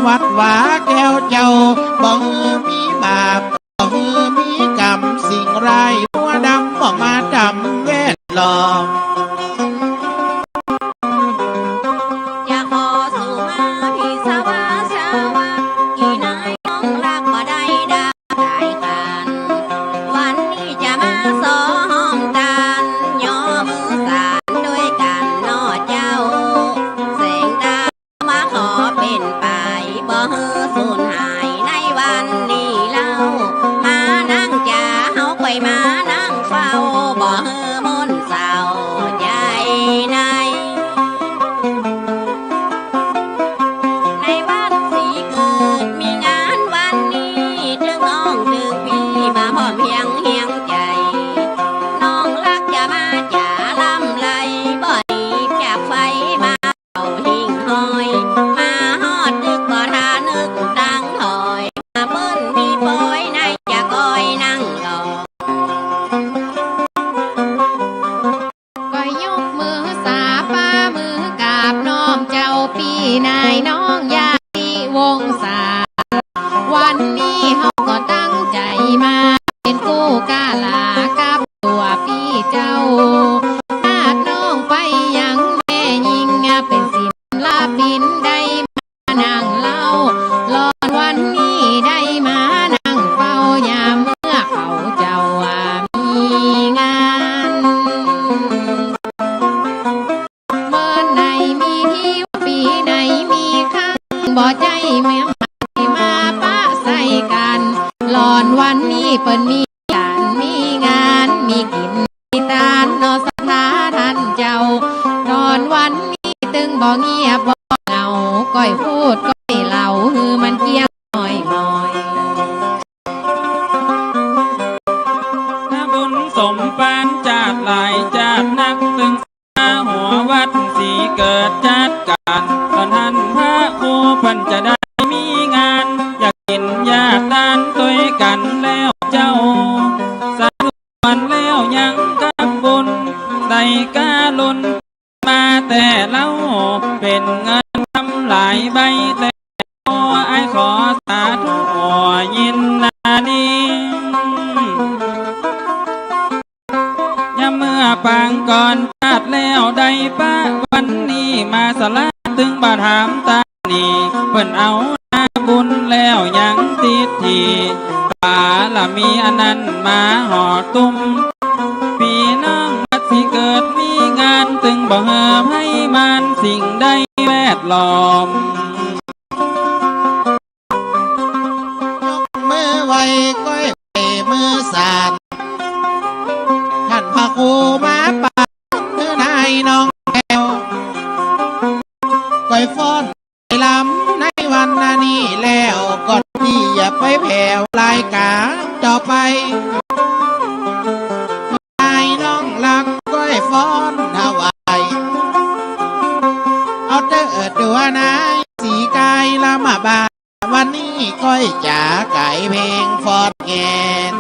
วัดหวาแก้วเจ้าบ่มีบาปบ่มีกรรมสิ่งร้ายหัวดำบ่มาดำแวดล้อมนายน้องยาติวงศาวันนี้เขาก็ตั้งใจมาเป็นกู้กาลากับตัวพี่เจ้าหากน้องไปยังแม่ยิงเป็นศิลปินได้มานั่งเล่ารอนวันนี้ได้มานั่งเฝ้ายามเมื่อเขาเจ้ามีงานเมื่อไหนมีที่ปีไหนมีข้างบ่ใจแม่มาปะใส่กันหลอนวันนี้เปิ้นมีการมีงานมีกินมีตานนอสถาท่านเจ้าหลอนวันนี้ตึงบ่เงียบบ่เหงาก้อยพูดก้อยเล่าคือมันเกี่ยวหน่อยบุญสมปานจาดหลายจาดนักตึงหัววัดสีเกิดจัดการตอนท่านพระครูพันจะได้มีงานอยากกินอยากทานด้วยกันแล้วเจ้าสาธุวันแล้วยังกับบุญใส่กาลุนมาแต่เล่าเป็นเงินทำหลายใบแต่ไอ้ขอสาธุยินนาดีเมื่อปางก่อนชาติแล้วได้ปะวันนี้มาสละถึงบาถามตานีเพิ่นเอาหน้าบุญแล้วยังติดทีป่าละมีอันนั้นมาห่อตุ้มพี่น้องวัดสิเกิดมีงานถึงบ่เหิมให้มันสิ่งใดแวดล้อมยกมือไว้ก้อยไปมือสานท่านพระครูมาปาเนื้อนายน้องแก้วก้อยฟ้อนไปลำในวันนี้แล้วก่อนที่อย่าไปแผ่วรายการต่อไปนายน้องรักก้อยฟ้อนถวายเอาเด้อดัวนายสีกายละมาบาวันนี้ก้อยจ๋าไก่เพลงฟอดแงน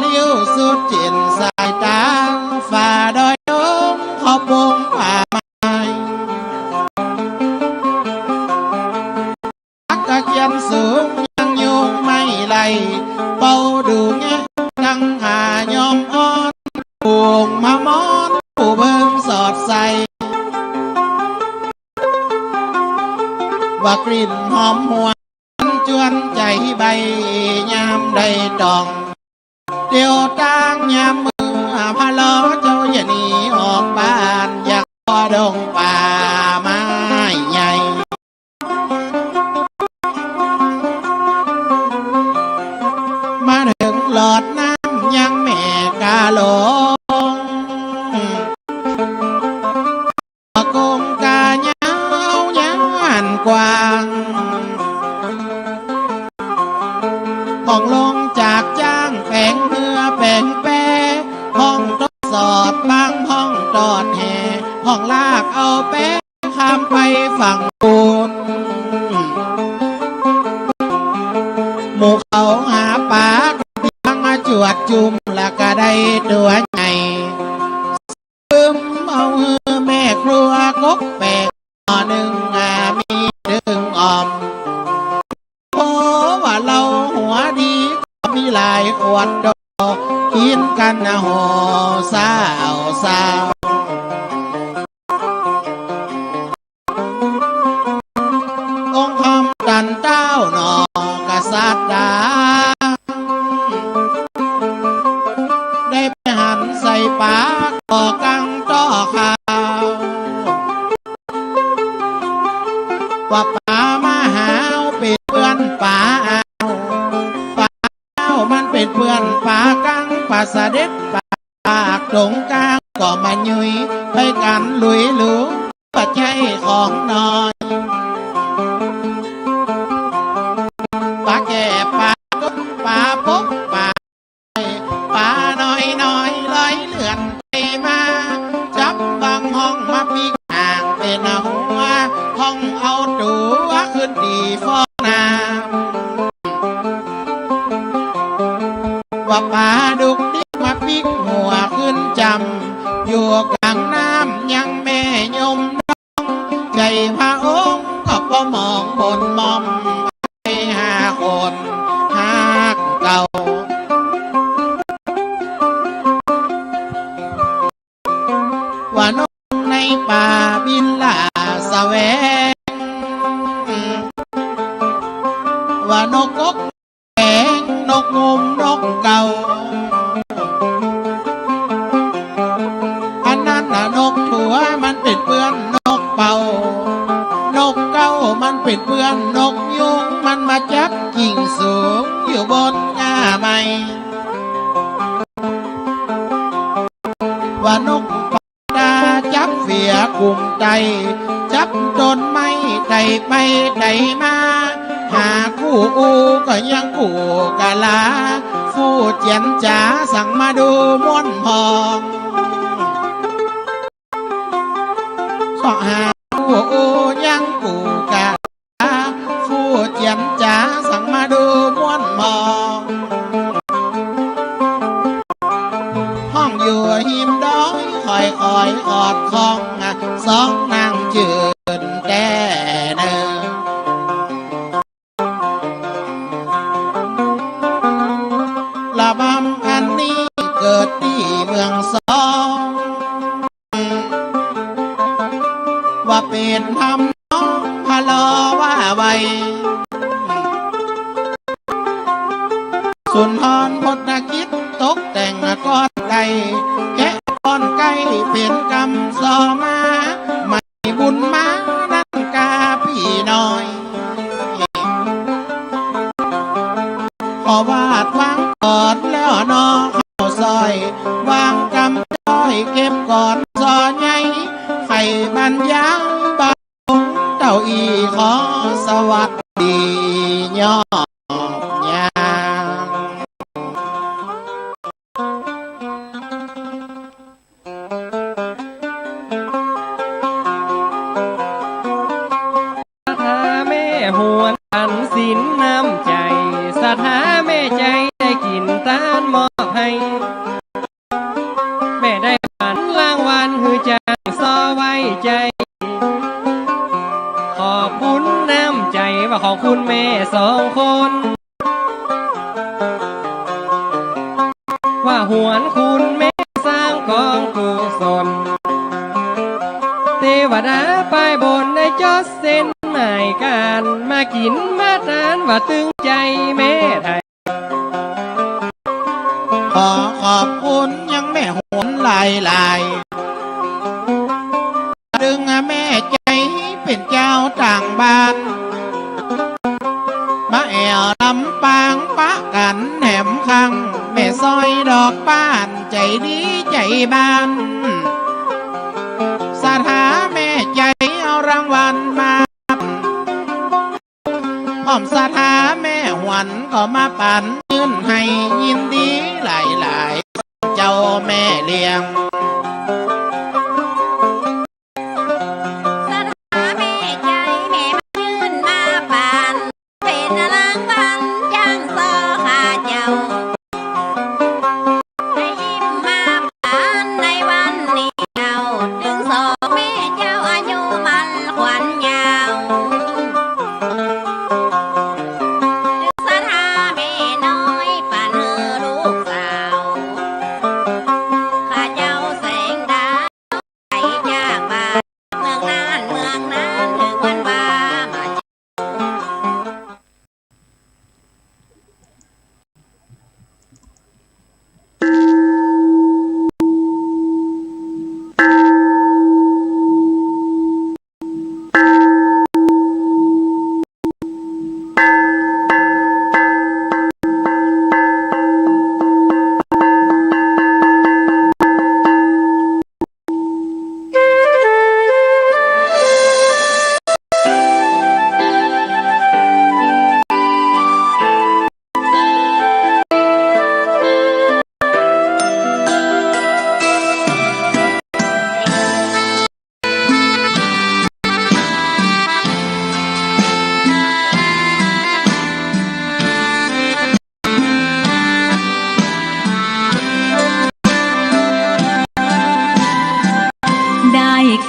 ลิ้วสุดจินสายตาฝ่าดอยดงขอบวงป่าไม้ตักตะเคียนสูงยังยุงไม่ไหลเป่าดูแงะดังหายอมอ่อนปวงมามอนผู้เบิ่งสอดใสว่ากลิ่นหอมหวนจวนใจใบยามใดดองเดียวต่างยามมือพะล้อเจ้าอย่าหนีออกบ้านอยากพอดงป่าไม้ใหญ่มาถึงหลอดน้ำยังแม่กาหลงกงกาเงาเงาหันกว้างห้องลงจากจ้างแผงเนื้อแผงแปรห้องตอดสอดบางห้องตอดแห่ห้องลากเอาแปะข้ามไปฝั่งปูนหมู่เขาหาปลาก็มาจวดจุ่มแล้วก็ได้ตัวใหญ่ซึมเอามือแม่ครัวกกแปกต่อหนึ่งมีดึงออมเพราะว่าเราหัวดีก็มีหลายขวดดอกกินกันนะโหสาวสาวองค์คำตันเจ้าหนอกษัตริย์ดาได้ไปหันใส่ปากต่อกังต่อข่าวว่าป่ามาหาวเป็นเพื่อนป่าเอาป่าเอามันเป็นเพื่อนป่ากังป่าเสด็จป่าปากตรงกลางก็มายุยไปกันลุยหลูปัจจัยของน้อยป่าแก่ป่าก้นป่าพกป่าป่าน้อยน้อยลอยเลื่อนไปมาจับบางห้องมาปีกห่างเป็นหัวห้องเอาตัวขึ้นดีฟองน้ำว่าป่าดุกดิกมาปีกหัวขึ้นจำอยู่กลางน้ำยังแม่ยมน้องใจพระองค์ก็พอมองบนมอมไปหาคนหากเก่าว่านกในป่าบินล่าแสวงว่านกกกแขงนกงมนกเก่าอันนั้นน่ะนกผัวมันเป็นเพื่อนนกเป่านกเก่ามันเป็นเพื่อนนกยุงมันมาจับกิ่งสูงอยู่บนหญ้าไม้ว่านกจับเสียกลุ่มใจจับต้นไม้ใดไปใดมาหาคู่อูก็ยังคู่กะลาฟู่เจียนจ๋าสั่งมาดูม้วนพองสอหาคู่อูยังคู่กะลาฟู่เจียนจ๋าสั่งมาดูม้วนพองห้องอยู่หิมดอยคอยออดคองสองนางจืนแต่เนอละบำอันนี้เกิดที่เมืองสองว่าเป็นทำน้องพะลอว่าไวสุนทรพจนกิจตกแต่งก้อนใดแกะก้อนไก่เป็นกำสอมาไม่บุญมานั่นกาพี่น้อยขอวาดวางกอดแล้วนอเข้าซอยวางกำจ้อยเก็บก่อนซอใหญ่ไข่บรรยางบางเต้าอีขอสวัสดีย่อยาสถาแม่หวนอันสินน้ำใจสถาแม่ใจ ของคุณแม่สองคนว่าหวนคุณแม่สร้างกองกุศลเทวดาไปบนในจอดเส้นหมายการมากินมาทานว่าตึงใจแม่ไทยขอขอบคุณยังแม่หวนหลายดึงแม่ใจเป็นเจ้าต่างบ้านมาแอวลำปางปะกันแหนมคังแม่ซอยดอกบ้านใจดีใจบ้านสถาแม่ใจเอารางวัลมาพร้อมสถาแม่หวนก็มาปั่นยื่นให้ยินดีหลายๆเจ้าแม่เลี้ยง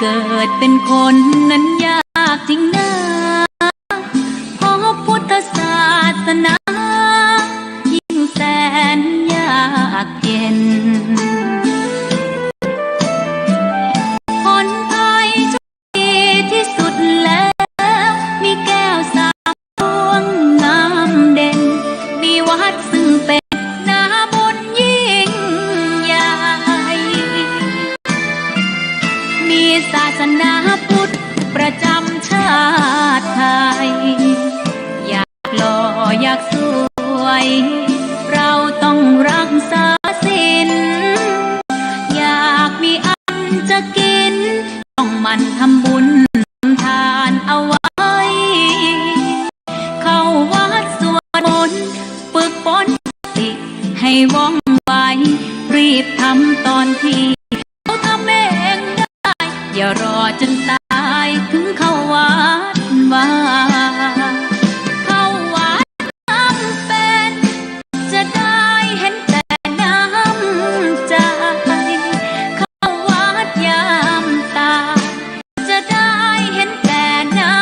เกิดเป็นคนนั้นยากจริงนะเพราะพุทธศาสนายิ่งแสนยากเย็นคนไทยโชคดีที่สุดแล้วมีแก้วสามดวงงามเด่นมีวัดซึ่งเป็นนาบุญยิ่งใหญ่มีศาสนาพุทธประจำชาติไทยอยากหล่ออยากสวยเราต้องรักษาศีลอยากมีอันจะกินต้องหมั่นทำบุญทานเอาไว้เข้าวัดสวดมนต์ฝึกฝนสติให้ว่องไวรีบทำตอนที่เขาทำเองได้อย่ารอจนตายถึงเข้าวัดว่าเข้าวัดทำเป็นจะได้เห็นแต่น้ำใจเข้าวัดยามตาจะได้เห็นแต่น้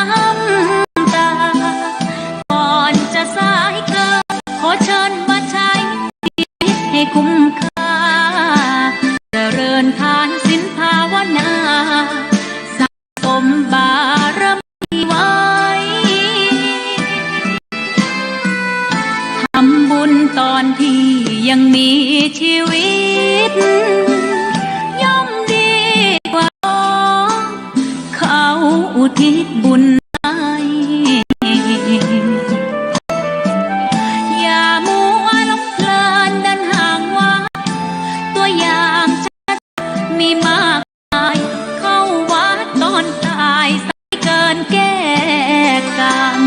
ำตาก่อนจะสายเกินขอเชิญมาใช้ชีวิตให้คุ้มค่าเจริญทานศีลภาวนาสมบารมีไว้ทำบุญตอนที่ยังมีชีวิตย่อมดีกว่าเขาอุทิศบุญให้อย่ามัวหลงเพลินเดินห่างวัดตัวอย่างชัดมีมากมายเข้าวัดตอนตายสายเกินแก้กรรม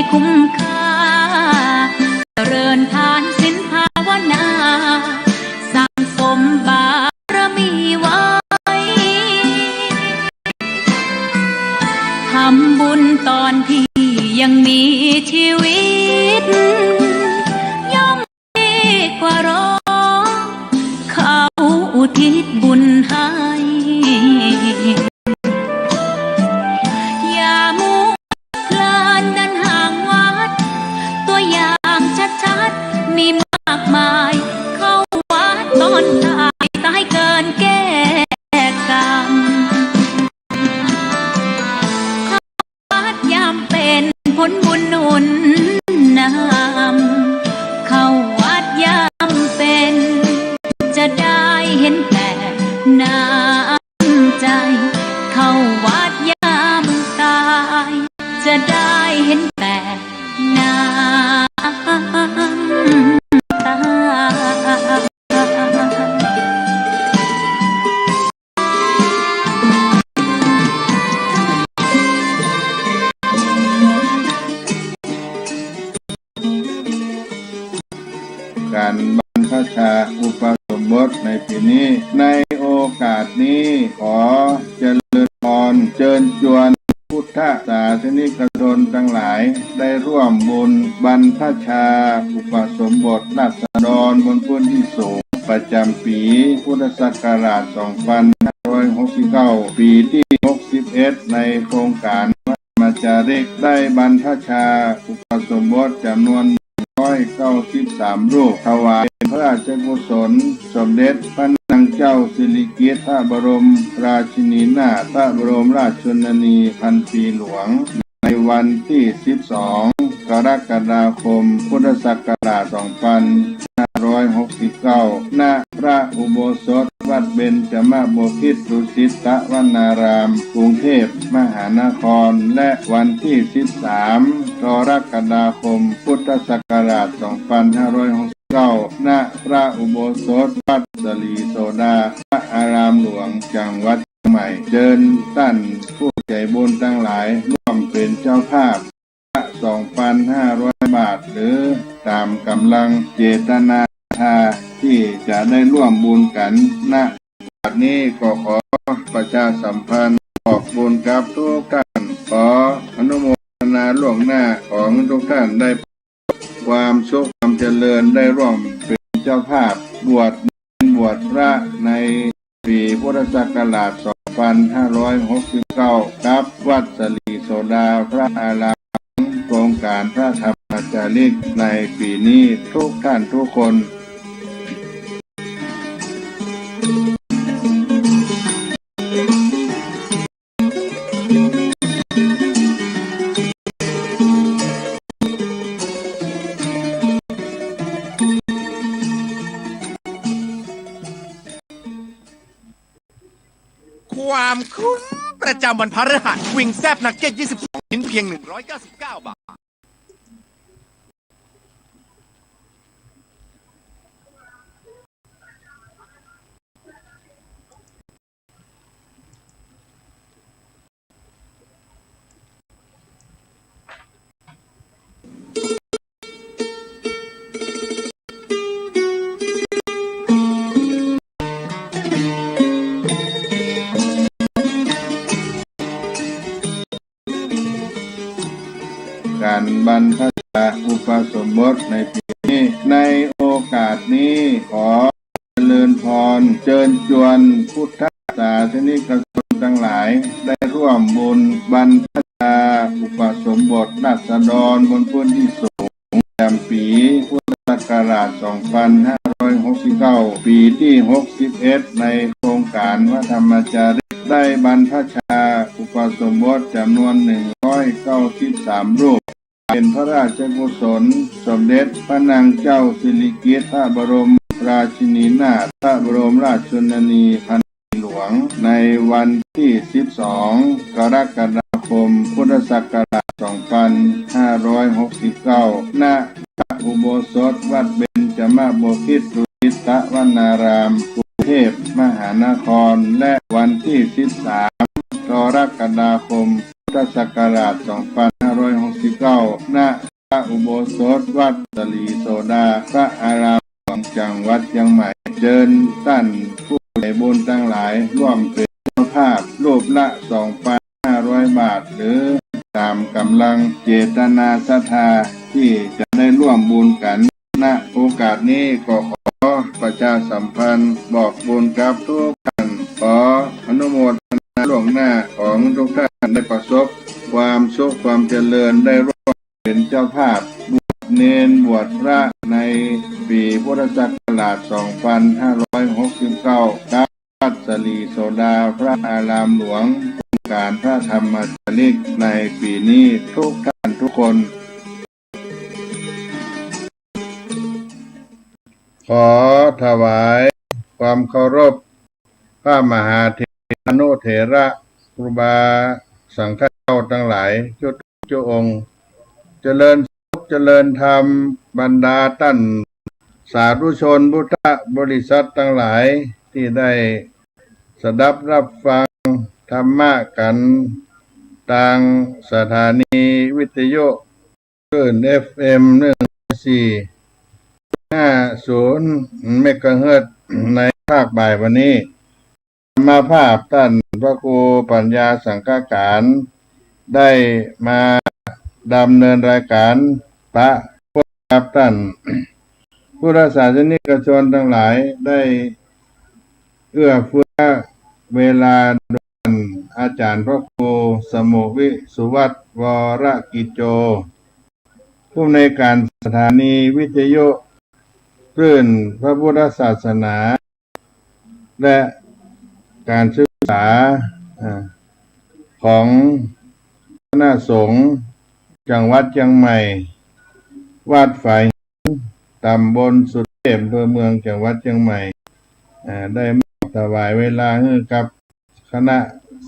คุ้มค่าเจริญทานศีลภาวนาสั่งสมบารมีไว้ทำบุญตอนที่ยังมีชีวิตย่อมดีกว่ารอเขาอุทิศบุญให้อย่ามัวเพลินเดินห่างวัดตัวอย่างชัดๆมีมากมายเข้าวัดตอนตายเกินแก้กรรมผลบุญหนุนนำเข้าวัดยามเป็นจะได้เห็นแต่น้ำใจเข้าวัดยามตายจะได้เห็นแต่น้ำตาการบรรพชาอุปสมบทในปีนี้ในโอกาสนี้ขอเจริญพรเชิญชวนพุทธศาสนิกชนทั้งหลายได้ร่วมบุญบรรพชาอุปสมบทราษฎรบนพื้นที่สูงประจำปีพุทธศักราช 2569 ปีที่ 61 ในโครงการมาจาริกได้บรรพชาอุปสมบทจำนวน193 รูปถวายพระราชกุศลสมเด็จพระนางเจ้าสิริกิติ์พระบรมราชินีนาถพระบรมราชชนนีพันปีหลวงในวันที่ 12 กรกฎาคม พุทธศักราช 2569 ณ พระอุโบสถวัดเบญจมบพิตรดุสิตวนาราม กรุงเทพมหานคร และวันที่ 13 กรกฎาคม พุทธศักราช 2569 ณ พระอุโบสถวัดสลีโสดาพระอารามหลวงจังหวัดเชียงใหม่เชิญท่านผู้ใจบุญทั้งหลายร่วมเป็นเจ้าภาพ 2,500 บาทหรือตามกำลังเจตนาที่จะได้ร่วมบุญกันณบัดนี้ก็ขอประชาสัมพันธ์บอกบุญกับทุกท่านขออนุโมทนาล่วงหน้าของทุกท่านได้ความสุขความเจริญได้ร่วมเป็นเจ้าภาพบวชพระในปีพุทธศักราช 2569 กับวัดสลีโสดาพระอารามโครงการพระธรรมจาริกในปีนี้ทุกท่านทุกคนความคุ้มประจำวันพฤหัสวิงแซบนักเก็ต22 ชิ้นเพียง 199 บาทการบรรพชาอุปสมบทในปีนี้ในโอกาสนี้ขอเจริญพรเชิญชวนพุทธศาสนิกชนทั้งหลายได้ร่วมบุญบรรพชาอุปสมบทราษฎรบนพื้นที่สูงประจำปีพุทธศักราช 2569 ปีที่ 61 ในโครงการพระธรรมจาริกได้บรรพชาอุปสมบทจำนวน193 รูปเป็นพระราชกุศลสมเด็จพระนางเจ้าสิริกิติ์พระบรมราชินีนาถพระบรมราชชนนีพันปีหลวงในวันที่ 12 กรกฎาคม พุทธศักราช 2569 ณ พระอุโบสถวัดเบญจมบพิตรดุสิตวนารามกรุงเทพมหานครและวันที่ 13 กรกฎาคม พุ พุทธศักราช 2569 ณ พระอุโบสถวัดสลีโสดา พระอารามหลวงจังหวัดเชียงใหม่เชิญท่านผู้ใจบุญทั้งหลายร่วมเป็นเจ้าภาพรูปละ 2,500 บาท หรือตามกำลังเจตนาศรัทธาที่จะได้ร่วมบุญกันณโอกาสนี้ก็ขอประชาสัมพันธ์บอกบุญกับทุกท่านขออนุโมทนาล่วงหน้าของทุกท่านได้ประสบความสุขความเจริญได้ร่วมเป็นเจ้าภาพบวชเนนบวชพระในปีพุทธศักราช 2569 ณ วัดสลีโสดาพระอารามหลวงการพระธรรมจาริกในปีนี้ทุกท่านทุกคน ขอถวายความเคารพพระมหาเถรนุเถระครูบาสังฆเจ้าทั้งหลายทุกองค์เจริญสุขเจริญธรรมบรรดาท่านสาธุชนพุทธบริษัททั้งหลายที่ได้สดับรับฟังธรรมะกันทางสถานีวิทยุคลื่น FM 104.50 เมกะเฮิรตซ์ในภาคบ่ายวันนี้มาภาพท่านพระครูปัญญาสังฆการได้มาดำเนินรายการพระพวกกับท่านพุทธศาสนิกชนทั้งหลายได้เอื้อเฟื้อเวลาอาจารย์พระครูสมุวิสุวัตวรกิจโจผู้ในวยการสถานีวิทยุคลื่นพระพุทธศาสนาและการศึกษาของคณะสงฆ์จังหวัดเชียงใหม่วัดฝ่ายตำบลสุเทพอำเภอเมืองจังหวัดเชียงใหม่ได้มอบถวายเวลาให้กับคณะ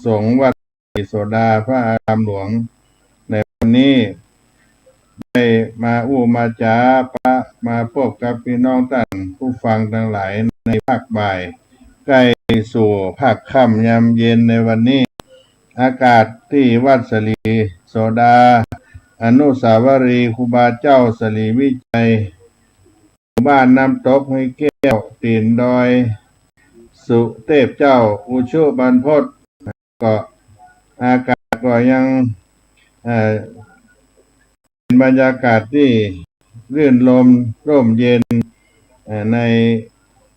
สงฆ์วัดสลีโสดาพระอารามหลวงในวันนี้ได้มามาจาพระมาพบกับพี่น้องท่านผู้ฟังทั้งหลายในภาคบ่ายใกล้สู่ภาคค่ำยามเย็นในวันนี้อากาศที่วัดสลีโสดาอนุสาวรีย์ครูบาเจ้าสลีวิจัยบ้านน้ำตกห้วยแก้วตีนดอยสุเทพเจ้าอุชุบรรพตก็อากาศก็ยังเป็นบรรยากาศที่รื่นลมร่มเย็นใน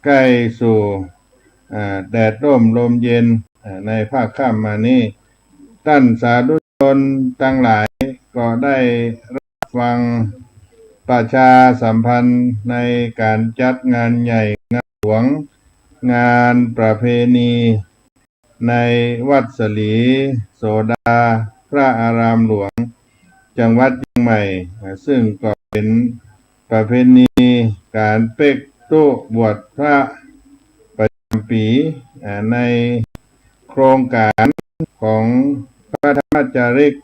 ใกล้สู่แดดร่มลมเย็นในภาคค่ำมานี้ท่านสาธุชนทั้งหลายก็ได้รับฟังประชาสัมพันธ์ในการจัดงานใหญ่งานหลวงงานประเพณีในวัดสลีโสดาพระอารามหลวงจังหวัดเชียงใหม่ซึ่งก็เป็นประเพณีการเป๊กตู้บวชพระประจำปีในโครงการของพระธรรมจาริก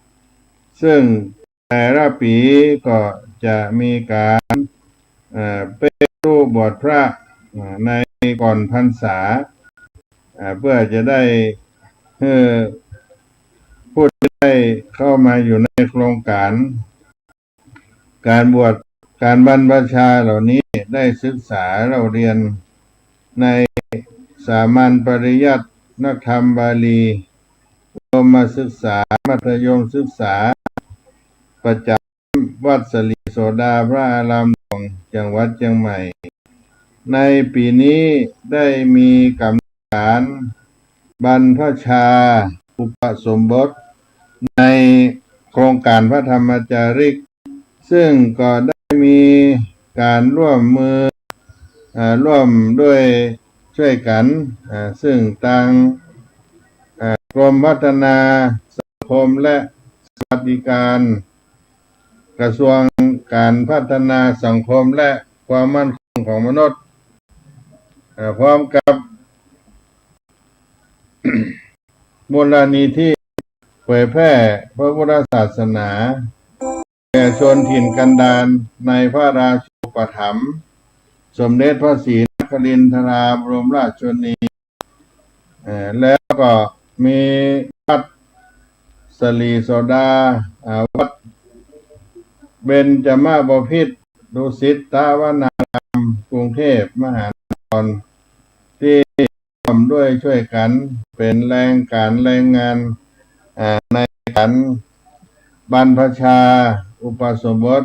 ซึ่งแต่ละปีก็จะมีการเป๊กตู้บวชพระในก่อนพรรษาเพื่อจะได้ผู้ได้เข้ามาอยู่ในโครงการการบวชการบรรพชาเหล่านี้ได้ศึกษาเราเรียนในสามัญปริยัตินักธรรมบาลีอุดมศึกษามัธยมศึกษาประจำวัดสลีโสดาพระอารามหลวงจังหวัดเชียงใหม่ในปีนี้ได้มีกำหนดการบรรพชาอุปสมบทในโครงการพระธรรมจาริกซึ่งก็ได้มีการร่วมมือร่วมด้วยช่วยกันซึ่งทางกรมพัฒนาสังคมและสวัสดิการกระทรวงการพัฒนาสังคมและความมั่นคงของมนุษย์พร้อมกับ มูลนิธิเผยแพร่พระพุทธศาสนาแก่ชนถิ่นกันดารในพระราชูปถัมภ์สมเด็จพระศรีนครินทราบรมราชชนนีแล้วก็มีวัด สลีโซดาวัดเบญจมาบพิตรดุสิตตวนารามกรุงเทพมหานครที่ร่วมด้วยช่วยกันเป็นแรงงานในการบรรพชาอุปสมบท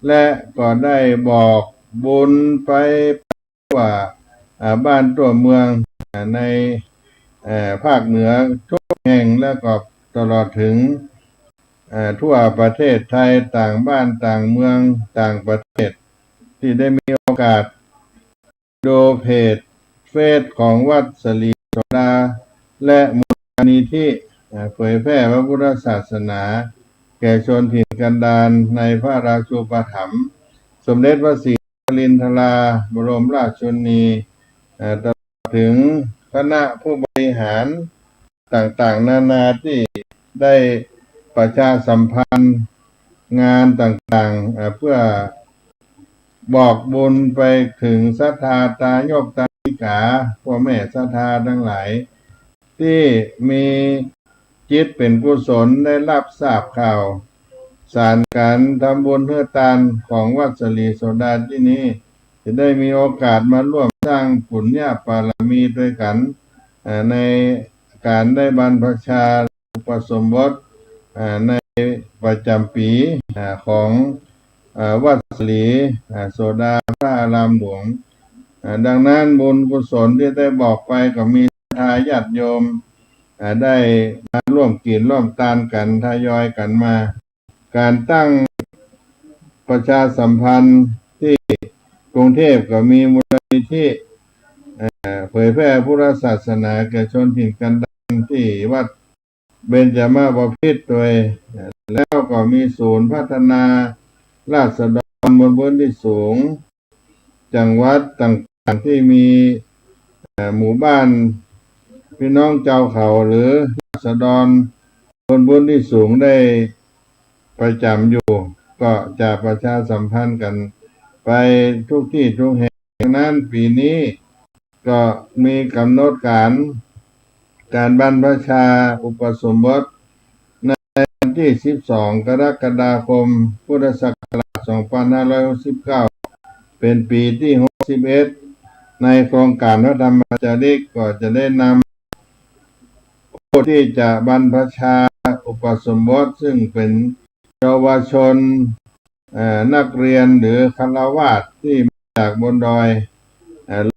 และก็ได้บอกบุญไปว่าบ้านตัวเมืองในภาคเหนือทุกแห่งและก็ตลอดถึงทั่วประเทศไทยต่างบ้านต่างเมืองต่างประเทศที่ได้มีโอกาสดูเพจเฟซของวัดสลีโสดาและมูลนิธิเผยแพร่พระพุทธศาสนาแก่ชนถิ่นกันดารในพระราชูปถัมภ์สมเด็จพระศรีนครินทราบรมราชชนนีตลอดถึงคณะผู้บริหารต่างๆนานาที่ได้ประชาสัมพันธ์งานต่างๆเพื่อบอกบุญไปถึงศรัทธาตายกตาธิกาพ่อแม่ศรัทธาทั้งหลายที่มีจิตเป็นกุศลได้รับทราบข่าวสารการทำบุญเพื่อทานของวัดสลีโสดาที่นี้จะได้มีโอกาสมาร่วมสร้างปุญญาบารมีด้วยกันในการได้บรรพชาอุปสมบทในประจำปีของวัดสลีโสดาพระอารามหลวงดังนั้นบุญกุศลที่ได้บอกไปก็มีทายาทโยมได้มาร่วมกินร่วมทานกันทยอยกันมาการตั้งประชาสัมพันธ์ที่กรุงเทพก็มีมูลนิธิเผยแพร่พุทธศาสนาแก่ชนถิ่นกันดารที่วัดเบญจมาบพิตรโดยแล้วก็มีศูนย์พัฒนาราษฎรบนพื้นที่สูงจังหวัดต่างๆที่มีหมู่บ้านพี่น้องเจ้าเขาหรือราษฎรบนพื้นที่สูงได้ประจำอยู่ก็จะประชาสัมพันธ์กันไปทุกที่ทุกแห่งนั้นปีนี้ก็มีกำหนดการบรรพชาอุปสมบทในวันที่12กรกฎาคมพุทธศักราช2569เป็นปีที่61ในโครงการพระธรรมจาริกก็จะได้นำผู้ที่จะบรรพชาอุปสมบทซึ่งเป็นเยาวชนนักเรียนหรือฆราวาสที่มาจากบนดอย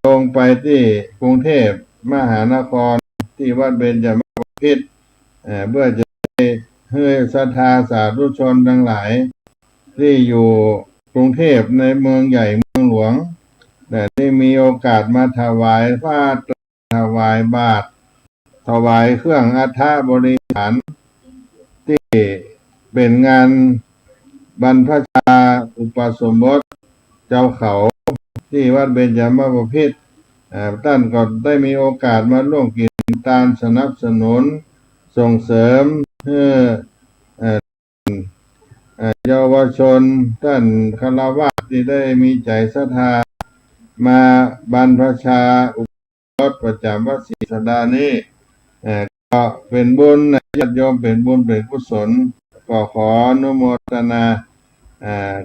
ลงไปที่กรุงเทพมหานครที่วัดเบญจมาบพิตรเพื่อจะให้ศรัทธาสาธุชนทั้งหลายที่อยู่กรุงเทพในเมืองใหญ่เมืองหลวงแต่ได้มีโอกาสมาถวายผ้าถวายบาตรถวายเครื่องอัฐบริหารที่เป็นงานบรรพชาอุปสมบทเจ้าเขาที่วัดเบญจมาบพิตรท่านก็ได้มีโอกาสมาร่วมกิจการสนับสนุนส่งเสริมให้เยาวชนท่านฆราวาสที่ได้มีใจศรัทธามาบรรพชาอุปสมบทประจำวัดศรีโสดานี้ก็เป็นบุญญาติโยมเป็นบุญเป็นกุศลก็ขออนุโมทนา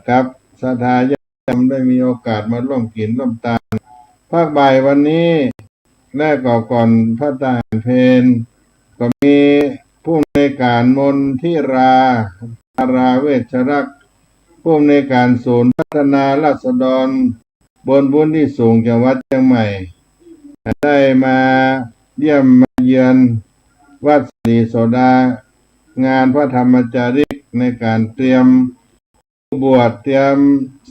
กับศรัทธาญาติโยมได้มีโอกาสมาร่วมกินร่วมทานภาคบ่ายวันนี้และก่อนพระทหารเพลก็มีผู้ในการมนทิราเวชรักษ์ผู้ในการศูนย์พัฒนาราษฎรบนพื้นที่สูงจังหวัดเชียงใหม่ได้มาเยี่ยมมาเยือนวัดศรีโสดางานพระธรรมจาริกในการเตรียมบวชเตรียม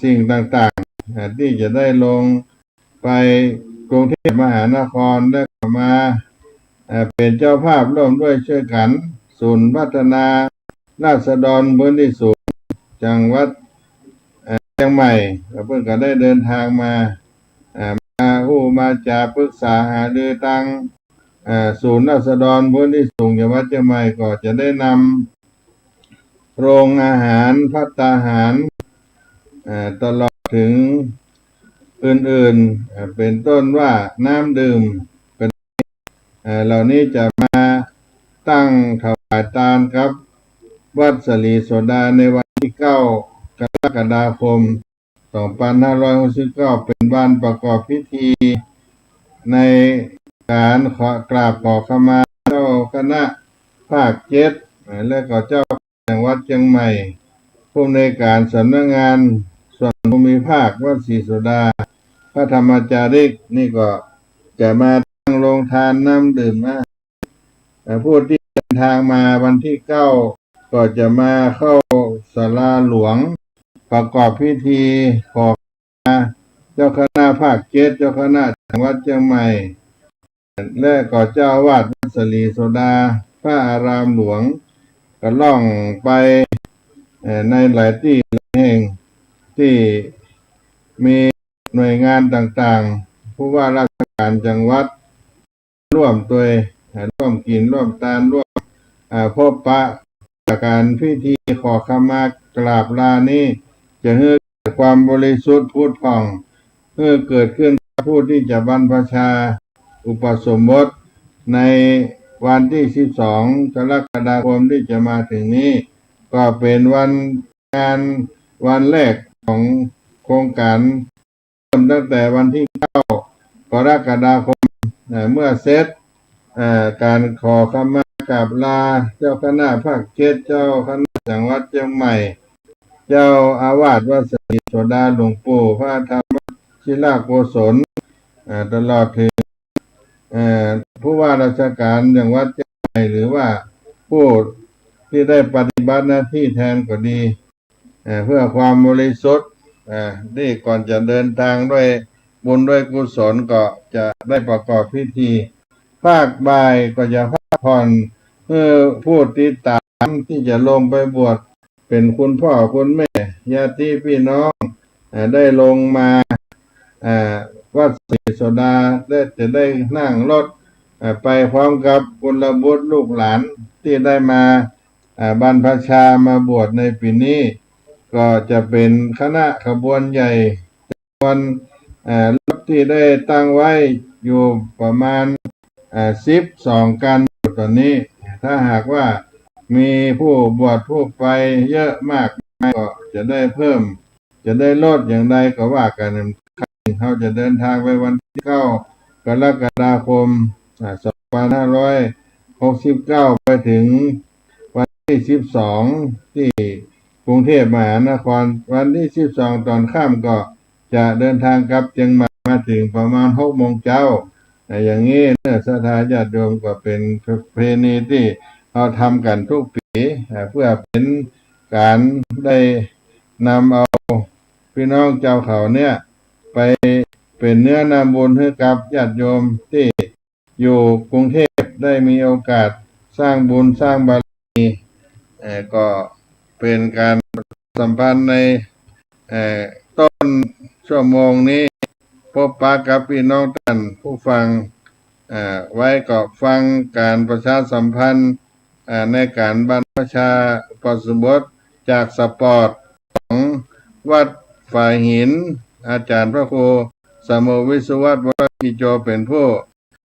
สิ่งต่างๆที่จะได้ลงไปกรุงเทพมหานครและมาเป็นเจ้าภาพร่วมด้วยช่วยกันศูนย์พัฒนาราษฎรพื้นที่สูงจังหวัดเชียงใหม่เพื่อนก็ได้เดินทางมาจะปรึกษาหารือตั้งศูนย์ราษฎรพื้นที่สูงจังหวัดเชียงใหม่ก็จะได้นำโรงอาหารภัตตาหารตลอดถึงอื่นๆเป็นต้นว่าน้ำดื่มเหล่านี้จะมาตั้งถวายทานครับ วัดสลีโสดาในวันที่9 กรกฎาคม 2569 เป็นวันประกอบพิธีในการกราบขอขมาเจ้าคณะภาค7และก็เจ้าจังหวัดเชียงใหม่ผู้อำนวยการสำนักงานส่วนภูมิภาควัดศรีโสดาพระธรรมจาริกนี่ก็จะมาตั้งโรงทานน้ำดื่มผู้ที่เดินทางมาวันที่9ก็จะมาเข้าศาลาหลวงประกอบพิธีขอขมาเจ้าคณะภาค7เจ้าคณะจังหวัดเชียงใหม่และก็เจ้าอาวาสวัดสลีโสดาพระอารามหลวงก็ล่องไปในหลายที่หลายแห่งที่มีหน่วยงานต่างๆผู้ว่าราชการจังหวัดร่วมตัวร่วมกินร่วมทานร่วมพบปะการพิธีขอขมากราบลานี้จะให้เกิดความบริสุทธิ์ผุดผ่องเพื่อเกิดขึ้นผู้ที่จะบรรพชาอุปสมบทในวันที่12 กรกฎาคมที่จะมาถึงนี้ก็เป็นวันงานวันแรกของโครงการเริ่มตั้งแต่วันที่9 กรกฎาคมเมื่อเสร็จการขอขมากราบลาเจ้าคณะภาค7เจ้าคณะจังหวัดเชียงใหม่เจ้าอาวาสวัดสลีโสดาหลวงปู่พระธรรมชิลาโกศลตลอดถึงผู้ว่าราชการจังหวัดเชียงใหม่หรือว่าผู้ที่ได้ปฏิบัติหน้าที่แทนก็ดีเพื่อความบริสุทธิ์นี่ก่อนจะเดินทางด้วยบุญด้วยกุศลก็จะได้ประกอบพิธีภาคบ่ายก็จะพักผ่อนเพื่อผู้ติดตามที่จะลงไปบวชเป็นคุณพ่อคุณแม่ญาติพี่น้องได้ลงมาวัดศรีโสดาจะได้นั่งรถไปพร้อมกับกุลบุตรลูกหลานที่ได้มาบรรพชามาบวชในปีนี้ก็จะเป็นคณะขบวนใหญ่จำนวนรถที่ได้ตั้งไว้อยู่ประมาณ12 กันตอนนี้ถ้าหากว่ามีผู้บวชผู้ไปเยอะมากก็จะได้เพิ่มจะได้ลดอย่างไรก็ว่ากันเขาจะเดินทางไปวันที่9 กรกฎาคม 2569ไปถึงวันที่12ที่กรุงเทพมหานครวันที่12ตอนค่ำก็จะเดินทางกลับเชียงใหม่มาถึงประมาณ6 โมงเช้าอย่างนี้เนี่ยศรัทธาญาติโยมก็เป็นประเพณีที่เราทำกันทุกปีเพื่อเป็นการได้นำเอาพี่น้องเจ้าเขาเนี่ยไปเป็นเนื้อนาบุญให้กับญาติโยมที่อยู่กรุงเทพได้มีโอกาสสร้างบุญสร้างบารมีก็เป็นการสัมพันธ์ในต้นชั่วโมงนี้พบปะกับพี่น้องท่านผู้ฟังไว้ก็ฟังการประชาสัมพันธ์ในการบรรพชาอุปสมบทจากสปอร์ตของวัดฝ่ายหินอาจารย์พระครูสมโภชวิศวัตรวรกิจโจเป็นผู้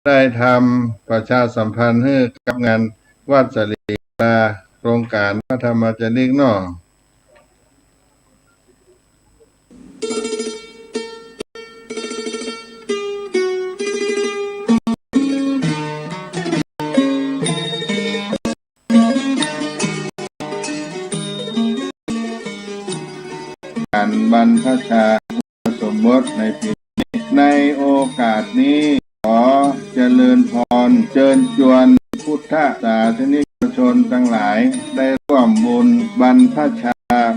ได้ทำประชาสัมพันธ์ให้กับงานวัดสลีโสดาโครงการพระธรรมจาริกน้อการบรรพชาอุปสมบทในปีนี้ในโอกาสนี้ขอเจริญพรเชิญชวนพุทธศาสนิกชนทั้งหลายได้ร่วมบุญบรรพชา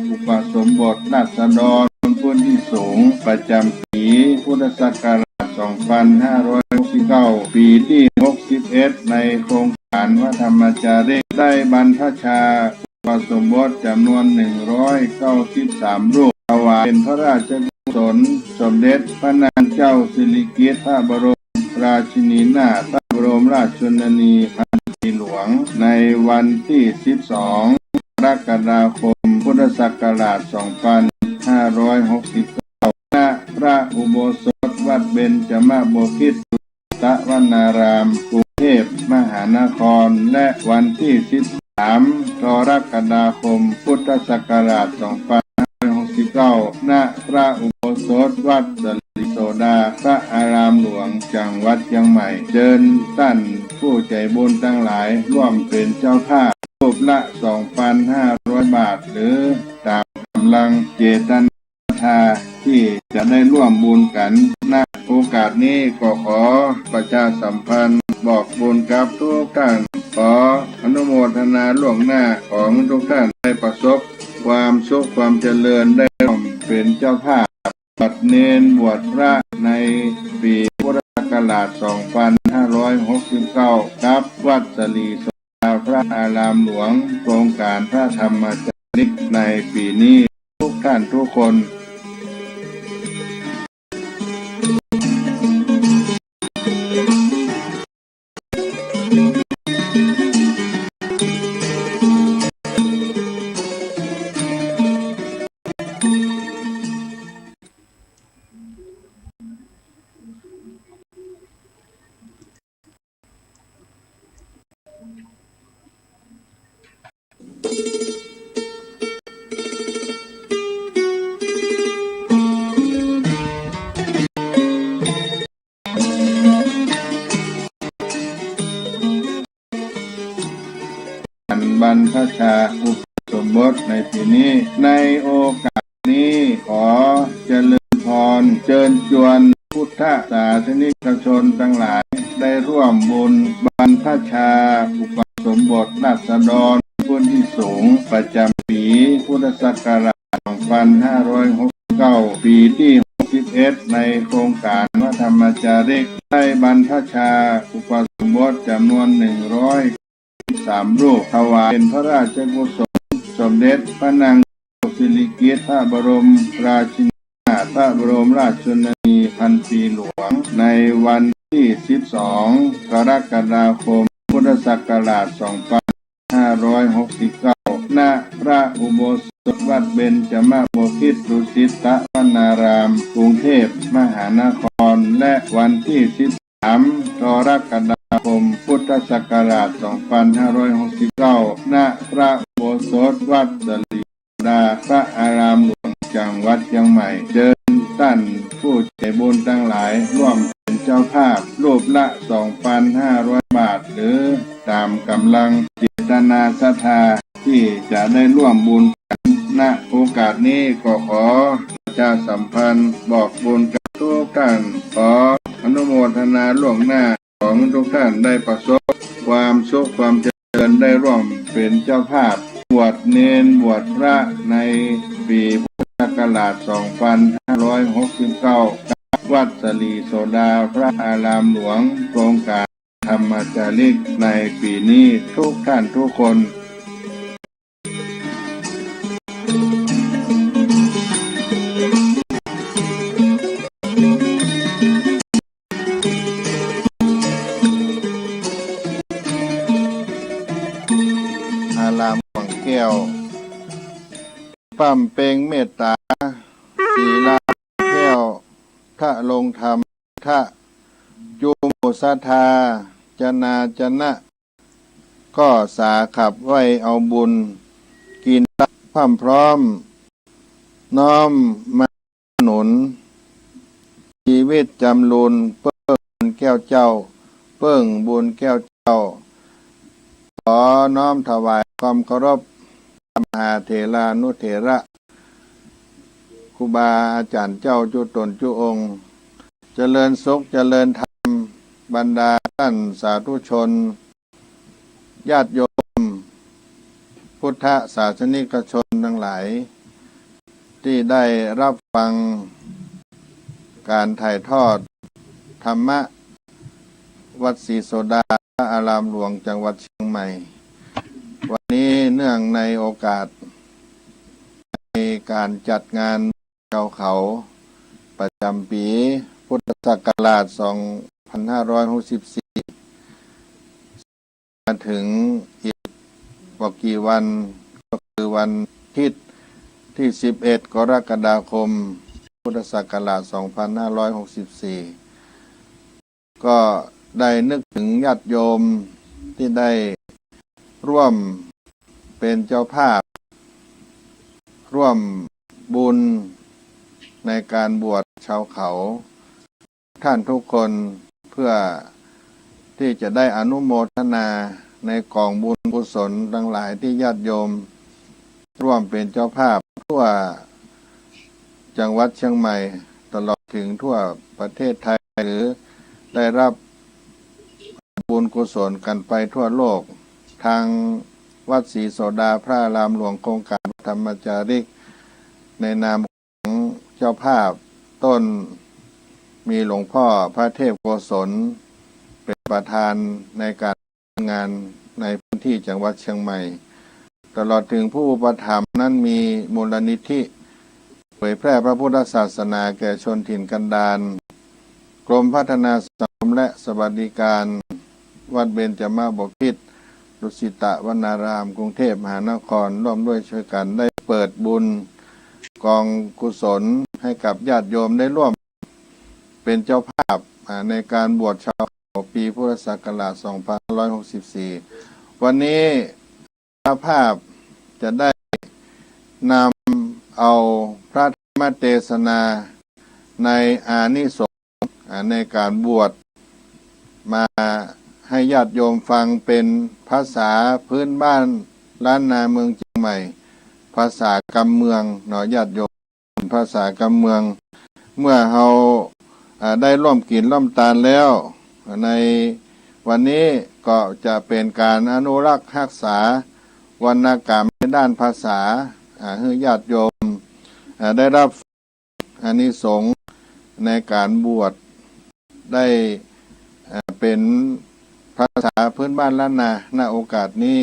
อุปสมบทราษฎรผู้ที่สูงประจำปีพุทธศักราช 2569 ปีที่ 61 ในโครงการพระธรรมจาริกได้บรรพชาอุปสมบทจำนวน 193 รูปถวายเป็นพระราชกุศลสมเด็จพระนางเจ้าสิริกิติ์พระบรมราชินีนาถพระบรมราชชนนีพันปีหลวงในวันที่ 12 กรกฎาคม พุทธศักราช 2569 ณ พระอุโบสถวัดเบญจมบพิตรตะวนารามกรุงเทพมหานครและวันที่ 3 กรกฎาคม พุทธศักราช 2569 ณ พระอุโบสถวัดสลิโสดา พระอารามหลวงจังหวัดเชียงใหม่เชิญท่านผู้ใจบุญทั้งหลายร่วมเป็นเจ้าภาพรูปละ 2,500 บาท หรือตามกำลังเจตนาที่จะได้ร่วมบุญกันณโอกาสนี้ก็ขอประชาสัมพันธ์บอกบุญกับทุกท่านขออนุโมทนาล่วงหน้าของทุกท่านได้ประสบความสุขความเจริญได้ร่วมเป็นเจ้าภาพบวชเนรบวชพระในปีพุทธศักราช 2569 ครับวัดสลีโสดาพระอารามหลวงโครงการพระธรรมจาริกในปีนี้ทุกท่านทุกคนบรรพชาอุปสมบทในปีนี้ในโอกาสนี้ขอเจริญพรเชิญชวนพุทธศาสนิกชนทั้งหลายได้ร่วมบุญบรรพชาอุปสมบทราษฎรผู้ที่สูงประจำปีพุทธศักราช 2569 ปีที่ 61 ในโครงการพระธรรมจาริกได้บรรพชาอุปสมบทจำนวน 103 รูปถวายเป็นพระราชกุศลสมเด็จพระนางสิริกิติ์พระบรมราชินีนาถพระบรมราชชนนีพันปีหลวงในวันที่ 12 กรกฎาคม พุทธศักราช 2569 ณ พระอุโบสถวัดเบญจมบพิตรดุสิตวนาราม กรุงเทพมหานคร และวันที่ 13 กรกฎาคม พุทธศักราช 2569 ณ พระอุโบสถวัดสลีโสดา พระอารามหลวงจังหวัดเชียงใหม่เชิญท่านผู้ใจบุญทั้งหลายร่วมเป็นเจ้าภาพรูปละ 2,500 บาท หรือตามกำลังเจตนาศรัทธาที่จะได้ร่วมบุญกันณโอกาสนี้ก็ขอประชาสัมพันธ์บอกบุญกับทุกท่านขออนุโมทนาล่วงหน้าของทุกท่านได้ประสบความสุขความเจริญได้ร่วมเป็นเจ้าภาพบวชเนรบวชพระในปีพุทธศักราช 2569 วัดสลีโสดาพระอารามหลวงโครงการธรรมจาริกในปีนี้ทุกท่านทุกคนอารามหวังแก้วปั้มเปงเมตตาศีลาแก้วทะลงธรรมทะจูโมสัทธาจนาจนะก็สาขับไว้เอาบุญกินรับความพร้อมน้อมมาหนุนชีวิตจำลุนเปิ้งบุญแก้วเจ้าเปิ้งบุญแก้วเจ้าขอน้อมถวายความเคารพมหาเถรานุเถระครูบาอาจารย์เจ้าจุตนจุองค์เจริญสุขเจริญธรรมบรรดาท่านสาธุชนญาติโยมพุทธศาสนิกชนทั้งหลายที่ได้รับฟังการถ่ายทอดธรรมะวัดศรีโสดาอารามหลวงจังหวัดเชียงใหม่วันนี้เนื่องในโอกาสในการจัดงานเจ้าเขาประจำปีพุทธศักราช 2564 มาถึงอีกว่ากี่วันก็คือวันอาทิตย์ที่ 11 กรกฎาคม พุทธศักราช 2564 ก็ได้นึกถึงญาติโยมที่ได้ร่วม เป็นเจ้าภาพร่วมบุญในการบวชชาวเขาท่านทุกคนเพื่อที่จะได้อนุโมทนาในกองบุญกุศลทั้งหลายที่ญาติโยมร่วมเป็นเจ้าภาพทั่วจังหวัดเชียงใหม่ตลอดถึงทั่วประเทศไทยหรือได้รับบุญกุศลกันไปทั่วโลกทางวัดศรีโสดาพระอารามหลวงโครงการธรรมจาริกในนามของเจ้าภาพต้นมีหลวงพ่อพระเทพโกศลเป็นประธานในการงานในพื้นที่จังหวัดเชียงใหม่ตลอดถึงผู้อุปถัมภ์นั้นมีมูลนิธิเผยแพร่พระพุทธศาสนาแก่ชนถิ่นกันดารกรมพัฒนาสังคมและสวัสดิการวัดเบญจมาบพิตรดุสิตวนารามกรุงเทพมหานครร่วมด้วยช่วยกันได้เปิดบุญกองกุศลให้กับญาติโยมได้ร่วมเป็นเจ้าภาพในการบวชชาวเขาปีพุทธศักราช 2564 วันนี้เจ้าภาพจะได้นำเอาพระธรรมเทศนาในอานิสงส์ในการบวชมาให้ญาติโยมฟังเป็นภาษาพื้นบ้านล้านนาเมืองเชียงใหม่ภาษากำเมืองเนาะญาติโยมภาษากำเมืองเมื่อเราได้ร่วมกินร่วมทานแล้วในวันนี้ก็จะเป็นการอนุรักษ์รักษาวรรณกรรมในด้านภาษาให้ญาติโยมได้รับอานิสงส์ในการบวชได้เป็นภาษาพื้นบ้านล้านนาณโอกาสนี้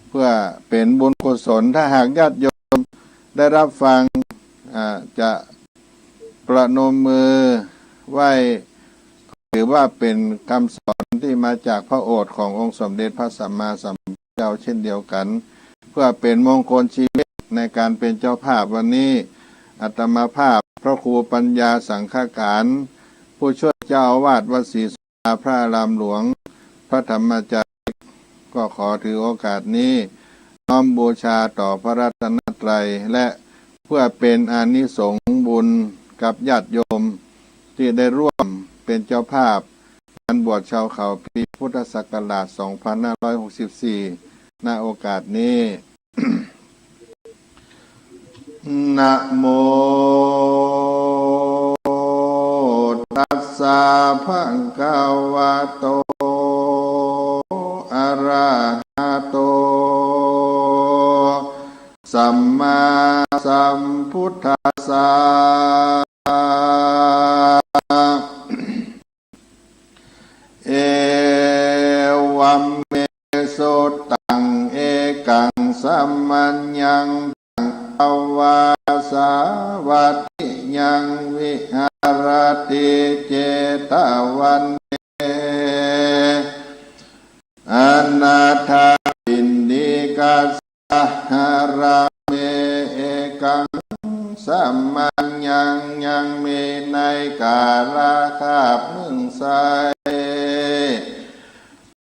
เพื่อเป็นบุญกุศลถ้าหากญาติโยมได้รับฟังจะประนมมือไหว้ถือว่าเป็นคำสอนที่มาจากพระโอษฐ์ขององค์สมเด็จพระสัมมาสัมพุทธเจ้าเช่นเดียวกันเพื่อเป็นมงคลชีวิตในการเป็นเจ้าภาพวันนี้อาตมาภาพพระครูปัญญาสังฆการผู้ช่วยเจ้าอาวาสวัดศรีโสดาพระอารามหลวงพระธรรมจาริกก็ขอถือโอกาสนี้น้อมบูชาต่อพระรัตนตรัยและเพื่อเป็นอานิสงส์บุญกับญาติโยมที่ได้ร่วมเป็นเจ้าภาพการบวชชาวเขาปีพุทธศักราช 2564 ณ โอกาสนี้ นะโมตัสสะภะคะวะโตอะระหะโตสัมมาสัมพุทธัสสะเอวัมเมโสตังเอกังสัมมัญญังตังภวาสาวัตถิยังวิหารติเจตวันเนอนาถาปินดิกัสสหราเมเอกังสัมมัญญังยังมีในกาลคาบหนึ่งไส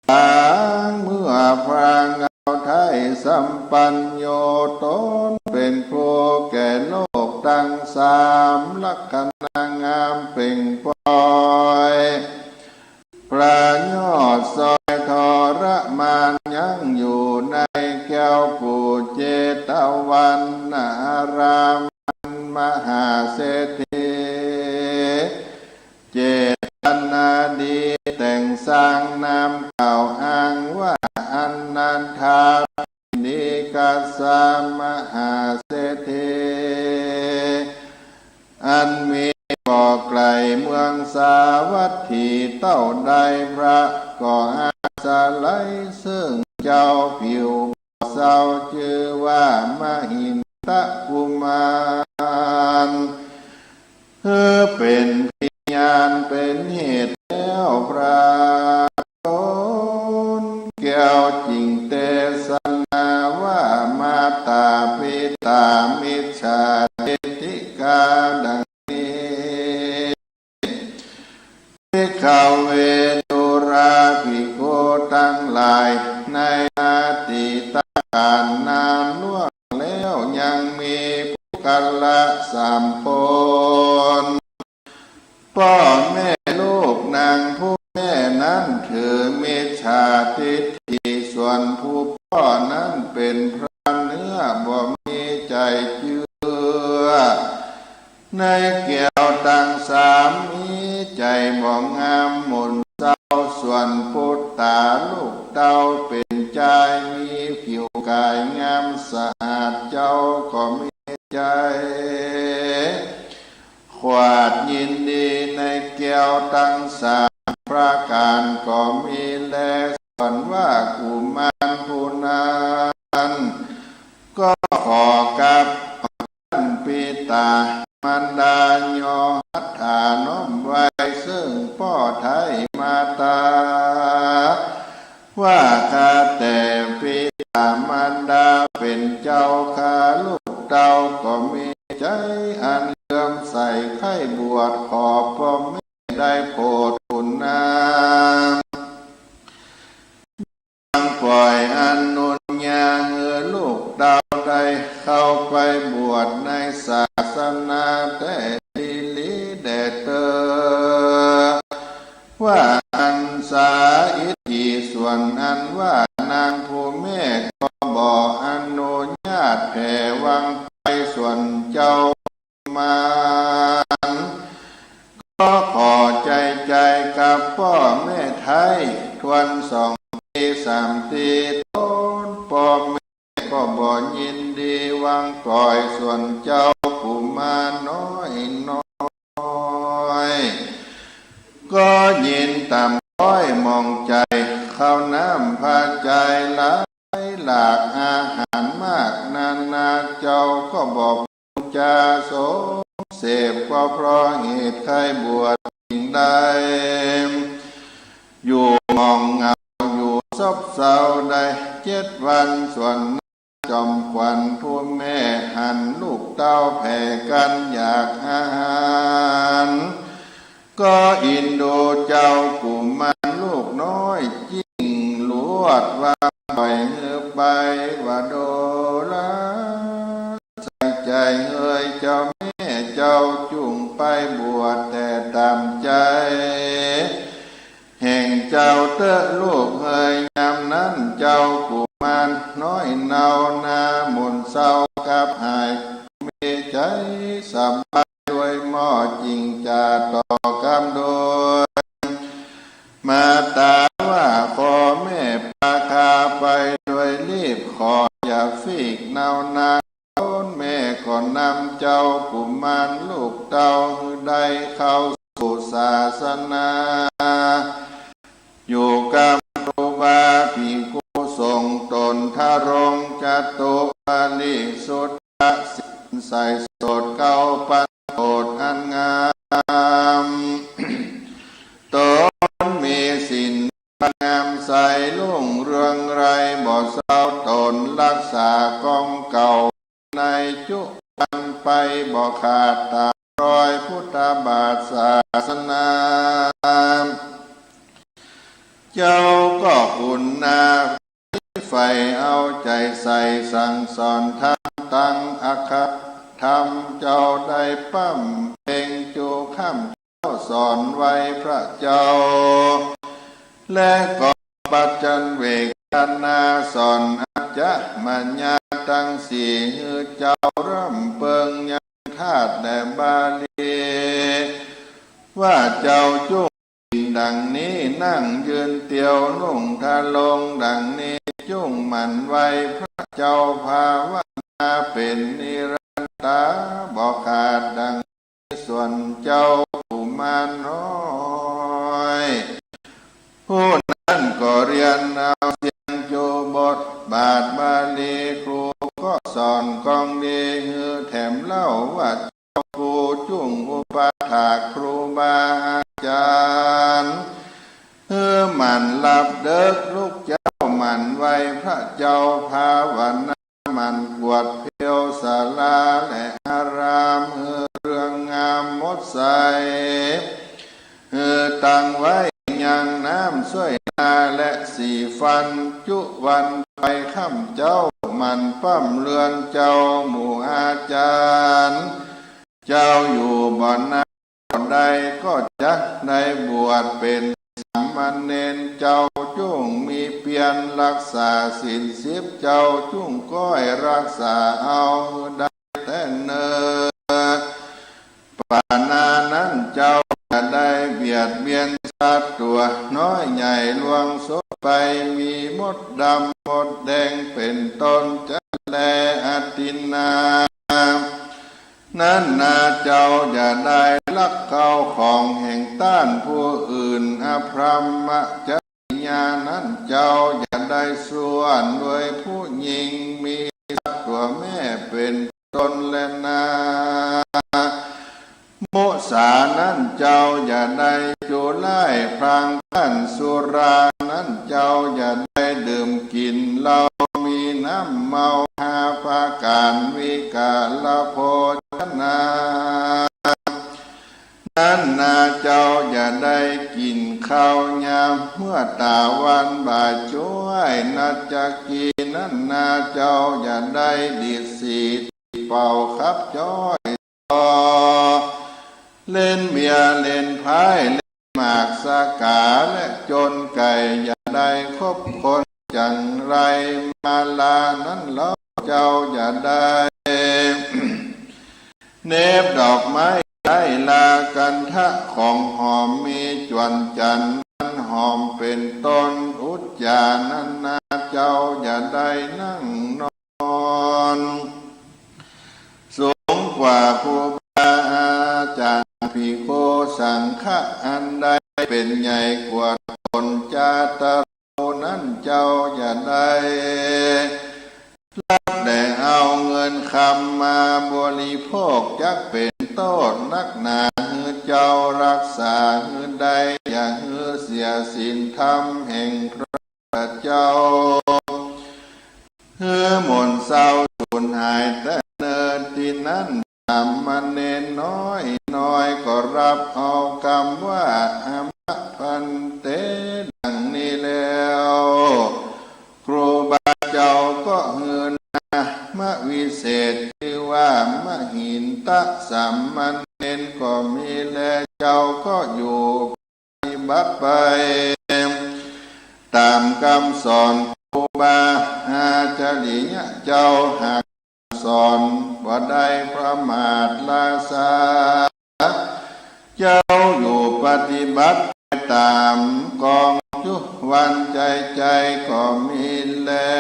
บางเมื่อพระเงาไทยสัมปัญโยตนเป็นผู้แก่โลกดังสามลักษณะงามเปล่งปลอยพระยอดซอยทรมานยังอยู่ในแก้วผู้เจตวันนารามมหาเศรษฐีเจตนาดีแต่งสร้างนามกล่าวอ้างว่าอนันทานิกัสสมหาเศรษฐีอันมีบ่อไกลเมืองสาวัตถีเต้าใดพระก็อาสาไลซึ่งเจ้าผิวเศร้าชื่อว่ามหินทกุมารเป็นพยานเป็นเหตุแล้วพระตนแก้วจริงเทศนาว่ามาตาปิตามิจฉาทิฏฐิกาดังนี้ขเวตุราภิกขุทั้งหลายในอดีตการนา เกี่ยวตั้งสามมีใจบ่งามหมุนเศร้าส่วนพุทธาลูกเต้าเป็นใจมีผิวกายงามสะอาดเจ้าก็มีใจขวาดยินดีในแก้วตั้งสามพระการก็มีแลส่วนว่ากุมารผู้นั้นก็ขอกับท่านปิตามารดายอหัตถาน้อมไว้ซึ่งพ่อไทยมาตาว่าข้าแต่ปิตามารดาเป็นเจ้าข้าลูกเต้าก็มีใจอันเลื่อมใสไข้บวชขอพ่อแม่ได้โปรดคุณนาปล่อยอันนุนยาเหือลูกเต้าได้เข้าไปบวชในศาสนาแต่ดีลีแดเตอว่าอันสาอิทิส่วนอันว่านางผู้แม่ก็บอกอนุญาตแผ่วังไปส่วนเจ้ามารก็ขอใจกับพ่อแม่ไทยทวน2 3 ทีต้นพ่อแม่ก็บ่ยินดีวังก่อยส่วนเจ้ากุมารน้อยก็ยินตามก้อยมองใจเข้าน้ำพาใจหลายหลากอาหารมากนาเจ้าก็บอกจะสมเสพก็เพราะเหตุใครบวชสิ่งใดอยู่มองเงาอยู่ซบเศร้าได้7 วันส่วนจอมขวัญผู้แม่หันลูกเต้าแผ่กันอยากอาหารก็อินดูเจ้ากุมารลูกน้อยยิ่งลวดว่าปล่อยเหือไปว่าโดละใส่ใจเอ่ยเจ้าแม่เจ้าจุงไปบวชแต่ตามใจแห่งเจ้าเตอะลูกเอ่ยยามนั้นเจ้ากุมารน้อยเนานาหมุนเศร้ากับหายมีใจสบายด้วยหม้อจริงจะต่อกำโดยมาตาว่าขอแม่พาคาไปด้วยรีบขออย่าฟีกเนานาต้นแม่ก่อนนำเจ้ากุมารลูกเต้าได้เข้าสู่ศาสนาอยู่กับครูบาภิกขุทรงตนทารงจัตุปาลิสุทธสินใสโสดเก้าปันโสดอันงามตนมีสินงามใสลุ่งเรืองไรบ่เศร้าตนรักษากองเก่าในจุปันไปบ่ขาดตารอยพุทธบาทศาสนาเจ้าก็คุณนาไฟเอาใจใส่สั่งสอนทำตั้งอัคธรรมเจ้าได้ปั้มเพ่งจูข้ามเจ้าสอนไว้พระเจ้าและก็ปัจจันเวกนาสอนอาจจะมัญญาตั้งสี่เจ้าร่ำเปิงยังธาตุแด่บาลีว่าเจ้าจุดังนี้นั่งยืนเตียวนุ่งทาลงดังนี้จุ่งมันไว้พระเจ้าภาวนาเป็นนิรันตาบอกขาดดังส่วนเจ้ากุมารน้อยผู้นั้นก็เรียนเอาเสียงโจบทบาทบาลีครูก็สอนกองดีแถมเล่าว่าเจ้าครูจุ่งอุปถากครูบาอาจารย์มันรับเด็กลูกเจ้ามันไว้พระเจ้าภาวนามันกวดเพียวศาลาและอารามเรื่องงามมดใสตั้งไว้ยังน้ำช่วยนาและสีฟันจุวันไปค่ำเจ้ามันปั้มเรือนเจ้าหมู่อาจารย์เจ้าอยู่บ่อนนาใดก็จะได้บวชเป็นสามเณรเจ้าจุ่งมีเพียรรักษาศีล10เจ้าจุ่งก้อยรักษาเอาได้แต่เนิ่นปาน อย่าได้ลักเขาของแห่งต้านผู้อื่นอภรรมจริยานั้นเจ้าอย่าได้ส่วนด้วยผู้หญิงมีตัวแม่เป็นตนและนามุสานั้นเจ้าอย่าได้จูไล่พรางกันสุรานั้นเจ้าอย่าได้ดื่มกินเหล้ามีน้ำเมาหาปาการวิกาลโภชนานั้นนาเจ้าอย่าได้กินข้าวยามเมื่อตาวันบ่ายช่วยนาจักกีนั้นนาเจ้าอย่าได้ดีสีเป่าครับจ้อยเล่นเบียร์เล่นไพ่เล่นหมากสากาและจนไก่อย่าได้คบคนจังไรมาลานั้นแล้วเจ้าอย่าได้ เนบดอกไม้ได้ลากันทะของหอมมีจวนจันทร์นั้นหอมเป็นต้นอุจจานันนาเจ้าอย่าได้นั่งนอนสูงกว่าครูบาอาจารย์ภิกขุสังฆะอันใดเป็นใหญ่กว่าตนจาตโรนั้นเจ้าอย่าได้รับแต่เอาเงินคำมาบริโภคจักเป็นโทษนักหนาหือเจ้ารักษาหือใดอย่าหือเสียศีลธรรมแห่งพระเจ้าหือหม่นเศร้าสูญหายแต่เนินที่นั้นทำมันเนนน้อยน้อยก็รับเอากรรมว่าอมะพันเตดังนี้แล้วครูบาเจ้าก็หือนะมะวิเศษที่ว่ามะหินตะสัมมันเนนก็มีแลเจ้าก็อยู่ปฏิบัติไปตามคำสอนครูบาอาจารย์เจ้าหากสอนว่าได้ประมาทลาสาเจ้าอยู่ปฏิบัติตามกองจุวันใจก็มีแล้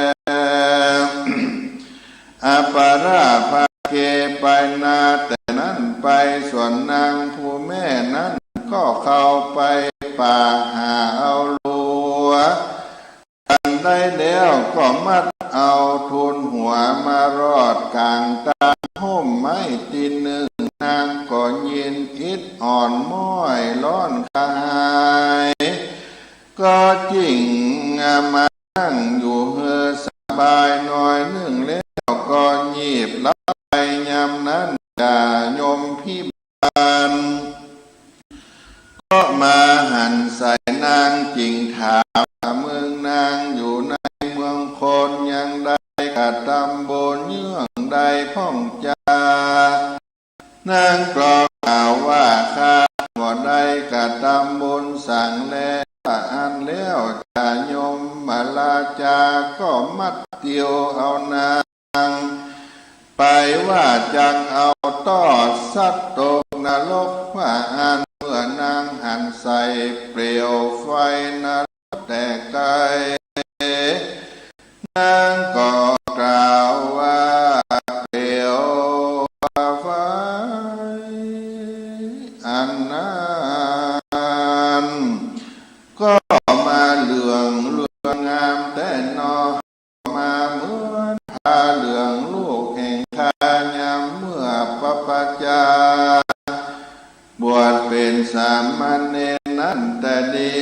วอาปาราภาเกไปนาแต่นั้นไปส่วนนางผู้แม่นั้นก็เข้าไปป่าหาเอาลัวกันได้แล้วก็มัดเอาทุนหัวมารอดกลางตาห่มไม้ตีหนึ่งนางก็ยินอิดอ่อนม้อยร้อนกายก็จริงมานั่งอยู่เฮือสบายหน่อยหนึ่งแล้วก็ยีบลับไปยามนั้นจ่ายมพิบาลก็มาหันใส่นางจริงถามเมืองนางอยู่ในเมืองคนยังได้กระทำบนเยื่องใดพ่องจานางกล่าวว่าข้าบ่ได้กระทำบุญสั่งแล้วอันแล้วจะยมมาลาจาก็มัดเตียวเอานางไปว่าจักเอาต้อสัตว์ตกนรกว่าอันเมื่อนางหันใส่เปลวไฟนรกแต่ไกลนางก็กล่าวว่าเปลวไฟอันนั้นก็มาเหลืองงามแต่นอมาเหมือนผ้าเหลืองลูกแห่งคายามเมื่อปปัจจาบวชเป็นสามเณรนั้นแต่ดี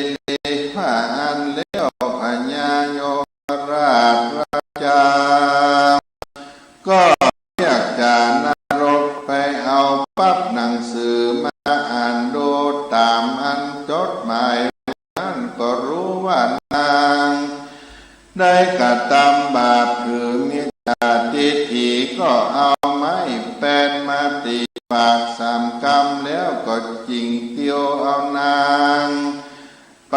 ผ้าอันเลี้ยวพญายมราชราชาก็เรียกจานรกไปเอาปั๊บหนังสือมาอ่านดูตามอันจดหมายนั้นก็รู้ว่านางได้กระทำบาปคือมิจฉาทิฏฐิก็เอาไม้แป้นมาตีปากสามกรรมแล้วก็จิงเตียวเอานางไป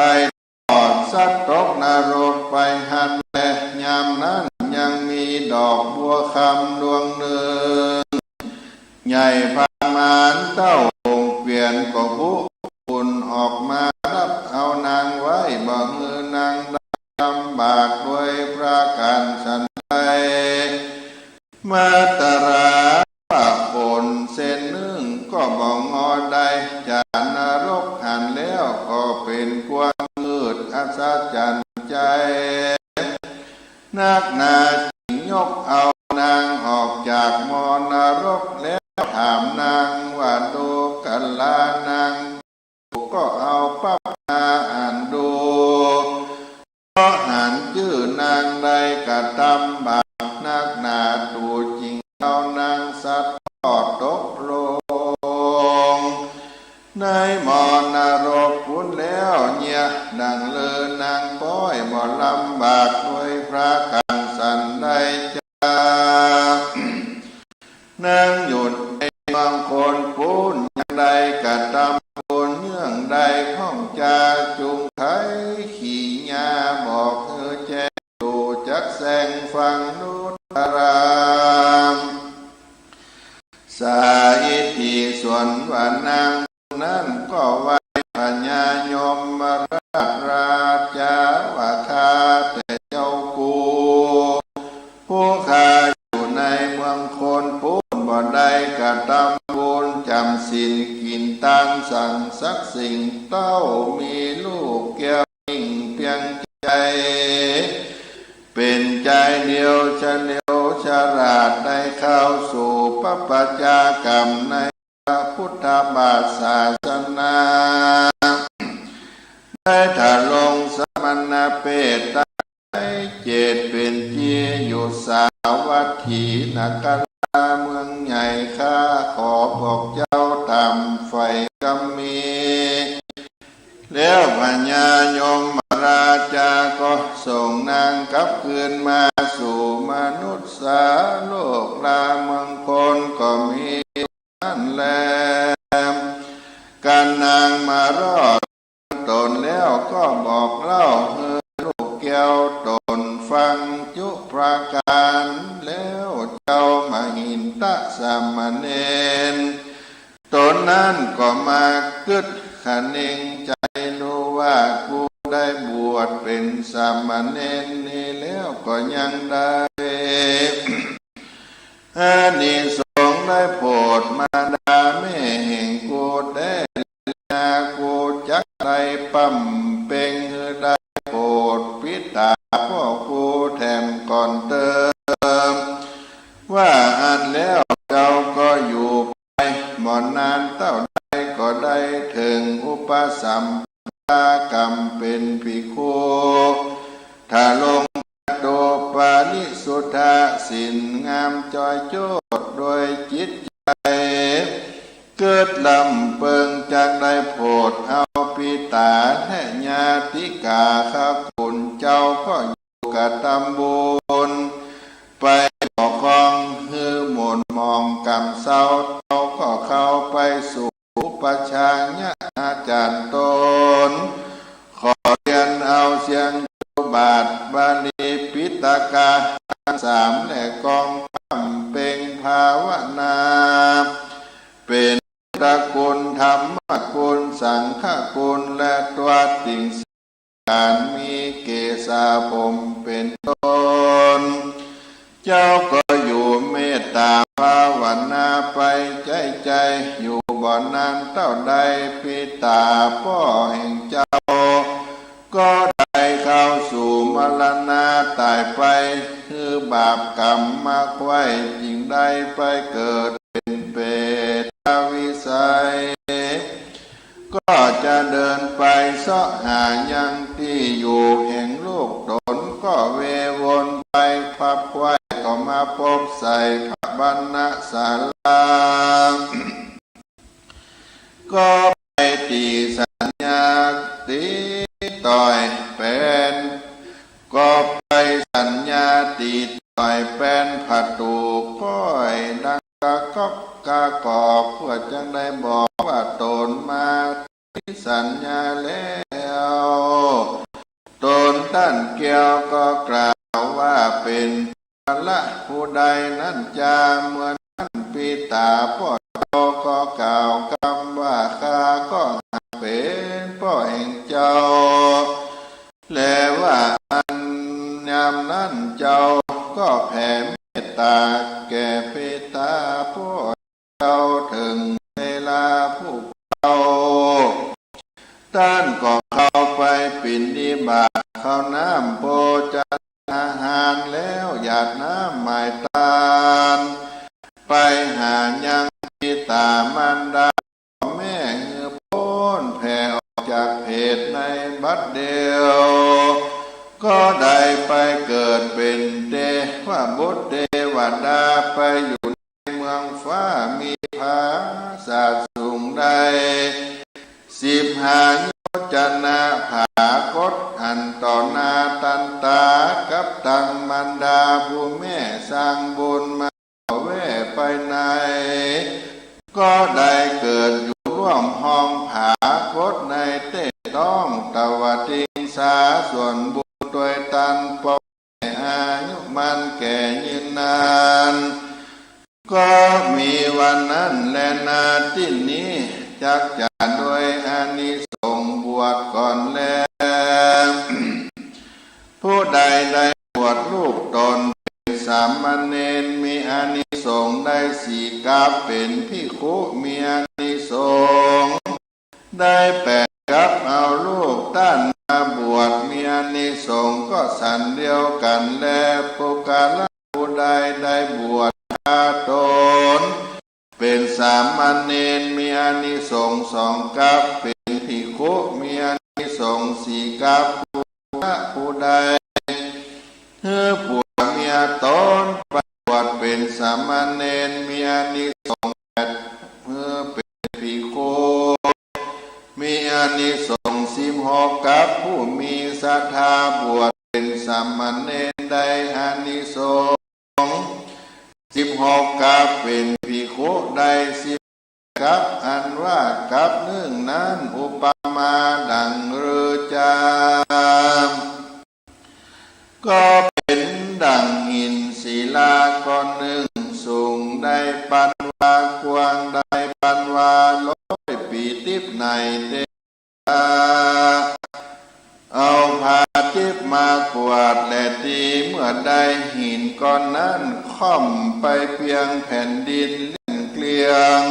ทอดสัตว์ตกนรกไปหันและยามนั้นยังมีดอกบัวคำดวงหนึ่งใหญ่พามานเต้าองเปลี่ยนก็บุคุณออกมารับเอานางไว้บ่มือนางลำบากด้วยประการฉันใดมาตราปะปนเส้นหนึ่งก็บ มองงอได้จากนรกหันแล้วก็เป็นความมืดอัศจรรย์ใจนักหนาจึงยกเอานางออกจากมอนรกแล้วถามนางว่าดูกันลานางก็เอาปั๊บมาอ่านดูก็หันชื่อนางใดกระทำบาปนักหนาดูจริงเอานางสัตว์ทอดตกลงในมอนรกคุณแล้วเนี่ยดังเลือนางป้อยบ่ลำบากด้วยพระคังสันได้จ้านางหยุดในบางคนปูนอย่างใดกระทำปูนเนื่องใดข้องจาจุงไทยขี่ยาบอกเธอแจ้งดูจักแสงฟังนุตรามสาอิทิส่วนว่านางนั้นก็ไว้พญายมมาราชาว่าข้าแต่เจ้ากูผู้ข้าอยู่ในเมืองคนปูนบ่ได้กระทำบุญจำศีลกินตามสั่งสักสิ่งเต้ามีลูกแก้วยิ่งเพียงใจเป็นใจเดียวเฉลียวฉลาดได้เข้าสู่พระปัจจากรรมในพระพุทธบาทศาสนาได้ถ้าลงสมณเพศได้เจตเป็นเจียอยู่สาวัตถีนักลาเมืองใหญ่ข้าขอบอกเจ้าตามไฟกำมีแล้วพญายมราชาก็ส่งนางกลับคืนมาสู่มนุษย์สาโลกลาเมืองคนก็มีนั่นแลการนางมารอดตนแล้วก็บอกเล่าเฮือลูกแก้วตนฟังจุประการแล้วเจ้ามหินตะสามเณรตนนั้นก็มาคึดขันเองใจรู้ว่ากูได้บวชเป็นสามเณรนี่แล้วก็ยังได้อานิสงส์ได้โปรดมาดาแม่แห่งกูได้นากูจักได้ปั๊มเป่งได้โปรดพิตาพ่อกูแถมก่อนเติมว่าอันแล้วเจ้าก็อยู่ไปหมอนนานเต้าใดก็ได้ถึงอุปสัมภากรรมเป็นภิกขุถ้าลงโดปานิสุทธาสินงามจอยโจดโดยจิตใจเกิดลำเปิงจากได้โปรดเอาปิตาและญาติกาข้าคุณเจ้าก็อยู่กับตำบุญไปบอกคองฮือหมุนมองกำเศร้าเจ้าก็เข้าไปสู่ประชาญะอาจารย์ตนขอเรียนเอาเสียงบาทบาลีปิตกาสามและกองพัมเป่งภาวนาเป็นตระกูลธรรมกุลสังฆกุลและตัวติ่งการมีเกศาผมเป็นต้นเจ้าก็อยู่เมตตาภาวนาไปใจอยู่บ่อนานเท่าใดปิตาพ่อแห่งเจ้าก็ได้เข้าสู่มรณะตายไปคือบาปกรรมมากไว้จึงได้ไปเกิดเป็นเปรตวิสัยก็จะเดินไปเสาะหายังที่อยู่แห่งลูกตนก็เววนไปพับไว้ก็มาพบใส่พระบรรณศาลาก็ไปตีสัญญาตีต่อยเป็นก็ไปสัญญาตีต่อยเป็นผัดตูก้อยดังกะก๊อกกะกอกเพื่อจังได้บอกว่าตนมาสัญญาแล้วตนท่านเกี่ยวก็กล่าวว่าเป็นละผู้ใดนั้นจะเหมือนปิตาพ่อก็กล่าวคำว่าข้าก็เป็นพ่อแห่งเจ้าและว่าอันยามนั้นเจ้าก็แผ่เมตตาแก่ปิตาพ่อเจ้าถึงเวลา จากเพศในบัดเดียวก็ได้ไปเกิดเป็นเทวบุตรเทวดาไปอยู่ในเมืองฟ้ามีภาษาสูงใด15 โยชนะผากฏอันต่อหน้าตันตากับตังมันดาผู้แม่สร้างบุญมาแว่ไปในก็ได้เกิดอยู่ร่วมห้องผากฏในเต้ต้องตะวัติงสาส่วนบุญโดยตันปออายุมันแก่ยืนนานก็มีวันนั้นและนาที่นี้จักจะโดยอานิสงส์บวชก่อนแล้วผู้ใดได้บวชลูกตนเป็นสามเณรมีอานิสงส์ได้สี่กับเป็นภิกขุมีอานิสงส์ได้8 กับเอาลูกต้านมาบวชมีอานิสงส์ก็สันเดียวกันและผู้กาละผู้ใดได้บวชตนเป็นสามเณรมีอานิสงส์2 กับเป็นภิกขุมีอานิสงส์4 กับผู้ใดผัวเมียตนบวชเป็นสามเณรมีอานิสงส์8เป็นภิกขุมีอานิสงส์16 กับผู้มีศรัทธาบวชเป็นสามเณรได้อานิสงส์16 กับเป็นภิกขุได้10 กับอันว่ากับหนึ่งนั้นอุปมาดังฤจามก็เป็นดังหินศิลาก้อนหนึ่งสูงได้ปันวากว้างได้ปันวา100 ปีทิพย์ในเตเอาผ้าทิพย์มากวาดและตีเมื่อได้หินก้อนนั้นค่อมไปเพียงแผ่นดินเล่นเกลียง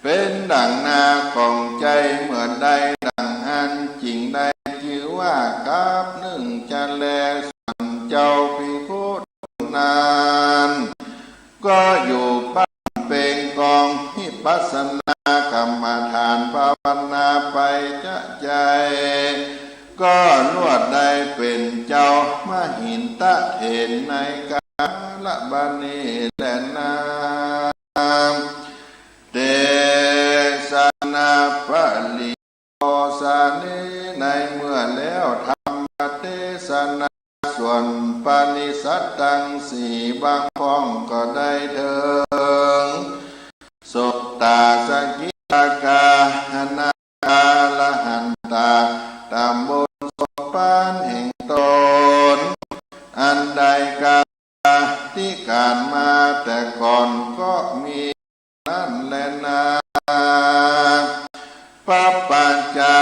เป็นดังนาของใจเมื่อได้ดังอันจริงได้ชื่อว่ากับหนึ่งจะแลส่วนเจ้าภิกขุนานก็อยู่ปั้นเป็นกองวิปัสสนากรรมฐานภาวนาไปจะใจก็ลวดได้เป็นเจ้ามหินตะเถรในกาลบัดนี้และนาเตสนาปะลิโอสานิในเมื่อแล้วธรรมเทศนาส่วนปานิสัตตังสี่บางพ้องก็ได้เถิงสุตตาสกิตากานาคาลหันตาตามบุญสมปานแห่งตนอันใดกาที่การมาแต่ก่อนก็มีนั่นแลนาปัปปัญจา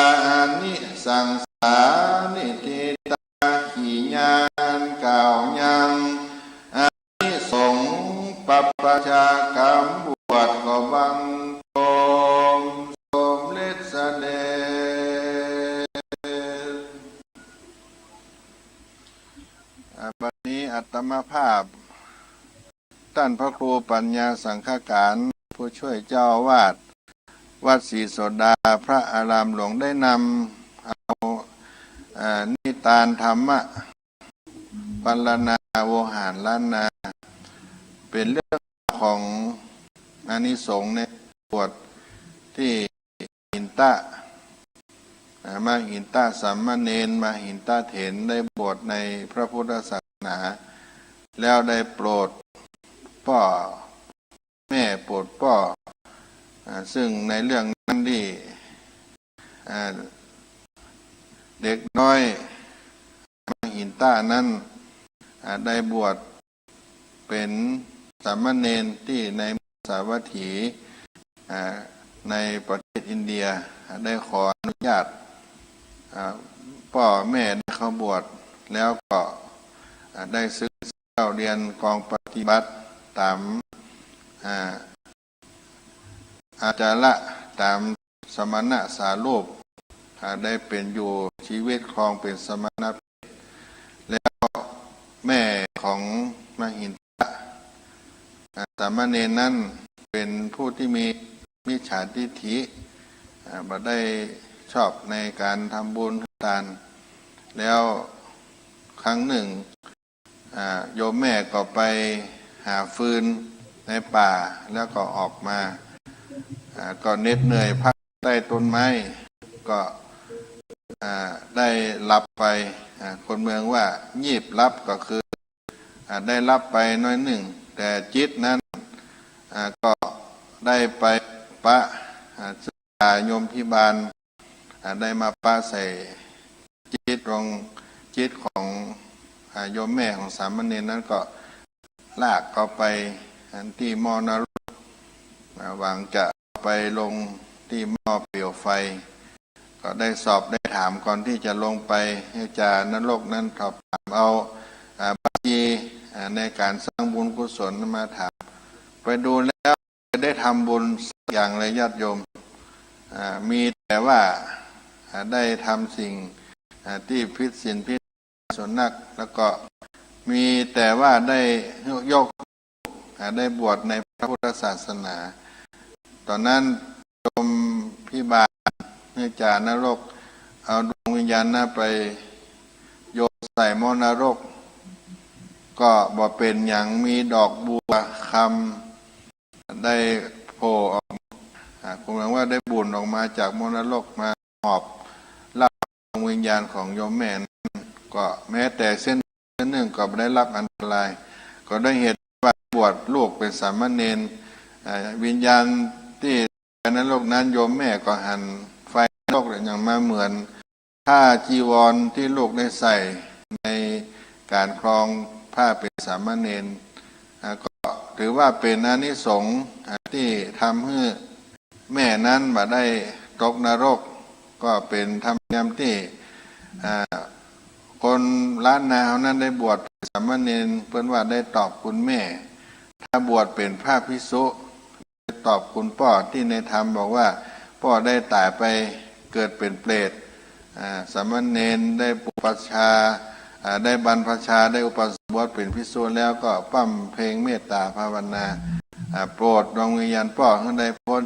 นิสังสานิทิตาขีญานกล่าวยังอานิสงส์ปัปปัญจากรรมบวชก็บังตมสมฤทธิ์เสด็จบัดนี้อัตมาภาพท่านพระครูปัญญาสังฆการผู้ช่วยเจ้าวาดวัดศรีโสดาพระอารามหลวงได้นำเอานิทานธรรมะปรณาโวหารล้านนาเป็นเรื่องของอานิสงส์ในบวชที่หินตะมาหินตะสัมมาเนรมาหินตะเถรได้บวชในพระพุทธศาสนาแล้วได้โปรดพ่อแม่โปรดพ่อซึ่งในเรื่องนั้นที่เด็กน้อยมหินตานั้นได้บวชเป็นสามเณรที่ในสาวัตถีในประเทศอินเดียได้ขออนุญาตพ่อแม่เขาบวชแล้วก็ได้ศึกษาเรียนกองปฏิบัติตามอาจารย์ตามสมณะสารูปได้เป็นอยู่ชีวิตครองเป็นสมณะแล้วแม่ของมหินตะสามเณรนั้นเป็นผู้ที่มีมิจฉาทิฏฐิบ่ได้ช ชอบในการทำบุญทานแล้วครั้งหนึ่งโยมแม่ก็ไปหาฟืนในป่าแล้วก็ออกมาก็เหน็ดเหนื่อยพักใต้ต้นไม้ก็ได้รับไปคนเมืองว่ายีบรับก็คือได้รับไปน้อยหนึ่งแต่จิตนั้นก็ได้ไปปะศึกษาโยมพิบาลได้มาปะใส่จิตตรงจิตของโยมแม่ของสามเณรนั้นก็ลากเขาไปที่หม้อนรกหวังจะไปลงที่หม้อเปลวไฟก็ได้สอบได้ถามก่อนที่จะลงไปให้จานรกนั้นสอบถามเอาบัญชีในการสร้างบุญกุศลมาถามไปดูแล้วได้ทำบุญสักอย่างเลยญาติโยมมีแต่ว่าได้ทำสิ่งที่พิสิทธิ์พิสนนักแล้วก็มีแต่ว่าได้ยกได้บวชในพระพุทธศาสนาตอนนั้นโยมพิบาลเนื่องจากนรกเอาดวงวิญญาณไปโยนใส่หม้อนรกก็บ่เป็นอย่างมีดอกบัวคำได้โผล่ออกคงแปลว่าได้บุญออกมาจากหม้อนรกมาหอบรับดวงวิญญาณของโยมแม่นั้นก็แม้แต่เส้นหนึ่งก็ได้รับอันตรายก็ได้เหตุว่าบวชลูกเป็นสามเณรวิญญาณที่ในโลกนั้นโยมแม่ก็หันไฟโลกอย่างมาเหมือนผ้าจีวรที่ลูกได้ใส่ในการครองผ้าเป็นสามเณรก็ถือว่าเป็นอานิสงส์ที่ทำให้แม่นั้นมาได้ตกนรกก็เป็นธรรมเนียมที่คนล้านนาเขานั้นได้บวชสามเณรเพื่อนว่าได้ตอบคุณแม่ถ้าบวชเป็นพระภิกษุตอบคุณพ่อที่ในธรรมบอกว่าพ่อได้ตายไปเกิดเป็นเปรตสามเณรได้อุปัชฌาย์ได้บรรพชาได้อุปสมบทเป็นภิกษุแล้วก็ปั้มเพลงเมตตาภาวนาโปรดดวงวิญญาณพ่อให้ได้พ้น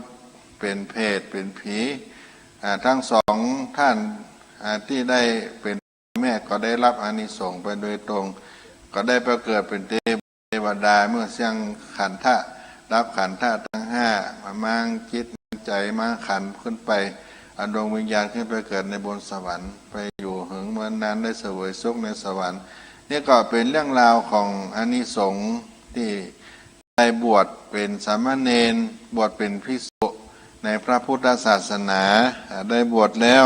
เป็นเพศเป็นผีทั้งสองท่านที่ได้เป็นแม่ก็ได้รับอานิสงส์ไปโดยตรงก็ได้ไปเกิดเป็นเทวดาเมื่อเสียงขันธะรับขันธะทั้งห้ามามั่งจิตใจมั่งขันขึ้นไปดวงวิญญาณขึ้นไปเกิดในบนสวรรค์ไปอยู่หึงเมื่อนานได้เสวยสุขในสวรรค์นี่ก็เป็นเรื่องราวของอานิสงส์ที่ได้บวชเป็นสามเณรบวชเป็นภิกษุในพระพุทธศาสนาได้บวชแล้ว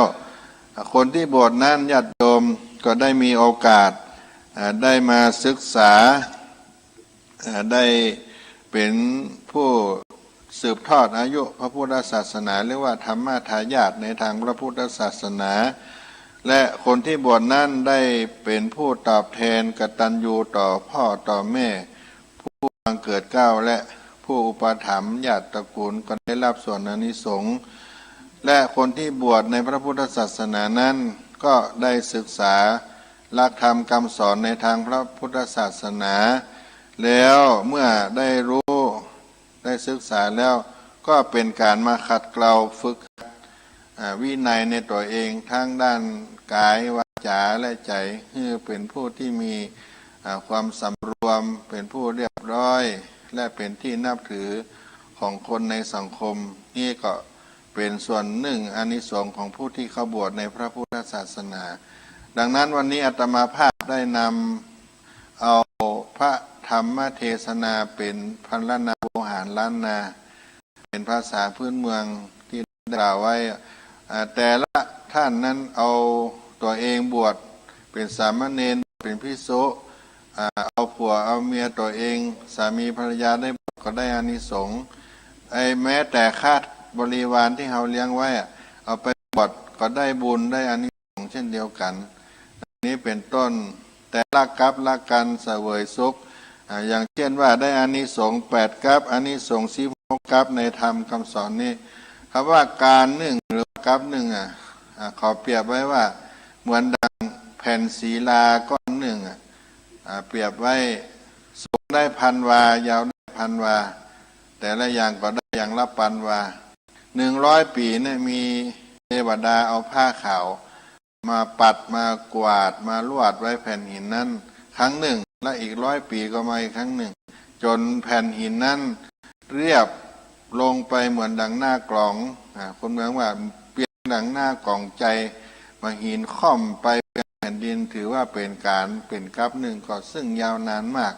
คนที่บวชนั้นญาติโยมก็ได้มีโอกาสได้มาศึกษาได้เป็นผู้สืบทอดอายุพระพุทธศาสนาเรียกว่าธรรมทายาทในทางพระพุทธศาสนาและคนที่บวชนั้นได้เป็นผู้ตอบแทนกตัญญูต่อพ่อต่อแม่ผู้บังเกิดเกล้าและผู้อุปถัมภ์ญาติตระกูลก็ได้รับส่วนอานิสงส์และคนที่บวชในพระพุทธศาสนานั้นก็ได้ศึกษาหลักธรรมคำสอนในทางพระพุทธศาสนาแล้วเมื่อได้รู้ได้ศึกษาแล้วก็เป็นการมาขัดเกลาฝึกวินัยในตัวเองทั้งด้านกายวาจาและใจให้เป็นผู้ที่มีความสำรวมเป็นผู้เรียบร้อยและเป็นที่นับถือของคนในสังคมนี่ก็เป็นส่วนหนึ่งอานิสงส์ของผู้ที่เข้าบวชในพระพุทธศาสนาดังนั้นวันนี้อาตมาภาพได้นำเอาพระธรรมเทศนาเป็นพันล้านนาโวหารล้านนาเป็นภาษาพื้นเมืองที่กล่าวไว้แต่ละท่านนั้นเอาตัวเองบวชเป็นสามเณรเป็นภิกษุเอาผัวเอาเมียตัวเองสามีภรรยาได้บวชก็ได้อานิสงส์แม้แต่คาดบริวารที่เขาเลี้ยงไว้เอาไปบวชก็ได้บุญได้อานิสงส์เช่นเดียวกันนี้เป็นต้นแต่ละกัปละกันเสวยสุขอย่างเช่นว่าได้อานิสงส์8กัปอานิสงส์16กัปในธรรมคำสอนนี้คำว่าการหนึ่งหรือกัปหนึ่งขอเปรียบไว้ว่าเหมือนดังแผ่นศิลาก้อนหนึ่งเปรียบไว้สูงได้1,000 วายาวได้1,000 วาแต่ละอย่างก็ได้อย่างละ1,000 วา100 ปีเนี่ยมี เทวดาเอาผ้าขาวมาปัดมากวาดมาลวดไว้แผ่นหินนั้นครั้งหนึ่งและอีก100 ปีก็มาอีกครั้งหนึ่งจนแผ่นหินนั้นเรียบลงไปเหมือนดังหน้ากลองคนเมืองว่าเปลี่ยนดังหน้ากลองใจมาหินค่อมไปแผ่นดินถือว่าเป็นการเป็นกลับหนึ่งก็ซึ่งยาวนานมาก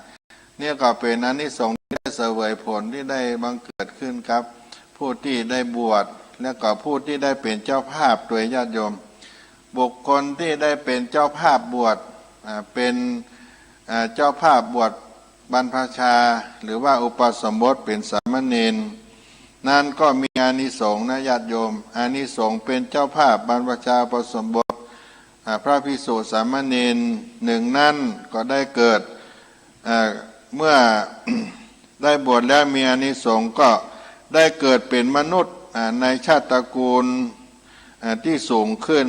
เนี่ยก็เป็นอานิสงส์ที่ได้เสวยผลที่ได้บังเกิดขึ้นครับผู้ที่ได้บวชและก็ผู้ที่ได้เป็นเจ้าภาพโดยญาติโยมบุคคลที่ได้เป็นเจ้าภาพบวชเป็นเจ้าภาพบวชบรรพชาหรือว่าอุปสมบทเป็นสามเณรนั่นก็มีอานิสงส์นะญาติโยมอานิสงส์เป็นเจ้าภาพบรรพชาอุปสมบทพระภิกษุสามเณรหนึ่งนั่นก็ได้เกิดเมื่อ ได้บวชแล้วมีอานิสงส์ก็ได้เกิดเป็นมนุษย์ในชาติตระกูลที่สูงขึ้น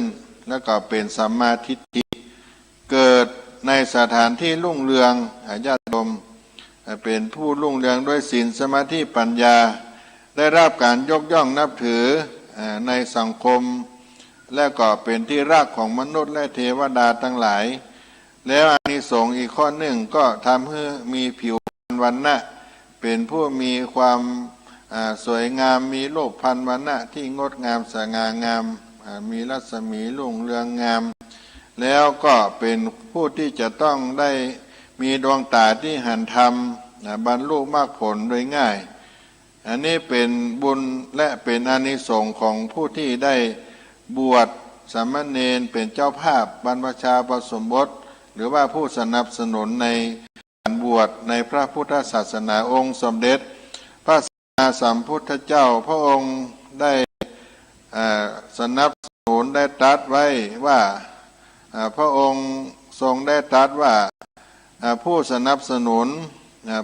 แล้วก็เป็นสัมมาทิฏฐิเกิดในสถานที่รุ่งเรืองญาติโยมเป็นผู้รุ่งเรืองด้วยศีลสมาธิปัญญาได้รับการยกย่องนับถือในสังคมและก็เป็นที่รักของมนุษย์และเทวดาทั้งหลายแล้วอานิสงส์อีกข้อหนึ่งก็ทำให้มีผิวพรรณวรรณะเป็นผู้มีความสวยงามมีโลกพรรณวรรณะที่งดงามสง่างามมีรัศมีรุ่งเรืองงามแล้วก็เป็นผู้ที่จะต้องได้มีดวงตาที่หันธรรมบรรลุมรรคผลโดยง่ายอันนี้เป็นบุญและเป็นอานิสงส์ของผู้ที่ได้บวชสามเณรเป็นเจ้าภาพบรรพชาอุปสมบทหรือว่าผู้สนับสนุนในการบวชในพระพุทธศาสนาองค์สมเด็จพระสัมมาสัมพุทธเจ้าพระองค์ได้สนับสนุนได้ตรัสไว้ว่าพระองค์ทรงได้ตรัสว่าผู้สนับสนุน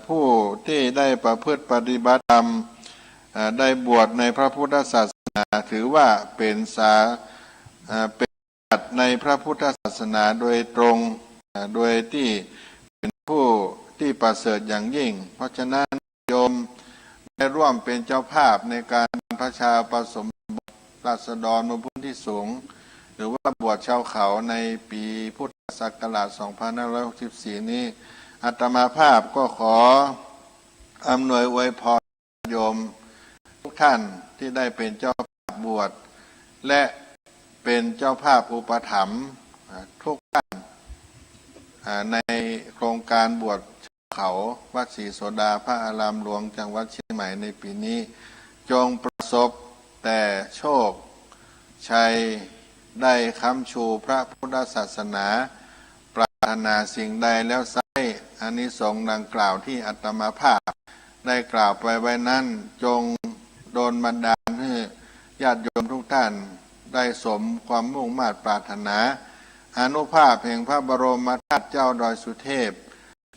ผู้ที่ได้ประพฤติปฏิบัติธรรมได้บวชในพระพุทธศาสนาถือว่าเป็นเป็นในพระพุทธศาสนาโดยตรงโดยที่เป็นผู้ที่ประเสริฐอย่างยิ่งเพราะฉะนั้นโยมได้ร่วมเป็นเจ้าภาพในการพระชาอุปสมบทราษฎรบนพื้นที่สูงหรือว่าบวชชาวเขาในปีพุทธศักราช 2564 นี้อาตมาภาพก็ขออำนวยอวยพรโยมทุกท่านที่ได้เป็นเจ้าภาพบวชและเป็นเจ้าภาพอุปถัมภ์ทุกท่านในโครงการบวชเขาวัดศรีโสดาพระอารามหลวงจังหวัดเชียงใหม่ในปีนี้จงประสบแต่โชคชัยได้ค้ำชูพระพุทธศาสนาปรารถนาสิ่งใดแล้วไซร้อานิสงส์ดังกล่าวที่อาตมาภาพได้กล่าวไปไว้นั้นจงโดนบันดาลให้ญาติโยมทุกท่านได้สมความมุ่งมา่ปรารถนาอานุภาพแห่งพระบรมธาตุเจ้าดอยสุเทพ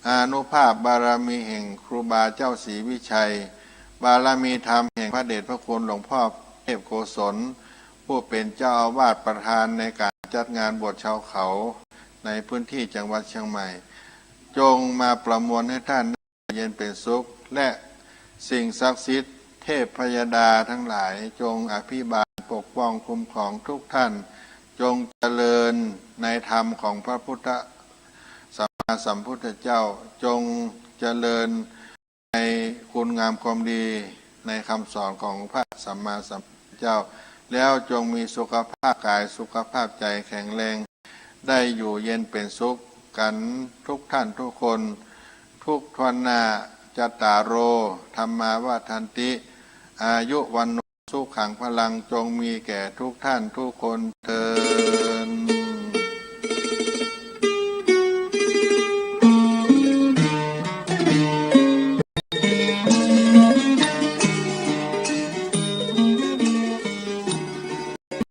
อานุภาพบารมีแห่งครูบาเจ้าศรีวิชัยบารมีธรรมแห่งพระเดชพระคุณหลวงพ่อเทพโกศลผู้เป็นเจ้าอาวาสประธานในการจัดงานบวชชาวเขาในพื้นที่จังหวัดเชียงใหม่จงมาประมวลให้ท่านเย็นเป็นสุขและสิ่งศักดิ์สิทธิ์เทพพยดาทั้งหลายจงอภิบาลปกป้องคุ้มครองทุกท่านจงเจริญในธรรมของพระพุทธสัมมาสัมพุทธเจ้าจงเจริญในคุณงามความดีในคำสอนของพระสัมมาสัมพุทธเจ้าแล้วจงมีสุขภาพกายสุขภาพใจแข็งแรงได้อยู่เย็นเป็นสุขกันทุกท่านทุกคนทุกทวนหน้าจัตตารโอธรรมาวาทันติอายุวันโนสุขังพลังจงมีแก่ทุกท่านทุกคนเถิด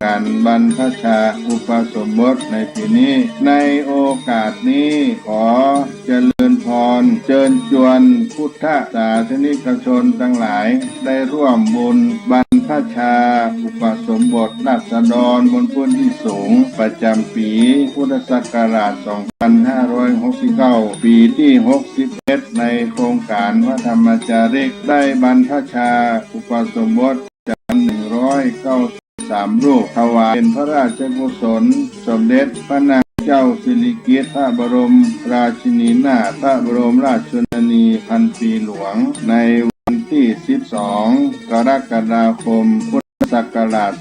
การบรรพชาอุปสมบทในปีนี้ในโอกาสนี้ขอเจริญพรเชิญชวนพุทธศาสนิกชนทั้งหลายได้ร่วมบุญบรรพชาอุปสมบทราษฎรบนพื้นที่สูงประจำปีพุทธศักราช 2569 ปีที่ 61 ในโครงการพระธรรมจาริกได้บรรพชาอุปสมบทจำ109 3 รูปถวายเป็นพระราชกุศลสมเด็จพระนางเจ้าสิริกิติ์พระบรมราชินีนาถพระบรมราชชนนีพันปีหลวงในวันที่ 12 กรกฎาคม พุทธศักราช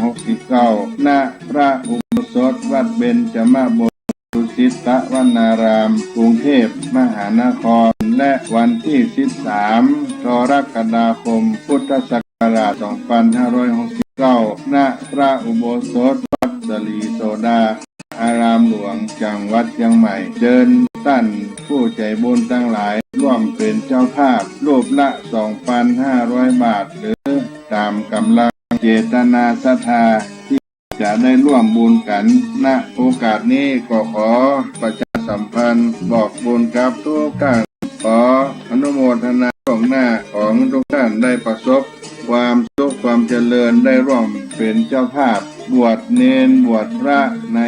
2569 ณ พระอุโบสถวัดเบญจมบพิตรดุสิตวนาราม กรุงเทพมหานคร และวันที่ 13 กรกฎาคม พุทธศักราช 2569 ณ พระอุโบสถวัดสลีโสดา อารามหลวงจังหวัดเชียงใหม่เชิญท่านผู้ใจบุญทั้งหลายร่วมเป็นเจ้าภาพรูปละ 2,500 บาท หรือตามกำลังเจตนาศรัทธาที่จะได้ร่วมบุญกันณโอกาสนี้ก็ขอประชาสัมพันธ์บอกบุญกับทุกท่านขออนุโมทนาล่วงหน้าของทุกท่านได้ประสบความสุขความเจริญได้ร่วมเป็นเจ้าภาพบวชเณรบวชพระใน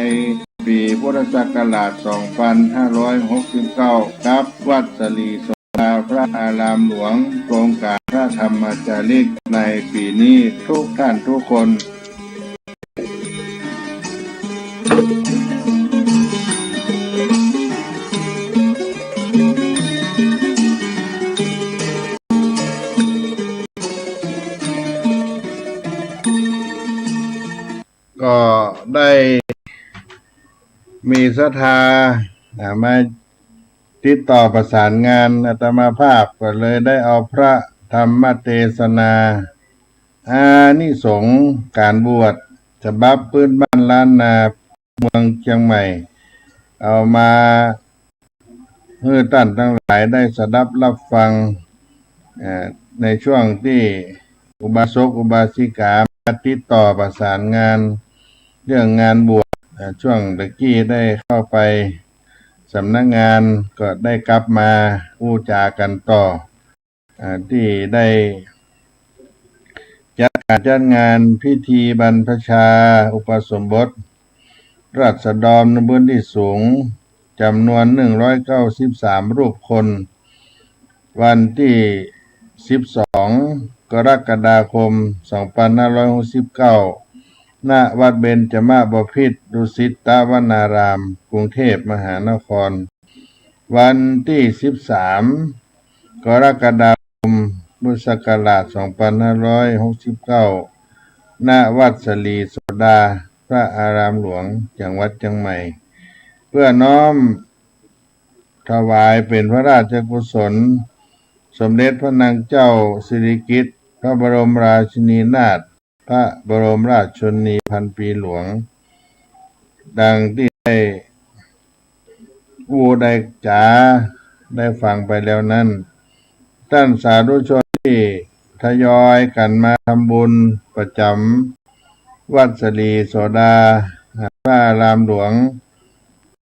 ปีพุทธศักราช 2569 กับวัดสลีโสดาพระอารามหลวงโครงการพระธรรมจาริกในปีนี้ทุกท่านทุกคน ก็ได้มีศรัทธามาติดต่อประสานงานอาตมาภาพก็เลยได้เอาพระธรรมเทศนาอานิสงส์การบวชฉบับพื้นบ้านล้านนาเมืองเชียงใหม่เอามาให้ท่านทั้งหลายได้สดับรับฟังในช่วงที่อุบาสกอุบาสิกามาติดต่อประสานงานเรื่องงานบวชช่วงตะกี้ได้เข้าไปสำนักงานก็ได้กลับมาพูดจากันต่อที่ได้จัดงานพิธีบรรพชาอุปสมบทราษฎรในพื้นที่สูงจำนวน193 รูปคนวันที่12 กรกฎาคม 2569 ณ วัดเบญจมบพิตรดุสิตวนาราม กรุงเทพมหานคร วันที่13 กรกฎาคม พุทธศักราช 2569 ณ วัดสลีโสดา พระอารามหลวง จังหวัดเชียงใหม่ เพื่อน้อมถวายเป็นพระราชกุศลสมเด็จพระนางเจ้าสิริกิติ์พระบรมราชินีนาถพระบรมราชชนนีพันปีหลวงดังที่ได้ได้จ๋าได้ฟังไปแล้วนั้นท่านสาธุชนที่ทยอยกันมาทำบุญประจำวัดสลีโสดาพระอารามหลวง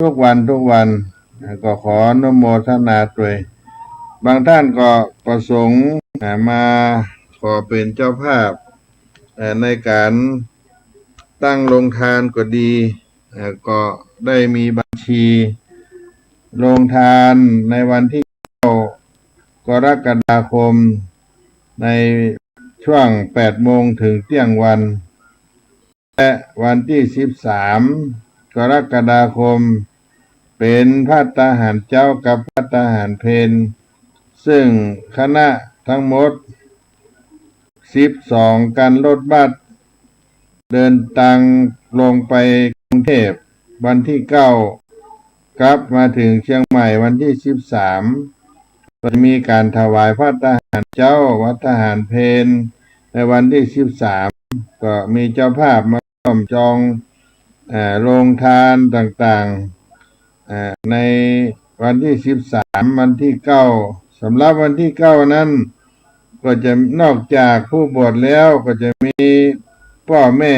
ทุกวันก็ขออนุโมทนาด้วยบางท่านก็ประสงค์มาขอเป็นเจ้าภาพในการตั้งโรงทานก็ดีก็ได้มีบัญชีโรงทานในวันที่ 9 กรกฎาคมในช่วง 8 โมงถึงเที่ยงวันและวันที่ 13 กรกฎาคมเป็นภัตตาหารเจ้ากับภัตตาหารเพลซึ่งคณะทั้งหมด12การรถบัสเดินทางลงไปกรุงเทพวันที่ 9 กลับมาถึงเชียงใหม่วันที่ 13ก็จะมีการถวายพระทหารเจ้าวัดทหารเพลในวันที่ 13ก็มีเจ้าภาพมาร่วมจองโรงทานต่างๆในวันที่ 13วันที่ 9สำหรับวันที่ 9นั้นก็จะนอกจากผู้บวชแล้วก็จะมีพ่อแม่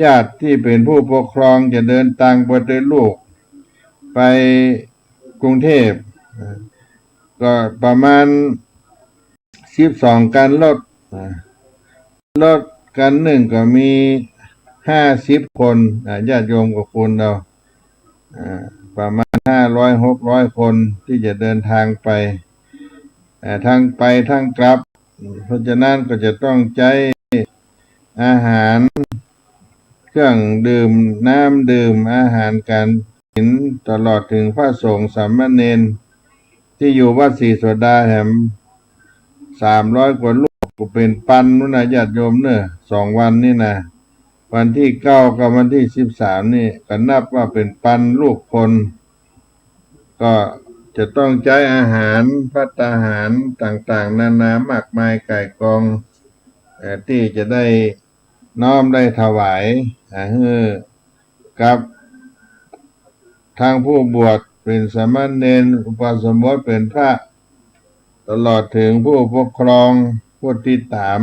ญาติที่เป็นผู้ปกครองจะเดินทางไปด้วยลูกไปกรุงเทพก็ประมาณ12การรถกันหนึ่งก็มี50 คนญาติโยมกับคุณเราประมาณ500-600 คนที่จะเดินทางไปทั้งไปทั้งกลับเพราะฉะนั้นก็จะต้องใช้ อาหารเครื่องดื่มน้ำดื่มอาหารการกินตลอดถึงพระสงฆ์สามเณรที่อยู่วัดศรีโสดาแถม300 กว่าลูกก็เป็นปันนู่นนะญาติโยมเนอะ2 วันนี่นะวันที่9กับวันที่13นี่ก็นับว่าเป็นปันลูกคนก็จะต้องใช้อาหารภัตตาหารต่างๆนานามากมายก่ายกองที่จะได้น้อมได้ถวายกับทางผู้บวชเป็นสามเณรอุปสมบทเป็นพระตลอดถึงผู้ปกครองผู้ที่ตาม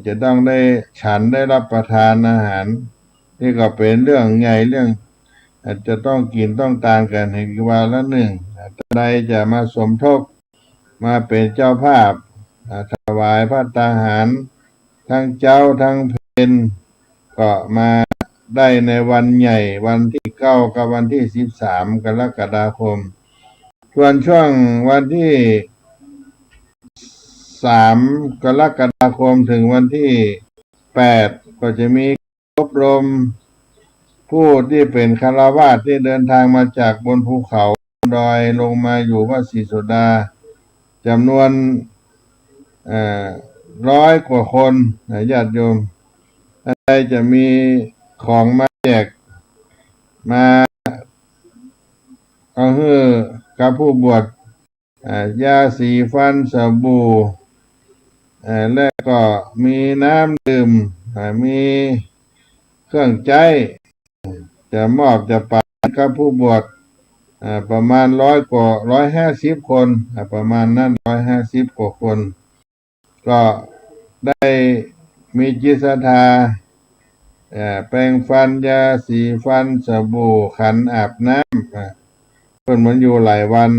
จะต้องได้ฉันได้รับประทานอาหารนี่ก็เป็นเรื่องใหญ่เรื่องอาจจะต้องกินต้องทานกันอีกวาระหนึ่งใดจะมาสมทบมาเป็นเจ้าภาพถวายภัตตาหารทั้งเจ้าทั้งเพลก็มาได้ในวันใหญ่วันที่9กับวันที่13 กรกฎาคมส่วนช่วงวันที่3 กรกฎาคมถึงวันที่8ก็จะมีอบรมผู้ที่เป็นฆราวาสที่เดินทางมาจากบนภูเขาดอยลงมาอยู่วัดศรีโสดาจำนวน100 กว่าคนญาติโยมใครจะมีของมาแจกมาเอาให้กับผู้บวชยาสีฟันสบู่และก็มีน้ำดื่มมีเครื่องใจจะมอบจะปากับผู้บวชประมาณ100 กว่า150 คนประมาณนั้น150 กว่าคนก็ได้มีจิตศรัทธาแปรงฟันยาสีฟันสบู่ขันอาบน้ำเพิ่นมันอยู่หลายวัน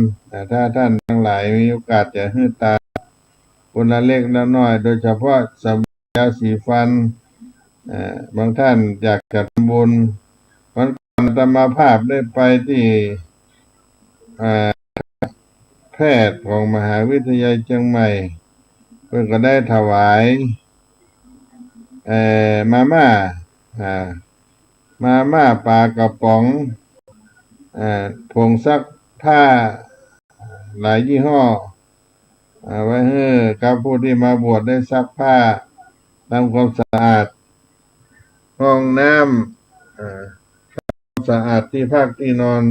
ถ้าท่านทั้งหลายมีโอกาสจะหื้อตาคนละเล็กละน้อยโดยเฉพาะสบู่ยาสีฟันบางท่านอยากจะทำบุญวันก่อนอาตมาภาพได้ไปที่แพทย์ของมหาวิทยาลัยเชียงใหม่เพิ่นก็ได้ถวายมาม่าปลากระป๋องผงซักผ้าหลายยี่ห้อไว้ให้กับผู้ที่มาบวชได้ซักผ้าทำความสะอาดห้องน้ำความสะอาดที่พักที่นอน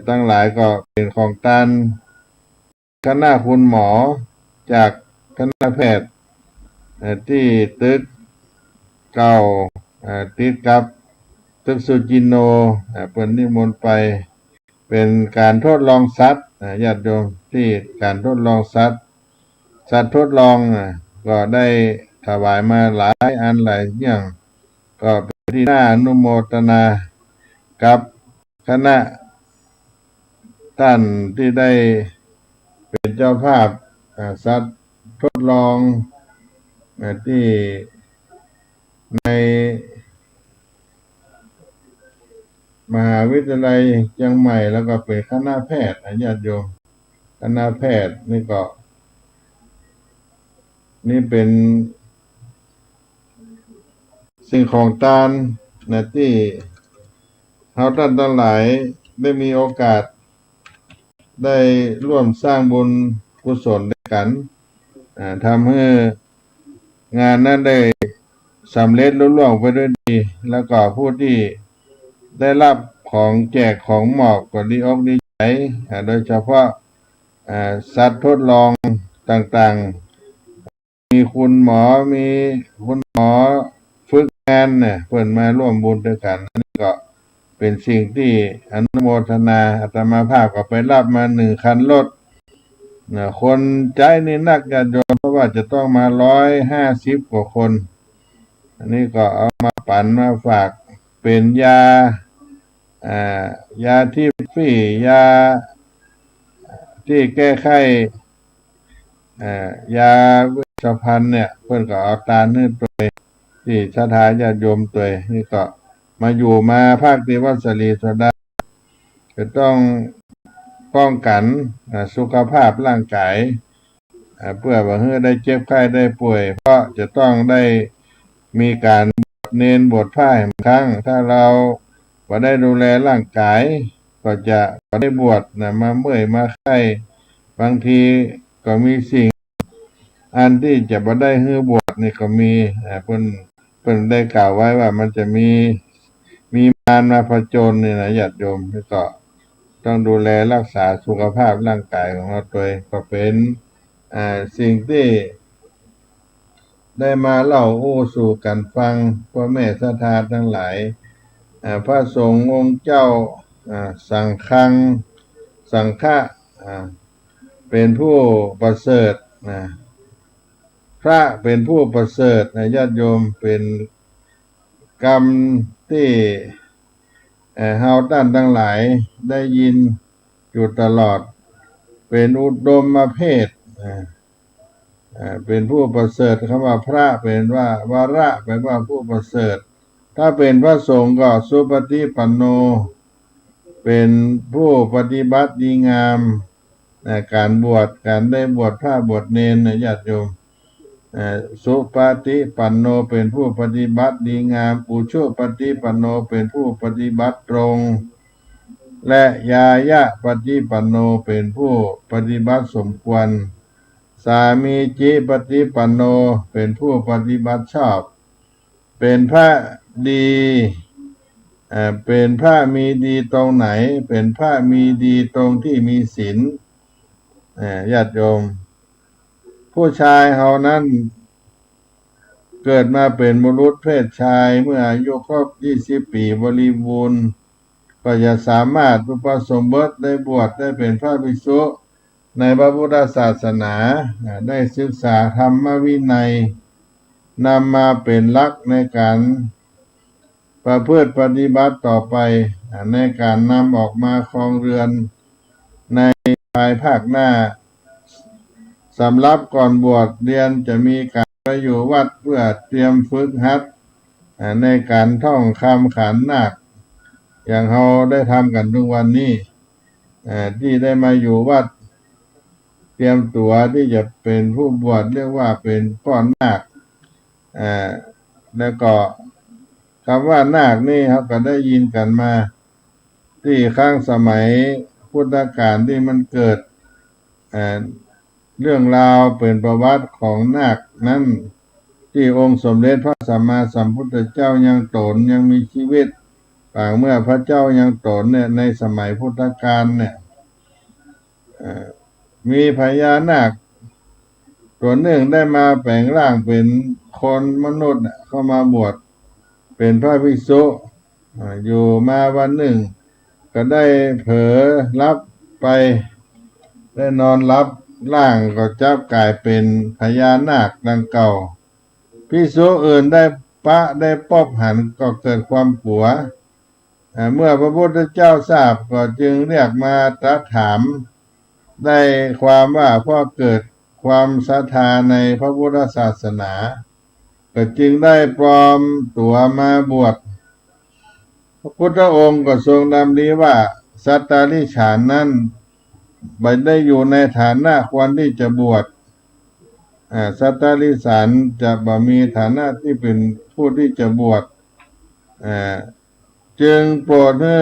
ตั้งหลายก็เป็นของตันคณะคุณหมอจากคณะแพทย์ที่ตึกเก่าติดกับตึกสุจินโนเปิดนิมนต์ไปเป็นการทดลองสัตว์ญาติโยมที่การทดลองสัตว์ทดลองก็ได้ถวายมาหลายอันหลายอย่างก็เป็นที่น่าอนุโมทนากับคณะท่านที่ได้เป็นเจ้าภาพสัตว์ทดลองที่ในมหาวิทยาลัยเชียงใหม่แล้วก็เป็นคณะแพทย์ญาติโยมคณะแพทย์นี่เป็นสิ่งของทานที่เราท่านทั้งหลายได้มีโอกาสได้ร่วมสร้างบุญกุศลด้วยกันทำให้งานนั้นได้สำเร็จลุล่วงไปด้วยดีแล้วก็ผู้ที่ได้รับของแจกของมอบก็ดีอกดีใจโดยเฉพาะสัตว์ทดลองต่างๆมีคุณหมอฝึกงานเพิ่นมาร่วมบุญด้วยกันนี่ก็เป็นสิ่งที่อนุโมทนาอาตมาภาพก็ไปรับมา1 คันรถคนใจนี่นักญาติโยมเพราะว่าจะต้องมา150 กว่าคนอันนี้ก็เอามาปั่นมาฝากเป็นยาที่ยาที่แก้ไขยาเวชภัณฑ์เนี่ยเพิ่นก็เอาตาลให้ตัวที่ศรัทธาญาติโยมตัวนี่ก็มาอยู่มาภาคที่วัดศรีโสดาจะต้องป้องกันสุขภาพร่างกายเพื่อว่าให้ได้เจ็บไข้ได้ป่วยเพราะจะต้องได้ มีการบวชเนนบวชพระแห่งครั้งถ้าเราบ่ได้ดูแลร่างกายก็จะบ่ได้บวชนะมาเมื่อยมาไข้บางทีก็มีสิ่งอันที่จะบ่ได้ฮื้อบวชนี่ก็มีเพิ่นได้กล่าวไว้ว่ามันจะมีมารมาผจญนี่นะญาติโยมก็ต้องดูแลรักษาสุขภาพร่างกายของเราตัวเองก็เป็นสิ่งที่ได้มาเล่าโอ้สู่กันฟังพ่อแม่ศรัทธาทั้งหลายพระสงฆ์องค์เจ้าสังฆังสังฆะเป็นผู้ประเสริฐพระเป็นผู้ประเสริฐญาติโยมเป็นกรรมที่เฮาท่านทั้งหลายได้ยินอยู่ตลอดเป็นอุดมเพศเป็นผู้ประเสริฐคำว่าพระเป็นว่าวาระแปลว่าผู้ประเสริฐถ้าเป็นพระสงฆ์ก็สุปฏิปันโนเป็นผู้ปฏิบัติดีงามการบวชการได้บวชพระบวชเณรญาติโยมสุปฏิปันโนเป็นผู้ปฏิบัติดีงามปุชุปฏิปันโนเป็นผู้ปฏิบัติตรงและยายะปฏิปันโนเป็นผู้ปฏิบัติสมควรสามีจิปฏิปันโนเป็นผู้ปฏิบัติชอบเป็นพระดีเป็นพระมีดีตรงไหนเป็นพระมีดีตรงที่มีศีลญาติโยมผู้ชายเฮานั้นเกิดมาเป็นมนุษย์เพศชายเมื่ออายุครบ20 ปีบริบูรณ์ก็จะสามารถอุปสมบทได้บวชได้เป็นพระภิกษุในพระพุทธศาสนาได้ศึกษาธรรมวินัยนำมาเป็นหลักในการประพฤติปฏิบัติต่อไปในการนำออกมาครองเรือนในภายภาคหน้าสำหรับก่อนบวชเรียนจะมีการไปอยู่วัดเพื่อเตรียมฝึกหัดในการท่องคำขันธ์นาคอย่างเราได้ทำกันทุกวันนี้ที่ได้มาอยู่วัดเตรียมตัวที่จะเป็นผู้บวชเรียกว่าเป็นพ่อนาคแล้วก็คำว่านาคนี่เขาก็ได้ยินกันมาที่ข้างสมัยพุทธกาลที่มันเกิดเรื่องราวเป็นประวัติของนาคนั้นที่องค์สมเด็จพระสัมมาสัมพุทธเจ้ายังตนยังมีชีวิตเมื่อพระเจ้ายังตนเนี่ยในสมัยพุทธกาลเนี่ยมีพญานาคตัวหนึ่งได้มาแปลงร่างเป็นคนมนุษย์เข้ามาบวชเป็นพระภิกษุอยู่มาวันหนึ่งก็ได้เผลอรับไปได้นอนรับร่างก็จับกลายเป็นพญานาคดังเก่าภิกษุอื่นได้ได้ปอบหันก็เกิดความกลัวเมื่อพระพุทธเจ้าทราบก็จึงเรียกมาตรัสถามได้ความว่าพ่อเกิดความศรัทธาในพระพุทธศาสนาก็จึงได้ปลอมตัวมาบวชพระพุทธองค์ก็ทรงดำริว่าสัตตาริฉานนั้นไม่ได้อยู่ในฐานะควรที่จะบวชสัตตาริฉานจะบ่มีฐานะที่เป็นผู้ที่จะบวชจึงโปรดให้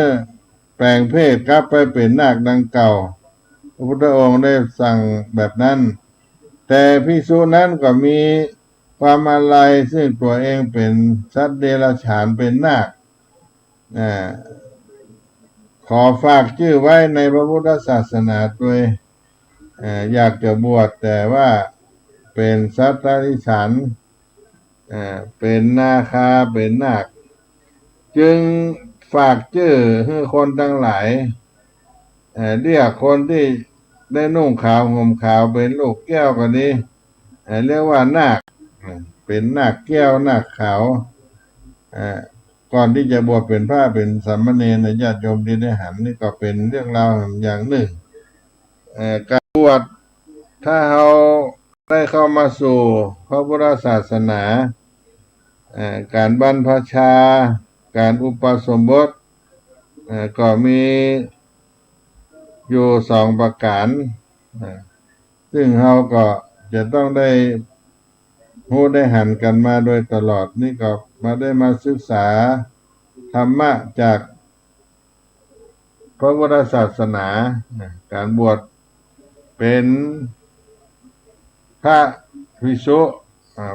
แปลงเพศกลับไปเป็นนาคดังเก่าพระพุทธองค์ได้สั่งแบบนั้นแต่ภิกษุนั้นก็มีความอาลัยซึ่งตัวเองเป็นสัตว์เดรัจฉานเป็นนาคขอฝากชื่อไว้ในพระพุทธศาสนาตัวอยากจะบวชแต่ว่าเป็นสัตตาริฉานเป็นนาคาเป็นนาคจึงฝากชื่อให้คนทั้งหลายเรียกคนที่ได้นุ่งขาวห่มขาวเป็นลูกแก้วก็ดีเรียกว่านาคเป็นนาคแก้วนาคขาวก่อนที่จะบวชเป็นพระเป็นสามเณรในญาติโยมที่ได้หันนี่ก็เป็นเรื่องราวอย่างหนึ่งการบวชถ้าเราได้เข้ามาสู่พระพุทธศาสนาการบรรพชาการอุปสมบทก็มีอยู่2 ประการซึ่งเราก็จะต้องได้ ผู้ได้หันกันมาโดยตลอดนี่ก็มาได้มาศึกษาธรรมะจากพระพุทธศาสนาการบวชเป็นพระภิกษุ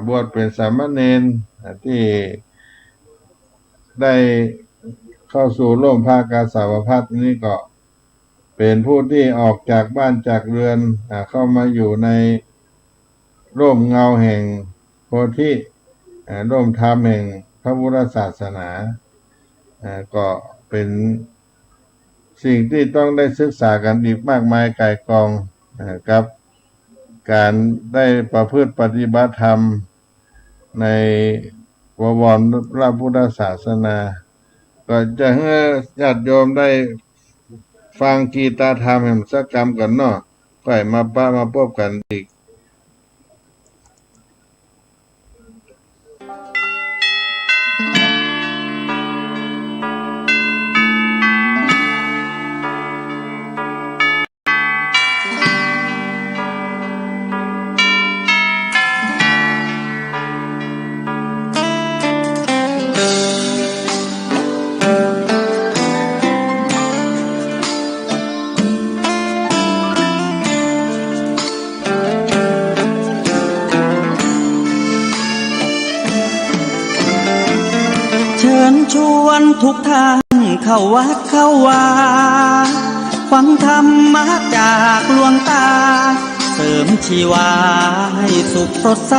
บวชเป็นสามเณรที่ได้เข้าสู่ร่มผ้ากาสาวพัสนี่ก็เป็นผู้ที่ออกจากบ้านจากเรือนเข้ามาอยู่ในร่มเงาแห่งโพธิร่มธรรมแห่งพระพุทธศาสนาก็เป็นสิ่งที่ต้องได้ศึกษากันอีกมากมายก่ายกองกับการได้ประพฤติปฏิบัติธรรมในบวรพระพุทธศาสนาก็จะให้ญาติโยมได้ฟังกีตาธรรมแห่งสักกรรมกันเนาะก็ให้มาพบกันอีกเชิญชวนทุกท่านเข้าวัดเข้าวาฟังธรรมะจากหลวงตาเสริมชีวาให้สุขสดใส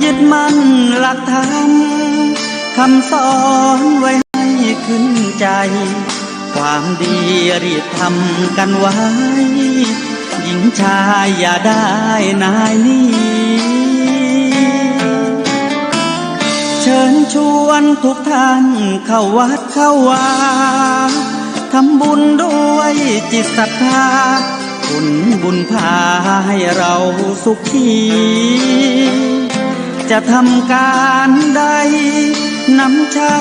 ยึดมั่นหลักธรรมคำสอนไว้ให้ขึ้นใจความดีรีบทำกันไว้หญิงชายอย่าได้นายนี้เชิญชวนทุกท่านเข้าวัดเข้าวาทำบุญด้วยจิตศรัทธาบุญพาให้เราสุขีจะทำการใดนำใช้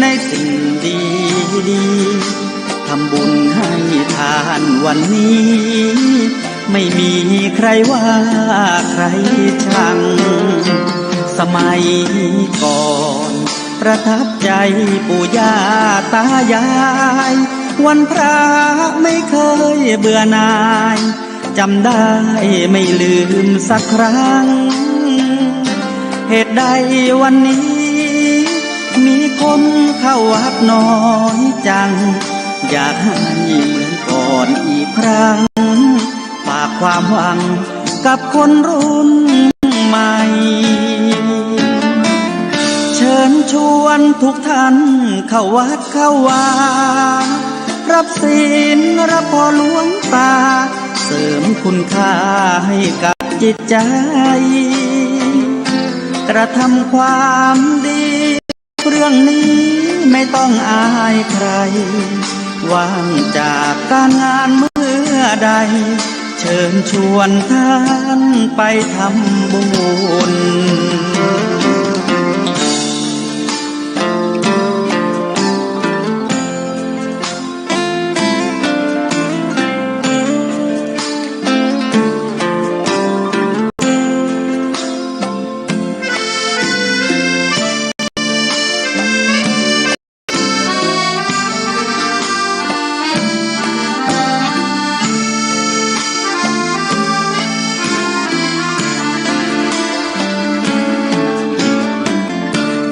ในสิ่งดีดีทำบุญให้ทานวันนี้ไม่มีใครว่าใครชังสมัยก่อนประทับใจปู่ย่าตายายวันพระไม่เคยเบื่อหน่ายจำได้ไม่ลืมสักครั้งเหตุใดวันนี้มีคนเข้าวัดน้อยจังอยากให้เหมือนก่อนอีกครั้งฝากความหวังกับคนรุ่นใหม่เชิญชวนทุกท่านเข้าวัดเข้าวารับศีลรับพรหลวงตาเสริมคุณค่าให้กับจิตใจกระทำความดีเรื่องนี้ไม่ต้องอายใครว่างจากการงานเมื่อใดเชิญชวนท่านไปทำบุญ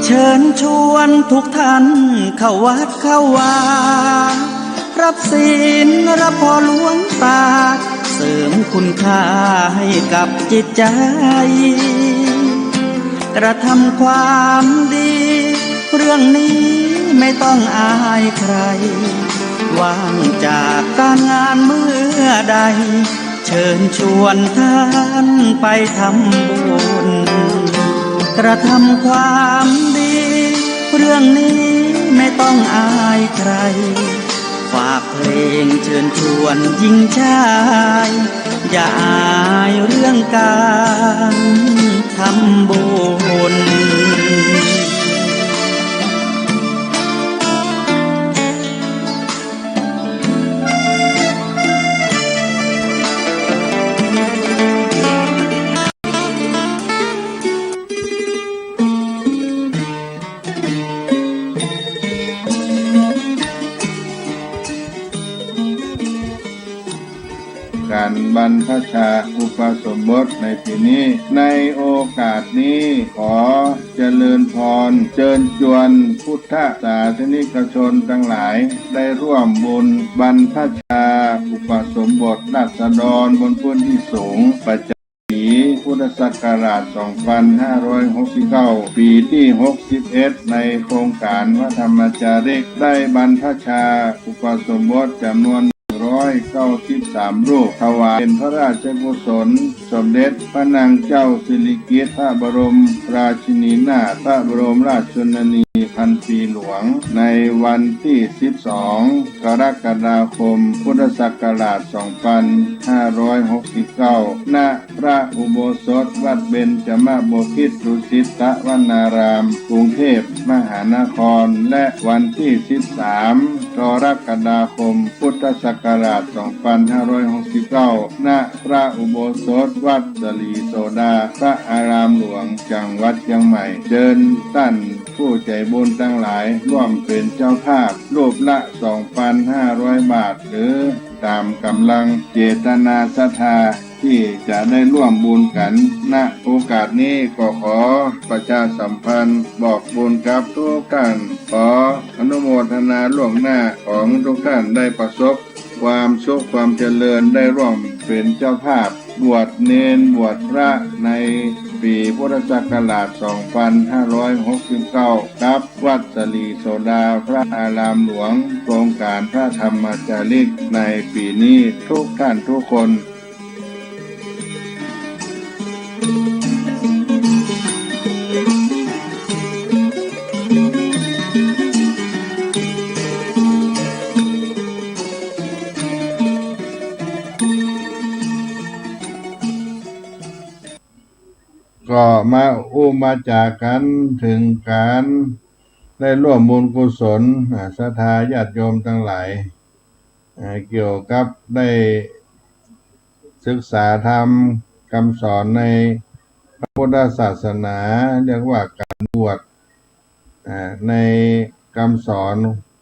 เชิญชวนทุกท่านเข้าวัดเข้าวารับศีลรับพรหลวงตาเสริมคุณค่าให้กับจิตใจกระทำความดีเรื่องนี้ไม่ต้องอายใครว่างจากการงานเมื่อใดเชิญชวนท่านไปทำบุญกระทำความดีเรื่องนี้ไม่ต้องอายใครฝากเพลงเชิญชวนหญิงชายอย่าอายเรื่องการทำบุญ พชาอุปสมบทในปีนี้ ในโอกาสนี้ขอเจริญพรเชิญชวนพุทธศาสนิกชนทั้งหลายได้ร่วมบุญบรรพชาอุปสมบทราษฎรบนพื้นที่สูงประจำปีพุทธศักราช 2569 ปีที่ 61 ในโครงการพระธรรมจาริกได้บรรพชาอุปสมบทจำนวน193 รูปถวายเป็นพระราชกุศลสมเด็จพระนางเจ้าสิริกิติ์พระบรมราชินีนาถพระบรมราชชนนีพันปีหลวงในวันที่ 12 กรกฎาคม พุทธศักราช 2569 ณ พระอุโบสถวัดเบญจมบพิตรดุสิตวนาราม กรุงเทพมหานคร และวันที่ 13 กรกฎาคม พุทธศักราช 2569 ณ พระอุโบสถวัดสลีโสดา พระอารามหลวง จังหวัดเชียงใหม่ เชิญท่านผู้ใจบุญทั้งหลายร่วมเป็นเจ้าภาพรูปละ 2,500 บาท หรือตามกำลังเจตนาศรัทธาที่จะได้ร่วมบุญกันณโอกาสนี้ก็ขอประชาสัมพันธ์บอกบุญกับทุกท่านขออนุโมทนาล่วงหน้าของทุกท่านได้ประสบความสุขความเจริญได้ร่วมเป็นเจ้าภาพบวชเนนบวชพระในปีพุทธศักราช 2569 ครับวัดสลีโสดาพระอารามหลวงโครงการพระธรรมจาริกในปีนี้ทุกท่านทุกคนก็มามาจากกันถึงการได้ร่วมบุญกุศลศรัทธาญาติโยมทั้งหลายเกี่ยวกับได้ศึกษาธรรมคำสอนในพระพุทธศาสนาเรียกว่าการบวชในคำสอน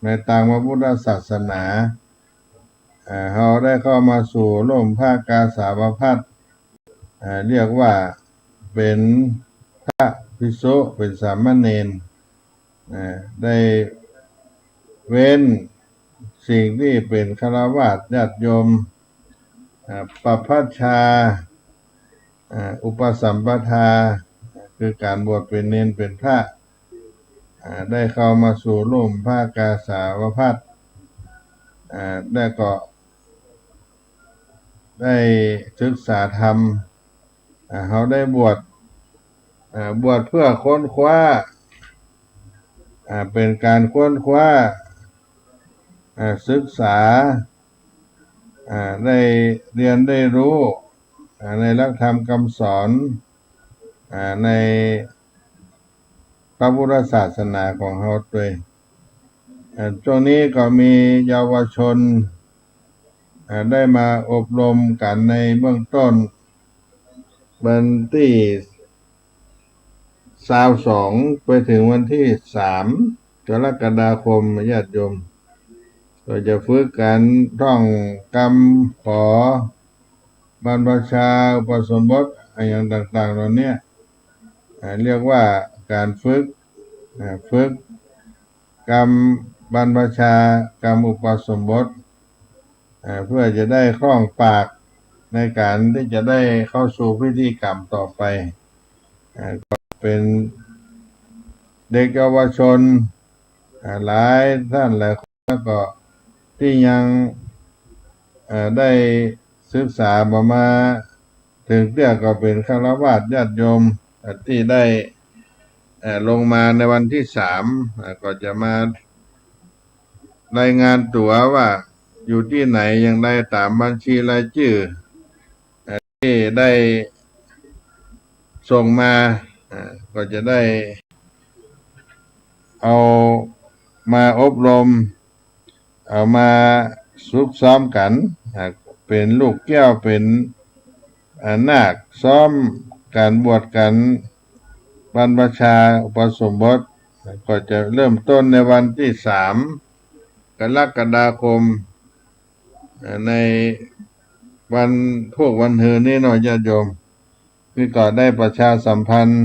ในทางพระพุทธศาสนาเราได้เข้ามาสู่ร่มผ้ากาสาวพัสเรียกว่าเป็นพระภิกษุเป็นสามเณรได้เว้นสิ่งที่เป็นฆราวาสญาติโยมประพฤติชาอุปสัมปทาคือการบวชเป็นเณรเป็นพระได้เข้ามาสู่ร่มผ้ากาสาวพัสได้ก็ได้ศึกษาธรรมเขาได้บวชเพื่อค้นคว้าเป็นการค้นคว้าศึกษาได้เรียนได้รู้ในหลักธรรมคำสอนในพระพุทธศาสนาของเราด้วยช่วงนี้ก็มีเยาวชนได้มาอบรมกันในเบื้องต้นวันที่22ไปถึงวันที่3 กรกฎาคมญาติโยมก็จะฝึกการท่องกรรมขอบรรพชาอุปสมบทอย่างต่างๆเหล่านี้เรียกว่าการฝึกกรรมบรรพชากรรมอุปสมบทเพื่อจะได้คล่องปากในการที่จะได้เข้าสู่พิธีกรรมต่อไปก็เป็นเด็กเยาวชนหลายท่านหลายคนแล้วก็ที่ยังได้ศึกษามาถึงเตี้ยก็เป็นฆราวาสญาติโยมที่ได้ลงมาในวันที่3ก็จะมารายงานตัวว่าอยู่ที่ไหนยังได้ตามบัญชีรายชื่อที่ได้ส่งมาก็จะได้เอามาอบรมเอามาฝึกซ้อมกันเป็นลูกแก้วเป็นนาคซ้อมการบวชกันบรรพชาอุปสมบทก็จะเริ่มต้นในวันที่3 กรกฎาคมใน วันพวกวันเฮอนี่หน่อยญาติโยมคือก็ได้ประชาสัมพันธ์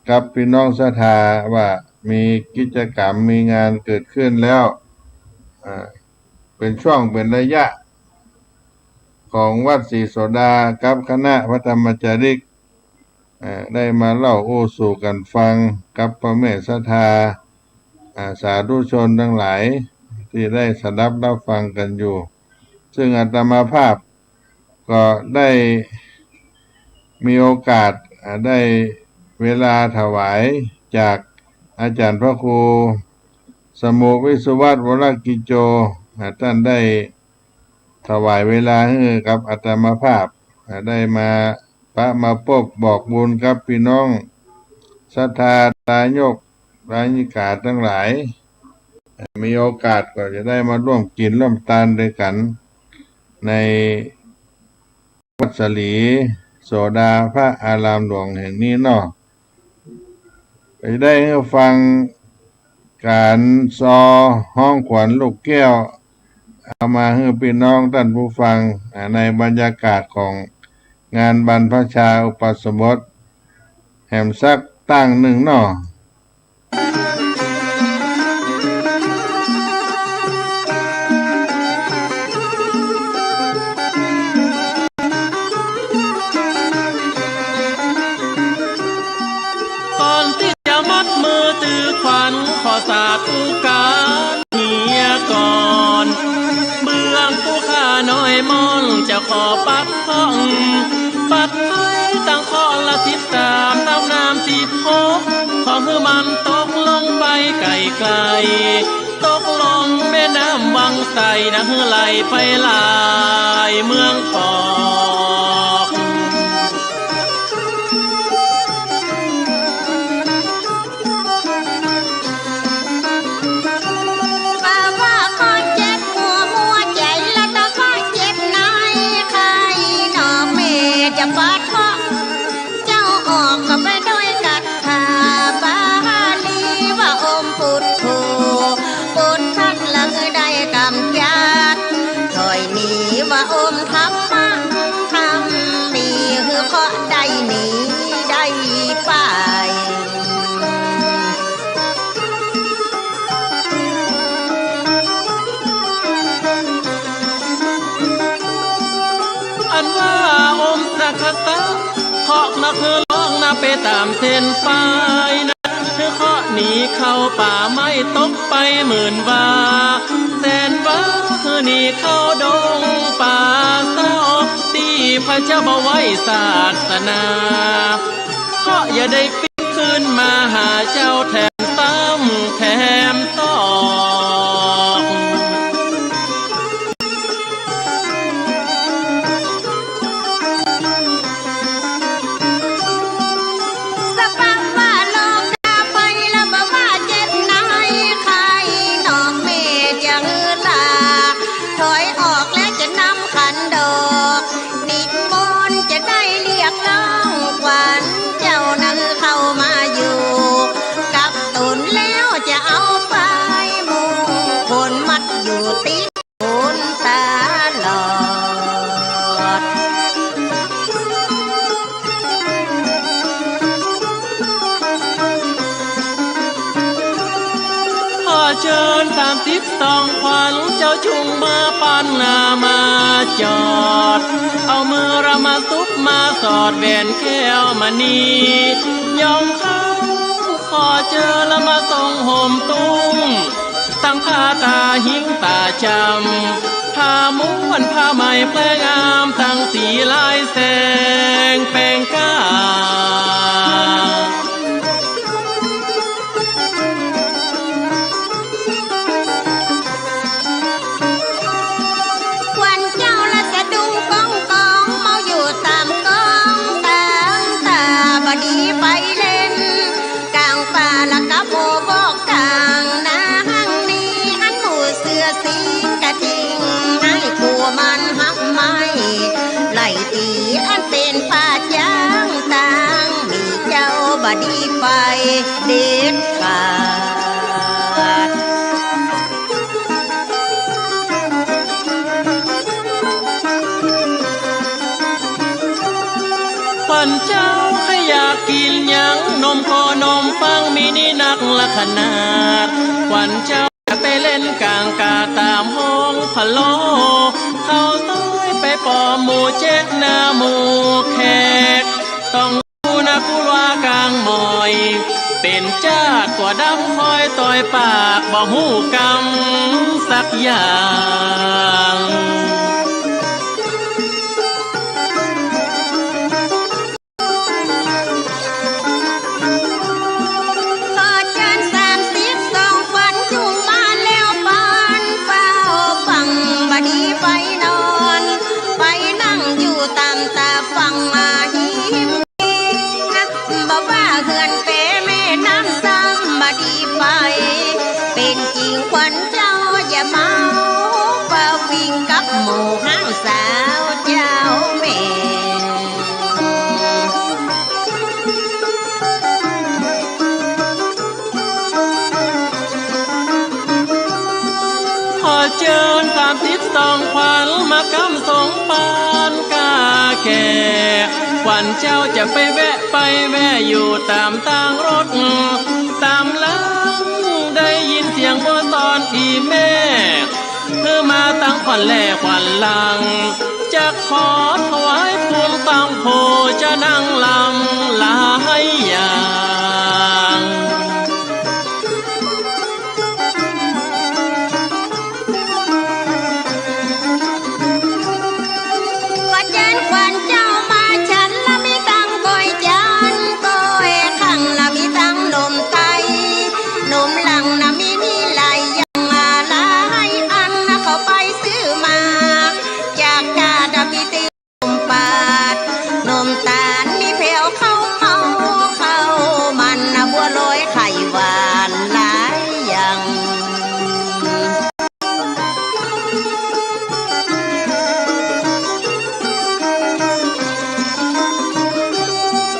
กับพี่น้องศรัทธาว่ามีกิจกรรมมีงานเกิดขึ้นแล้วเป็นช่วงเป็นระยะของวัดศรีโสดากับคณะพระธรรมจาริกได้มาเล่าโอ้สู่กันฟังกับพระแม่ศรัทธาสาธุชนทั้งหลายที่ได้สดับรับฟังกันอยู่ซึ่งอาตมาภาพก็ได้มีโอกาสได้เวลาถวายจากอาจารย์พระครูสมุวิศวัตรวรกิจโจท่านได้ถวายเวลาให้กับอาตมาภาพได้มาพบบอกบุญกับพี่น้องศรัทธาตายกรายนิกาทั้งหลายมีโอกาสก็จะได้มาร่วมกินร่วมทานด้วยกันในวัดสลีโสดาพระอารามหลวงแห่งนี้เนาะไปได้ฟังการซอห้องขวัญลูกแก้วเอามาให้พี่น้องท่านผู้ฟังในบรรยากาศของงานบรรพชาอุปสมบทแห่งสักตั้งหนึ่งเนาะก่อนที่จะมัดมือถือขวัญขอสาธุการเฮียก่อนเบื้องผู้ข้าน้อยมอนจะขอปัดห้องปัดให้ตั้งข้อละ13น้ำ16ขอให้มันตกลงไปไกลๆตกลงแม่น้ำวังใสนะฮือไหลไปลายเมืองปอกจะปัดเพราะเจ้าออกก็ไปด้วยกัดขาบาลีว่าอมปุดโธปุดทัดละคือได้กำจัดถอยหนีว่าอมธรรมะทำดีคือเพราะได้หนีได้ไปอันว่าอมพระคตาเคาะนะคือร้องนะไปตามเส้นไฟนะคือเคาะหนีเข้าป่าไม่ตกไป10,000 วาแสนว่าคือหนีเข้าดงป่าเศร้าตีพระเจ้าบ่ไว้ศาสนาเคาะอย่าได้ปิดขึ้นมาหาเจ้าแถมซ้ำแถมต่อเชิญตามทิศสองขวัญเจ้าจุงมาปันนามาจอดเอามือระมาซุบมาสอดแหวนแก้วมณียองเข้าขอเจอละมาส่งห่มตุ้งตั้งผ้าตาหิ้งตาจำผ้าม้วนผ้าไหมแปลงามตั้งสีลายแสงแปลงก้าบดีไปเด็ดขาด มโคนมปังมีนี่นักละขนาดขวัญเจ้าจะไปเล่นกลางกาตามห้องพะโลเขาต้อยไปปอหมู่เจ๊กหน้าหมู่แขกต้องดูนะกูว่ากลางหมอยเป็นจาดกว่าดำคอยต่อยปากบ่หูกำสักอย่างเป็นจริงขวัญเจ้าอย่าเมาเป่าวิ่งกับหมู่ห้างสาวเจ้าแม่ขอเชิญตามทิศสองขวัญมากำสงปานกาแก่ขวัญเจ้าจะไปแวะไปแวะอยู่ตามทางรถตามหลังได้ยินเสียงพ่อตอนอีแม่เธอมาตั้งขวัญแลขวัญหลังจะขอถวายพวงตังโพจะนั่งลำลายอย่างก็เชิญขวัญเจ้ามาฉันละมีตังก้อยจันก้อยขังละมีตังนมไตนมหลังนะมีนี่หลายอย่างมาหลายอันนะเขาไปซื้อมาจากกาดมีตีนมปาดนมตาลมีเพลวเข้าเมาเข้ามันนะบัวลอยไข่หวานหลายอย่าง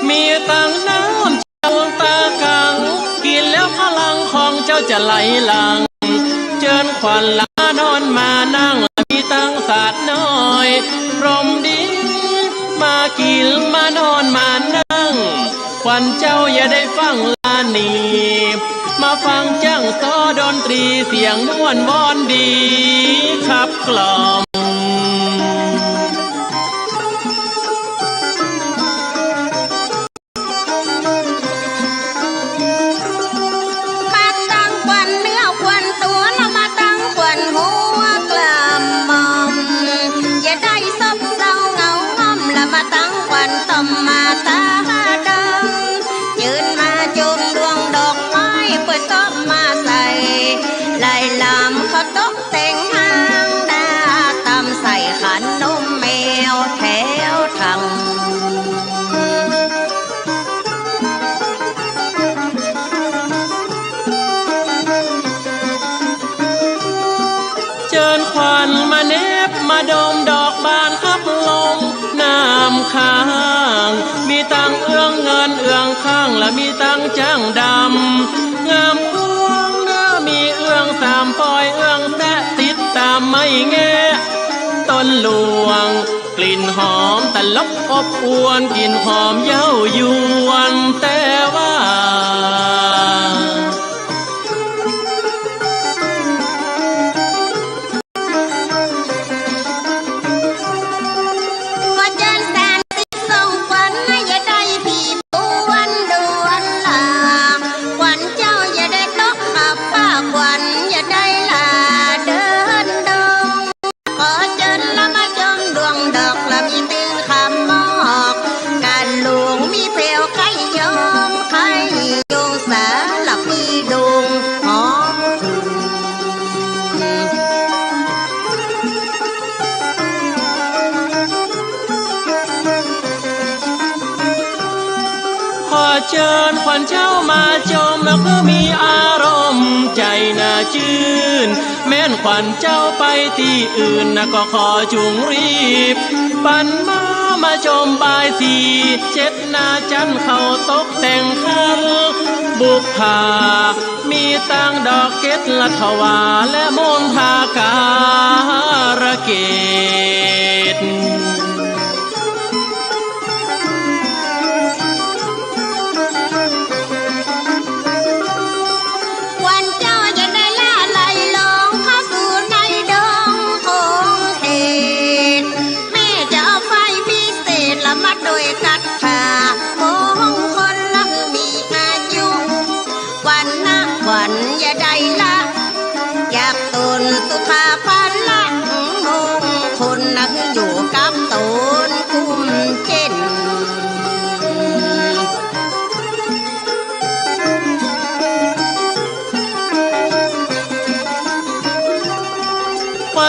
มีตังน้ำเจ้าตากังกินแล้วพลังของเจ้าจะไหลหลังเจิญขวัญลานอนมานั่งมีตังสาดน้อยพรมดีมากินมานอนมานั่งขวัญเจ้าอย่าได้ฟังลานีมาฟังจังซอดนตรีเสียงม่วนวอนดีขับกล่อมมาตั้งขวัญเนื้อขวัญตัวแล้วมาตั้งขวัญหัวกลำมอมอย่าได้ซบเศร้าเหงาง่อมแล้วมาตั้งขวัญต่อมมาตาดำยืนมาจุมดวงดอกไม้เปิดต้อมมาใส่ลายลำเขาตกแต่งห้างดาตำใส่ขันนมแมวแถวทาง เจิญขวัญมาเนบมาดมดอกบานขับลมน้ำค้างมีตังเอื้องเงินเอื้องข้างและมีตังจ้างดำงามควงเนื้อมีเอื้องสามปอยเอื้องแตะติดตามไม่แงต้นหลวงกลิ่นหอมตลบอบอวนกลิ่นหอมเย้ายวนแต่ว่าก็เจิญแสนสิส่งขวัญอย่าได้ผีปวนด่วนลาขวัญเจ้าอย่าได้ตกขับป้าขวัญอย่าได้ลาเดินดงขอเจิญละมาจมดวงดอกละมีตึงคำมอกการหลวงมีเพลวไข่ยอมไข่โยงสาหลับมีดงหอมถึง ขอเชิญขวัญเจ้ามาชมแล้วก็มีอารมณ์ใจน่าชื่นแม้นขวัญเจ้าไปที่อื่นนะก็ขอจุงรีบปันมาชมบายสีเช็ดหน้าจันเขาตกแต่งคันบุกผามีตังดอกเก็ดละทวาและมนทาการะเกต ข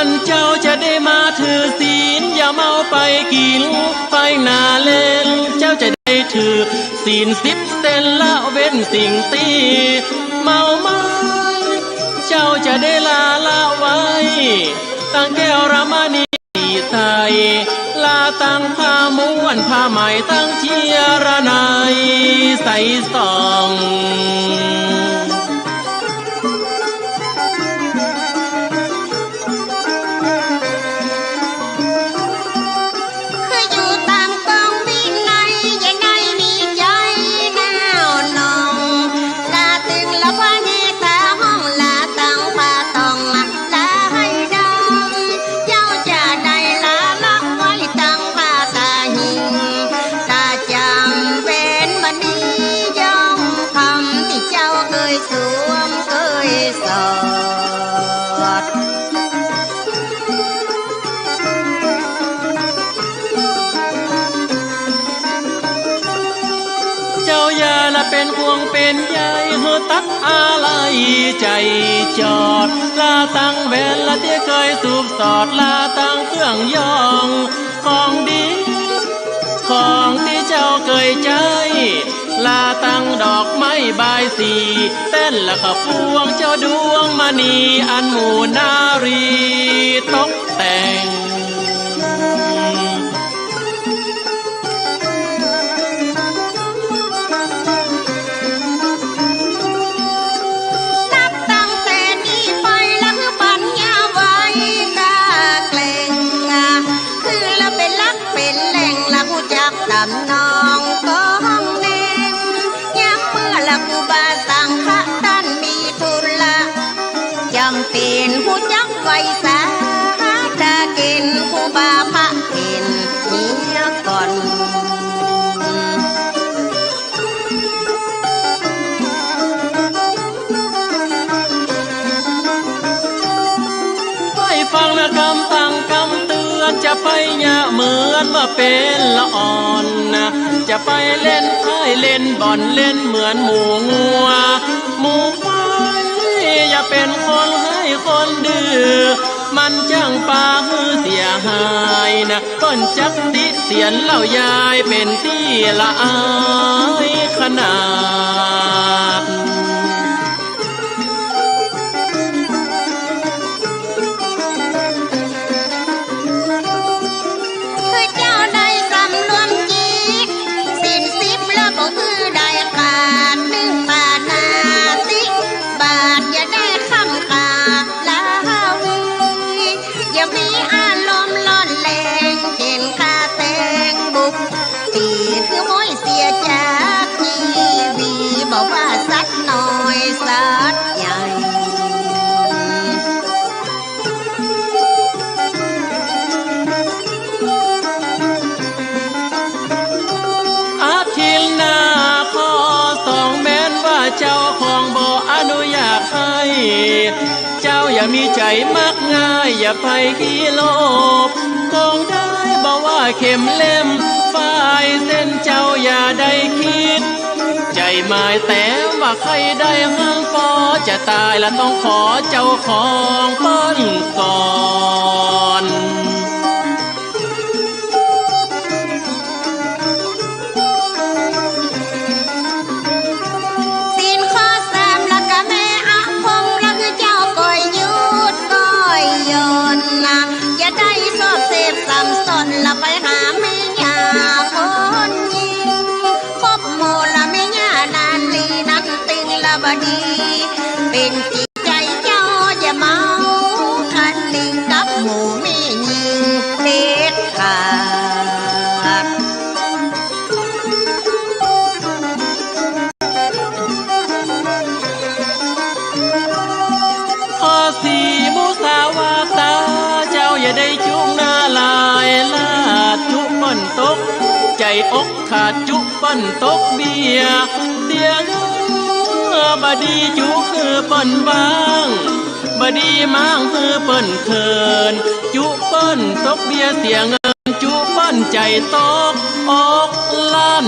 วันเจ้าจะได้มาถือศีลอย่าเมาไปกินไปหนาเล่นเจ้าจะได้ถือศีล10 เส้นละเว้นสิ่งตีเมาไม้เจ้าจะได้ละไว้ตั้งแก้วรามณีใส่ลาตั้งผ้าม้วนผ้าไหมตั้งเชียระนายใส่ซองคืออยู่ตามกองวินัยอย่าได้มีใจแนวนองลาตึงละว่าเฮตาห้องลาตังผ้าตองลาให้ดำเจ้าจะได้ลาละไว้ตังผ้าตาหิงตาจำเป็นบันนี้ย่อมคำที่เจ้าเคยสวมเคยสอด เจ้าอย่าละเป็นห่วงเป็นใยเฮอตัดอะไรใจจอดลาตั้งแหวนละที่เคยสูบสอดลาตั้งเครื่องยองของดีของที่เจ้าเคยใจลาตั้งดอกไม้ใบายสีเต้นละขพวงเจ้าดวงมณีอันหมู่นารีตกแต่ง นับตั้งแต่นี้ไปแล้วปัญญาไว้กาเกล่งคือเราเป็นลักเป็นแหล่งละผู้จักตำนองก็ห้องเน่งย้ำเมื่อละผู้บาสังฆะท่านมีทุนละจำเป็นผู้จักไว้สาดาเกณฑ์ผู้บาพระเกณฑ์เมียก่อน ไปฟังนะคำสั่งคำเตือนจะไปเนี่ยเหมือนว่าเป็นละอ่อนนะจะไปเล่นไพ่เล่นบ่อนเล่นเหมือนหมูงัวหมูควายอย่าเป็นคนให้คนดื้อมันจังปาฮือเสียหายนะต้นจักติเสียนเล่ายายเป็นที่ละอายขนาด คือเจ้าได้สำรวมจิตสิ้น10แล้วก็คือได้ขาดดึงปานาติบาทอย่าได้คำขาลาวีอย่ามีอารมณ์ร้อนแรงเห็นข้าแต่งบุกตีคือม้อยเสียจากทีวีบอกว่าสัตว์น้อยสัตว์ใหญ่ อาทิลหน้าข้อ2แม้นว่าเจ้าของบ่อนุญาตให้ เจ้าอย่ามีใจมักง่ายอย่าไปขี้โลภคงได้บอกว่าเข็มเล่มฝ่ายเส้นเจ้าอย่าได้คิด ใจหมายแต่ว่าใครได้ห้างก็จะตายและต้องขอเจ้าของเปิ้นก่อน สินข้อ3แล้วก็แม่อาคมแล้วคือเจ้าก้อยยุดก้อยยนนะอย่าได้สอบเสพซ้ำซ้อนละไปหาแม่ย่าคนยิงคบโมละแม่ย่านานลีนั้นตึงละบดี เป็นจิตใจเจ้าอย่าเมาคันลิงกับหมูไม่ยิงเด็ดขาด ข้อ4มุสาวาตาเจ้าอย่าได้จุกหน้าลายลาดจุเปิ้นตกใจอกขาดจุเปิ้นตกเบียเสียเนื้อบดีจุคือเปิ้นบางบดีมั่งคือเปิ้นเขินจุเปิ้นตกเบียเสียเงินจุเปิ้นใจตกอกลั่น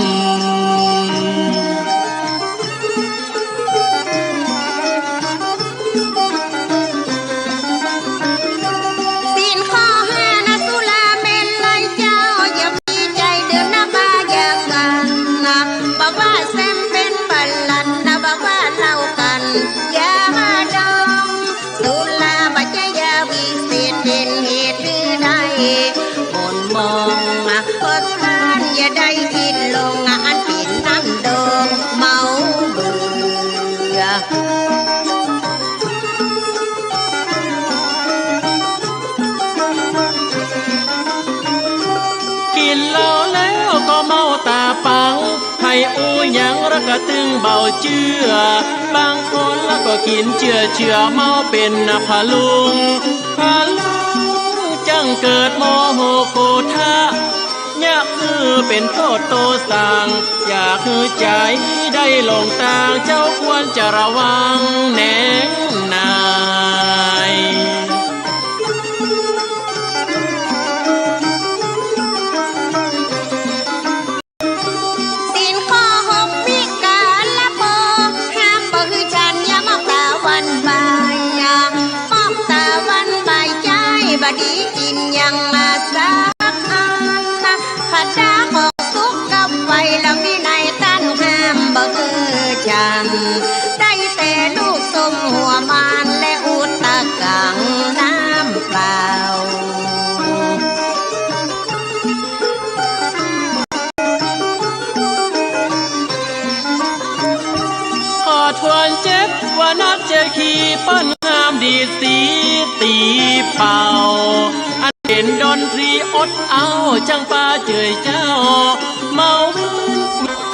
สิ กินเหล้าแล้วก็เมาตาปังให้อู้ยังรักกะตึงเบาเจือบางคนแล้วก็กินเชื่อเมาเป็นพะลุงจังเกิดโมโหโกธาอยากคือเป็นโทษโตสั่งอยากคือใจได้ลงตางเจ้าควรจะระวังแน่นายศีลข้อหกวิการละโบห้ามบ่คือฉันอย่ามองตาวันบ่ายมองตาวันบ่ายใจบดีกินยังมาสักอันผัดดาของสุกกับไฟแล้วมีในตั้นห้ามบ่คือฉันได้แต่ลูกสมหัวมันและอุตตะกังน้ำเปล่า ขอทวนเจ็บว่านัดเจอขี่ปั้นงามดีสีตีเป่าอันเป็นดนตรีอดเอาจังป้าเจยเจ้าเมาวิน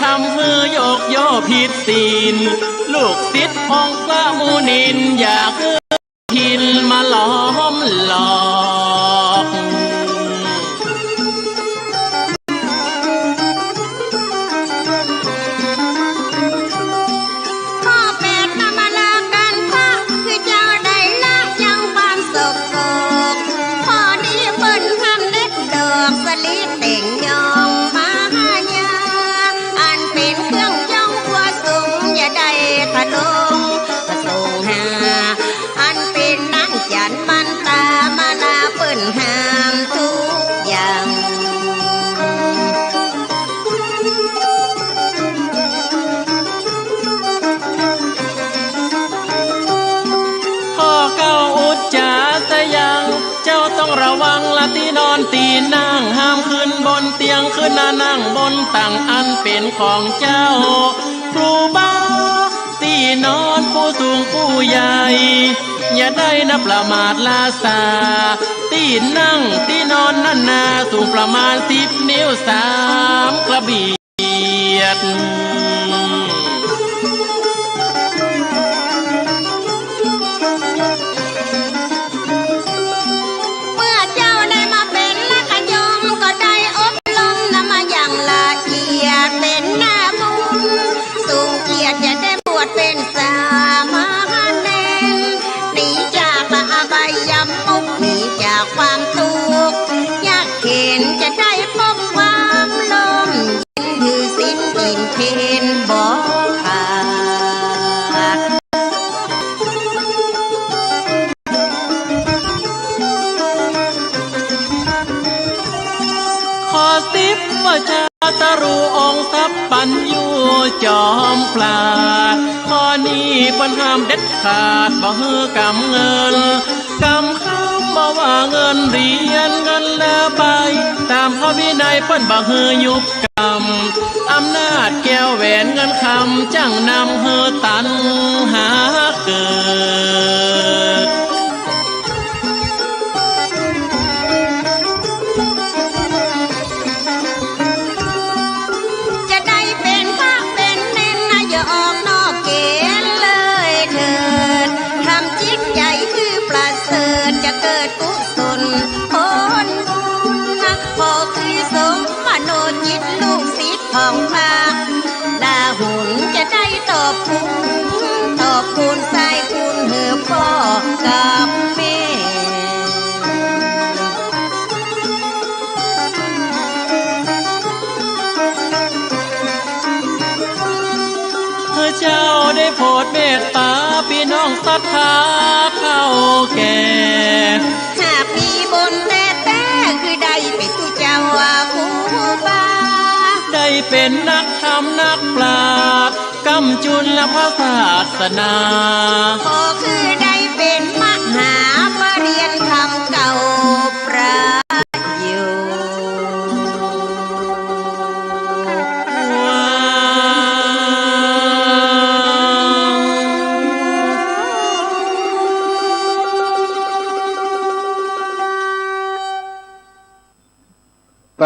ทำมือโยกโยผิดศีลลูกศิษย์องค์พระมุนินอยากคือหินมาล้อมหลอก ข้อแปดนำมาลากันพระคือเจ้าได้ละยังความสกปรกข้อนี้เปิ้นทำเด็ดดอกสลิดเต่งยองมาหายาอันเป็นเครื่องย่องหัวสูงอย่าได้ทะลงส่งหาอันเป็นนั่งจันมันตามาลาเปิ้นห้ามทุกอย่าง ข้อเก้าอุจจาสยังเจ้าต้องระวังละที่นอนตีนั่งห้ามขึ้นบนเตียงขึ้นนั่งบนตังอันเป็นของเจ้าครูบาตีนอนผู้สูงผู้ใหญ่อย่าได้นับประมาทลาสาตีนั่งที่นอนนั่นนาสูงประมาณ10 นิ้ว3 กระเบียด เมื่อเจ้าได้มาเป็นลักยมก็ได้อบรมนำมาอย่างละเอียดเป็นหน้าบุญสูงเกียรติจะได้บวชเป็นสามเณรหนีจากอบายมุขหนีจากความทุกข์ยากเข็นจะได้พบความลมเย็นถือศีลกินเพนบ่ขาด ขอสิบว่าชาตรูองค์ทรัพย์ปัญญูจอมปราดข้อนี้ปัญหามเด็ดขาดบ่ฮือกำเงินกำคำบ่ว่าเงินเหรียญเงินแล้วไปตามพระวินัยเปิ้นบ่ฮือยุบกรรมอำนาจแก้วแหวนเงินคำจังนำฮือตันหาเกิด จะได้เป็นพระเป็นเน้นนะอย่าออกนอกเกณฑ์เลยเถิดทำจิตใจคือประเสริฐจะเกิดกุศลผลบุญนะพอคือสมมโนจิตลูกศิษย์ของพระดาหุ่นจะได้ตอบคุณใส่คุณเหือพ่อกับแม่ เจ้าได้โปรดเมตตาพี่น้องศรัทธาเข้าแก่ หากมีบนแต่คือได้เป็นผู้เจ้าว่าผู้บา ได้เป็นนักธรรมนักปราชญ์กำจุลพระศาสนา พอคือได้เป็นมหาปรริญญาธรรมเก่าประโยชน์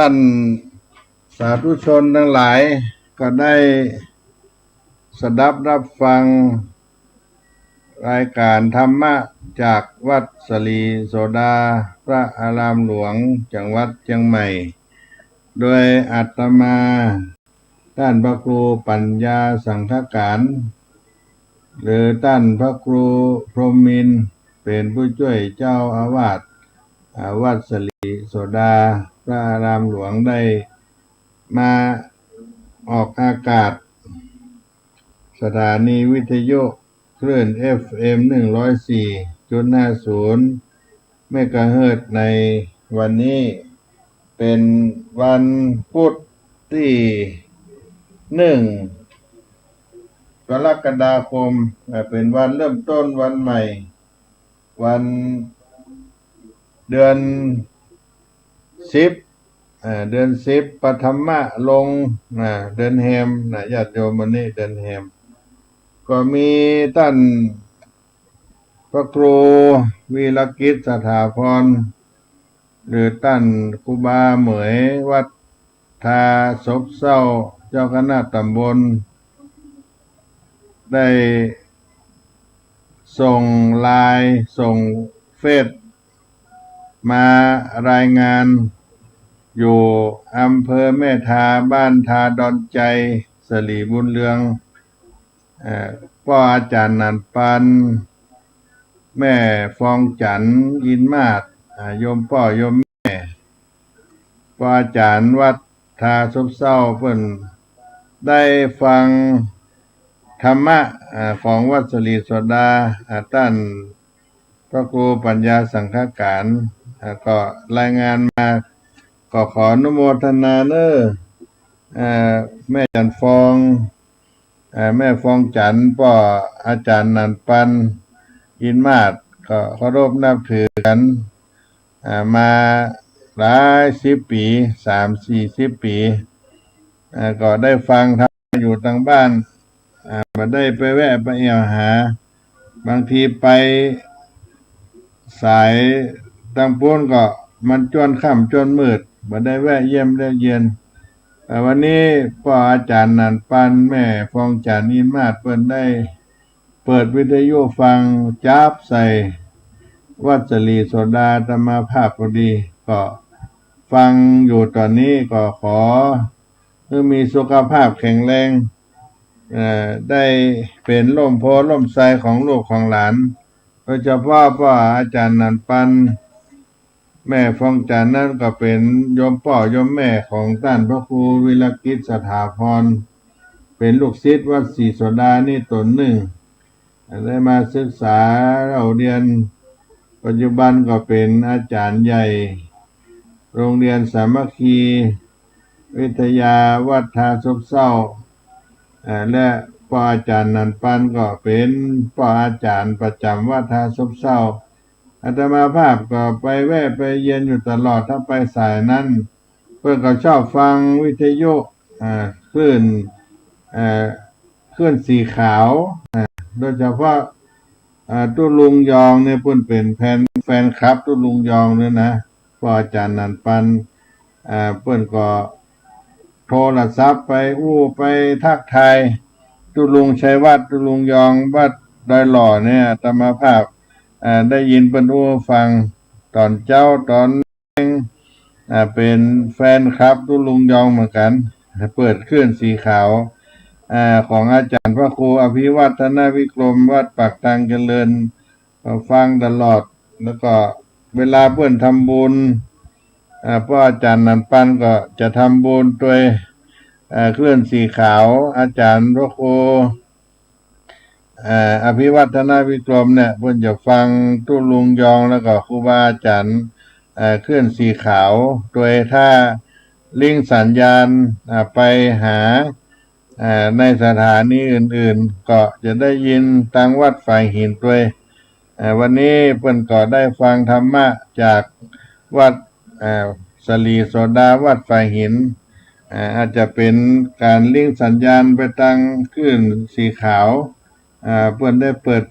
ท่านสาธุชนทั้งหลายก็ได้สดับรับฟังรายการธรรมะจากวัดสลีโสดาพระอารามหลวงจังหวัดเชียงใหม่โดยอาตมาท่านพระครูปัญญาสังฆการ หรือท่านพระครูพรหมินทร์เป็นผู้ช่วยเจ้าอาวาสวัดสลีโสดาพระอารามหลวงได้มาออกอากาศสถานีวิทยุคลื่น FM 104.50 เมกะเฮิรตซ์ในวันนี้เป็นวันพุธที่1 กรกฎาคมเป็นวันเริ่มต้นวันใหม่วันเดือน10เดือน10ปฐมะลงเดือนแฮมญาติโยมวันนี้เดือนแฮมก็มีท่านพระครูวีรกิจสถาพรหรือท่านครูบาเหมยวัดทาศพเศร้าเจ้าคณะตำบลได้ส่งไลน์ส่งเฟซมารายงานอยู่อำเภอแม่ทาบ้านทาดอนใจสลีบุญเรืองพ่ออาจารย์นันปันแม่ฟองจันอินมาศโยมพ่อโยมแม่พ่ออาจารย์วัดทาศพเศร้าเพิ่นได้ฟังธรรมะของวัดสลีโสดาท่านพระครูปัญญาสังฆการก็รายงานมาก็ขออนุโมทนาแม่จันฟองแม่ฟองจันพ่ออาจารย์นันปันอินมาศก็เคารพนับถือกันมาหลาย10 ปี30-40 ปีก็ได้ฟังธรรมอยู่ทางบ้านมาได้ไปแวะไปเอี่ยวหาบางทีไปสายตังปูนก็มันจวนค่ำจวนมืดมาได้แวะเยี่ยมได้เยียนวันนี้พ่ออาจารย์นันปันแม่ฟองจันอินมาศเพิ่นได้เปิดวิทยุฟังจับใส่วัดสลีโสดาธรรมภาพพอดีก็ฟังอยู่ตอนนี้ก็ขอให้มีสุขภาพแข็งแรงได้เป็นร่มโพล่มไทรของลูกของหลานโดยเฉพาะพ่ออาจารย์นันปันแม่ฟองจันนั่นก็เป็นโยมพ่อโยมแม่ของท่านพระครูวิรกิจสถาพรเป็นลูกศิษย์วัดศรีโสดานี่ตนหนึ่งได้มาศึกษาเราเรียนปัจจุบันก็เป็นอาจารย์ใหญ่โรงเรียนสามัคคีวิทยาวัดทาศพเศร้าและพ่ออาจารย์นันปันก็เป็นพ่ออาจารย์ประจำวัดทาศพเศร้าอาตมาภาพก็ไปแวะไปเยียนอยู่ตลอดถ้าไปสายนั้นเพื่อนก็ชอบฟังวิทยุคลื่นสีขาวโดยเฉพาะตุลุงยองเนี่ยเพิ่นเป็นแฟนคลับตุลุงยองเนี่ยนะพ่ออาจารย์นันปันเพิ่นก็โทรศัพท์ไปไปทักทายตุลุงชัยวัฒน์ตุลุงยองวัดดอยหล่อเนี่ยอาตมาภาพได้ยินเพิ่นฟังตอนเจ้าตอนเป็นแฟนคลับตุลุงยองเหมือนกันเปิดคลื่นสีขาวของอาจารย์พระครูอภิวัฒนวิกรมวัดปากทางเจริญฟังตลอดแล้วก็เวลาเพิ่นทำบุญเพราะอาจารย์นันปันก็จะทำบุญด้วยคลื่นสีขาวอาจารย์พระครูอภิวัฒนวิกรมเนี่ยเพิ่นจะฟังตุลุงยองแล้วก็ครูบาอาจารย์คลื่นสีขาวโดยถ้าลิงก์สัญญาณไปหาในสถานีอื่นๆก็จะได้ยินทางวัดฝ่ายหินด้วยวันนี้เพิ่นก็ได้ฟังธรรมะจากวัดสลีโสดาวัดฝ่ายหินอาจจะเป็นการลิงก์สัญญาณไปทางคลื่นสีขาวเพิ่นได้เปิด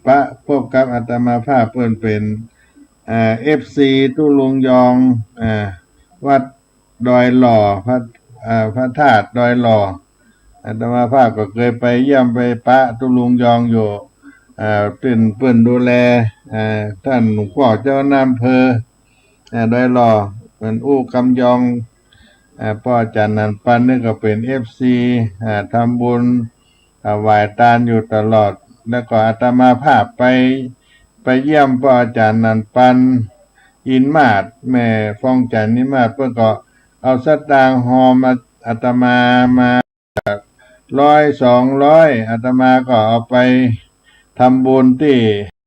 พบกับอาตมาภาพเพิ่นเป็นFC ตุลุงยองวัด ดอยหล่อพระธาตุดอยหล่ออาตมาภาพก็เคยไปเยี่ยมไปปะตุลุงยองอยู่เป็นเปิ้นดูแลท่านหลวงพ่อเจ้าหน้าอำเภอดอยหล่อเป็นอู้กำยองพ่อจันนันปันนี่ก็เป็นFC ทำบุญไหว้ตาลอยู่ตลอดแล้วก็อาตมาภาพไปเยี่ยมพ่ออาจารย์นันปันอินมาศแม่ฟองจันทร์นิมาศเพื่อก็เอาสตางค์หอมอาตมา100-200อาตมาก็เอาไปทำบุญที่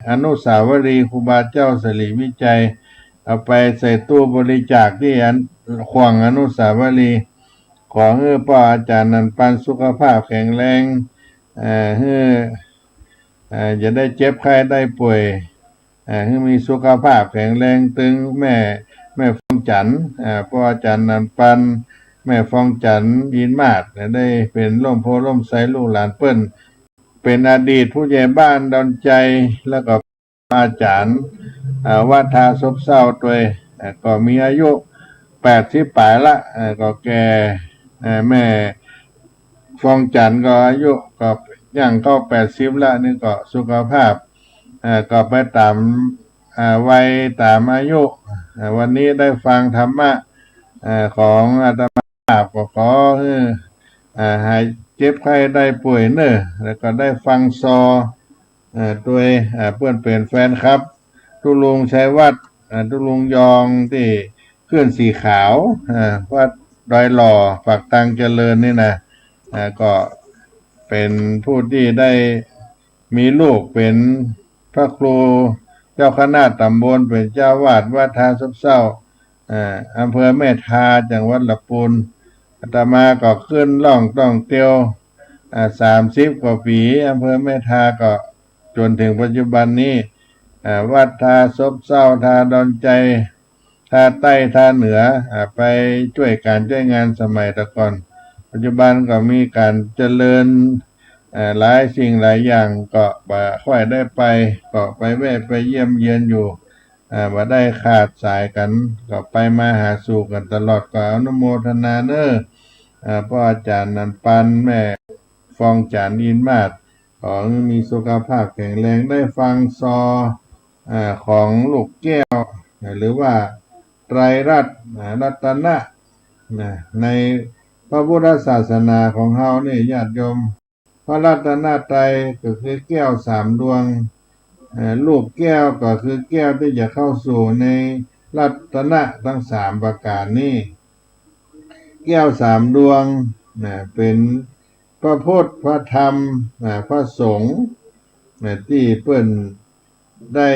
อนุสาวรีย์ครูบาเจ้าสิริวิจัยเอาไปใส่ตู้บริจาคที่ขวางอนุสาวรีย์ของพ่ออาจารย์นันปันสุขภาพแข็งแรงจะได้เจ็บไข้ได้ป่วยให้มีสุขภาพแข็งแรงตึงแม่ฟองจันทร์พ่ออาจารย์นันปันแม่ฟองจันทร์ยินมาศได้เป็นร่มโพล่มไทรลูกหลานเปิ้นเป็นอดีตผู้ใหญ่บ้านดอนใจแล้วก็อาจารย์วัดทาซบเศร้าตัวก็มีอายุ80ปลายละก็แก่แม่ฟองจันทร์ก็อายุก็ย่างเข้า80ละนี่ก็สุขภาพก็ไปตามวัยตามอายุวันนี้ได้ฟังธรรมะของอาตมาก็ขอหายเจ็บไข้ได้ป่วยเนอะแล้วก็ได้ฟังซอตัวเพื่อนเป็นแฟนครับตุลุงชัยวัฒน์ตุลุงยองที่ขึ้นสีขาววัดดอยหล่อปากตังเจริญนี่นะก็เป็นผู้ที่ได้มีลูกเป็นพระครูเจ้าคณะตำบลเป็นเจ้าวาดวัดทาซบเศร้าอำเภอแม่ทาจังหวัดลำพูนอาตมาก็ขึ้นล่องต้องเตียว30 กว่าปีอำเภอแม่ทาก็จนถึงปัจจุบันนี้วัดทาซบเศร้าทาดอนใจทาใต้ทาเหนือไปช่วยการช่วยงานสมัยตะก่อนปัจจุบันก็มีการเจริญหลายสิ่งหลายอย่างก็ค่อยได้ไปก็ไปแวะไปเยี่ยมเยียนอยู่มาได้ขาดสายกันก็ไปมาหาสู่กันตลอดก็อนุโมทนาเนอพ่ออาจารย์นันปันแม่ฟองจันทร์อินมาศของมีสุขภาพแข็งแรงได้ฟังซอของลูกแก้วหรือว่าไตรรัตน์รัตนะในพระพุทธศาสนาของเฮานี่ญาติโยมพระรัตนตรัยก็คือแก้ว3 ดวงลูกแก้วก็คือแก้วที่จะเข้าสู่ในรัตนะทั้ง3ประการนี้แก้ว3 ดวงเป็นพระพุทธพระธรรมพระสงฆ์ที่เปิ้นได้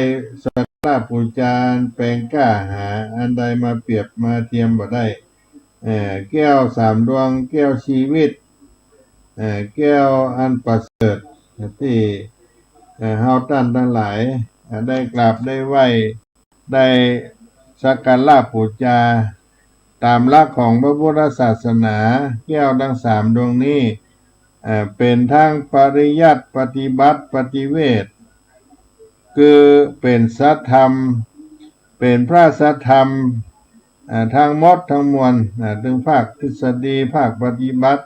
สักการะบูชาแปลงกล้าหาอันใดมาเปรียบมาเทียมบ่ได้แก้ว3 ดวงแก้วชีวิตแก้วอันประเสริฐที่เฮาท่านทั้งหลายได้กราบได้ไหว้ได้สักการะบูชาตามหลักของพระพุทธศาสนาแก้วทั้ง3 ดวงนี้เป็นทั้งปริยัติปฏิบัติปฏิเวทคือเป็นสัทธรรมเป็นพระสัทธรรมทั้งหมดทั้งมวลถึงภาคทฤษฎีภาคปฏิบัติ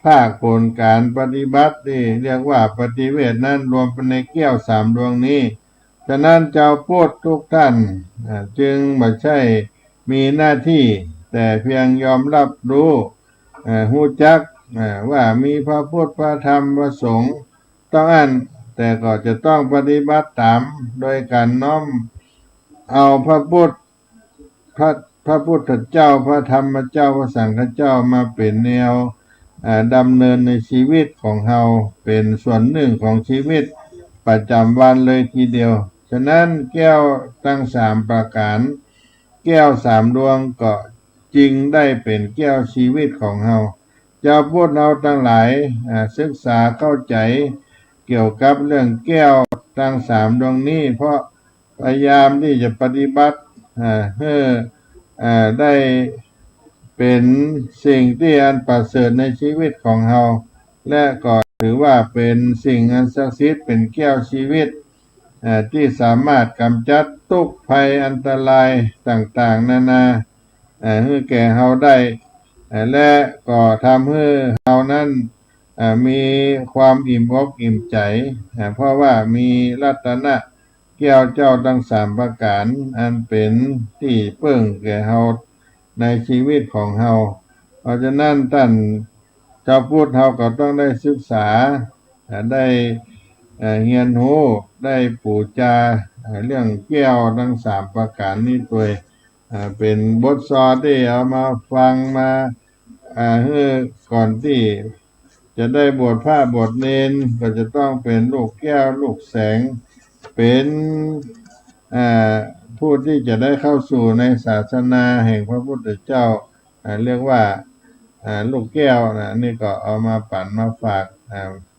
ภาคผลการปฏิบัติที่เรียกว่าปฏิเวทนั้นรวมเป็นในแก้ว3 ดวงนี้ฉะนั้นเจ้าพุทธทุกท่านจึงไม่ใช่มีหน้าที่แต่เพียงยอมรับรู้รู้จักว่ามีพระพุทธพระธรรมพระสงฆ์ต้องอ่านแต่ก็จะต้องปฏิบัติตามโดยการน้อมเอาพระพุทธเจ้าพระธรรมเจ้าพระสังฆเจ้ามาเป็นแนวดำเนินในชีวิตของเราเป็นส่วนหนึ่งของชีวิตประจำวันเลยทีเดียวฉะนั้นแก้วทั้ง3 ประการแก้ว3 ดวงก็จริงได้เป็นแก้วชีวิตของเราเจ้าพุทธเราทั้งหลายศึกษาเข้าใจเกี่ยวกับเรื่องแก้วทั้ง3 ดวงนี้เพราะพยายามที่จะปฏิบัติให้ได้เป็นสิ่งที่อันประเสริฐในชีวิตของเราและก็ถือว่าเป็นสิ่งอันศักดิ์สิทธิ์เป็นแก้วชีวิตที่สามารถกำจัดทุกข์ภัยอันตรายต่างๆนานา ให้แก่เฮาได้และก็ทำให้เฮานั้นมีความอิ่มอกอิ่มใจเพราะว่ามีรัตนะแก้วเจ้าทั้งสามประการอันเป็นที่เพิ่งแก่เฮาในชีวิตของเฮาเพราะฉะนั้นท่านชาวพุทธเฮาก็ต้องได้ศึกษาได้เรียนรู้ได้ปูจาเรื่องแก้วทั้งสามประการนี้ตัวเป็นบทสอนที่เอามาฟังมาให้ก่อนที่จะได้บวชพระบวชเณรก็จะต้องเป็นลูกแก้วลูกแสงเป็นผู้ที่จะได้เข้าสู่ในศาสนาแห่งพระพุทธเจ้าเรียกว่าลูกแก้วนะนี่ก็เอามาปั่นมาฝาก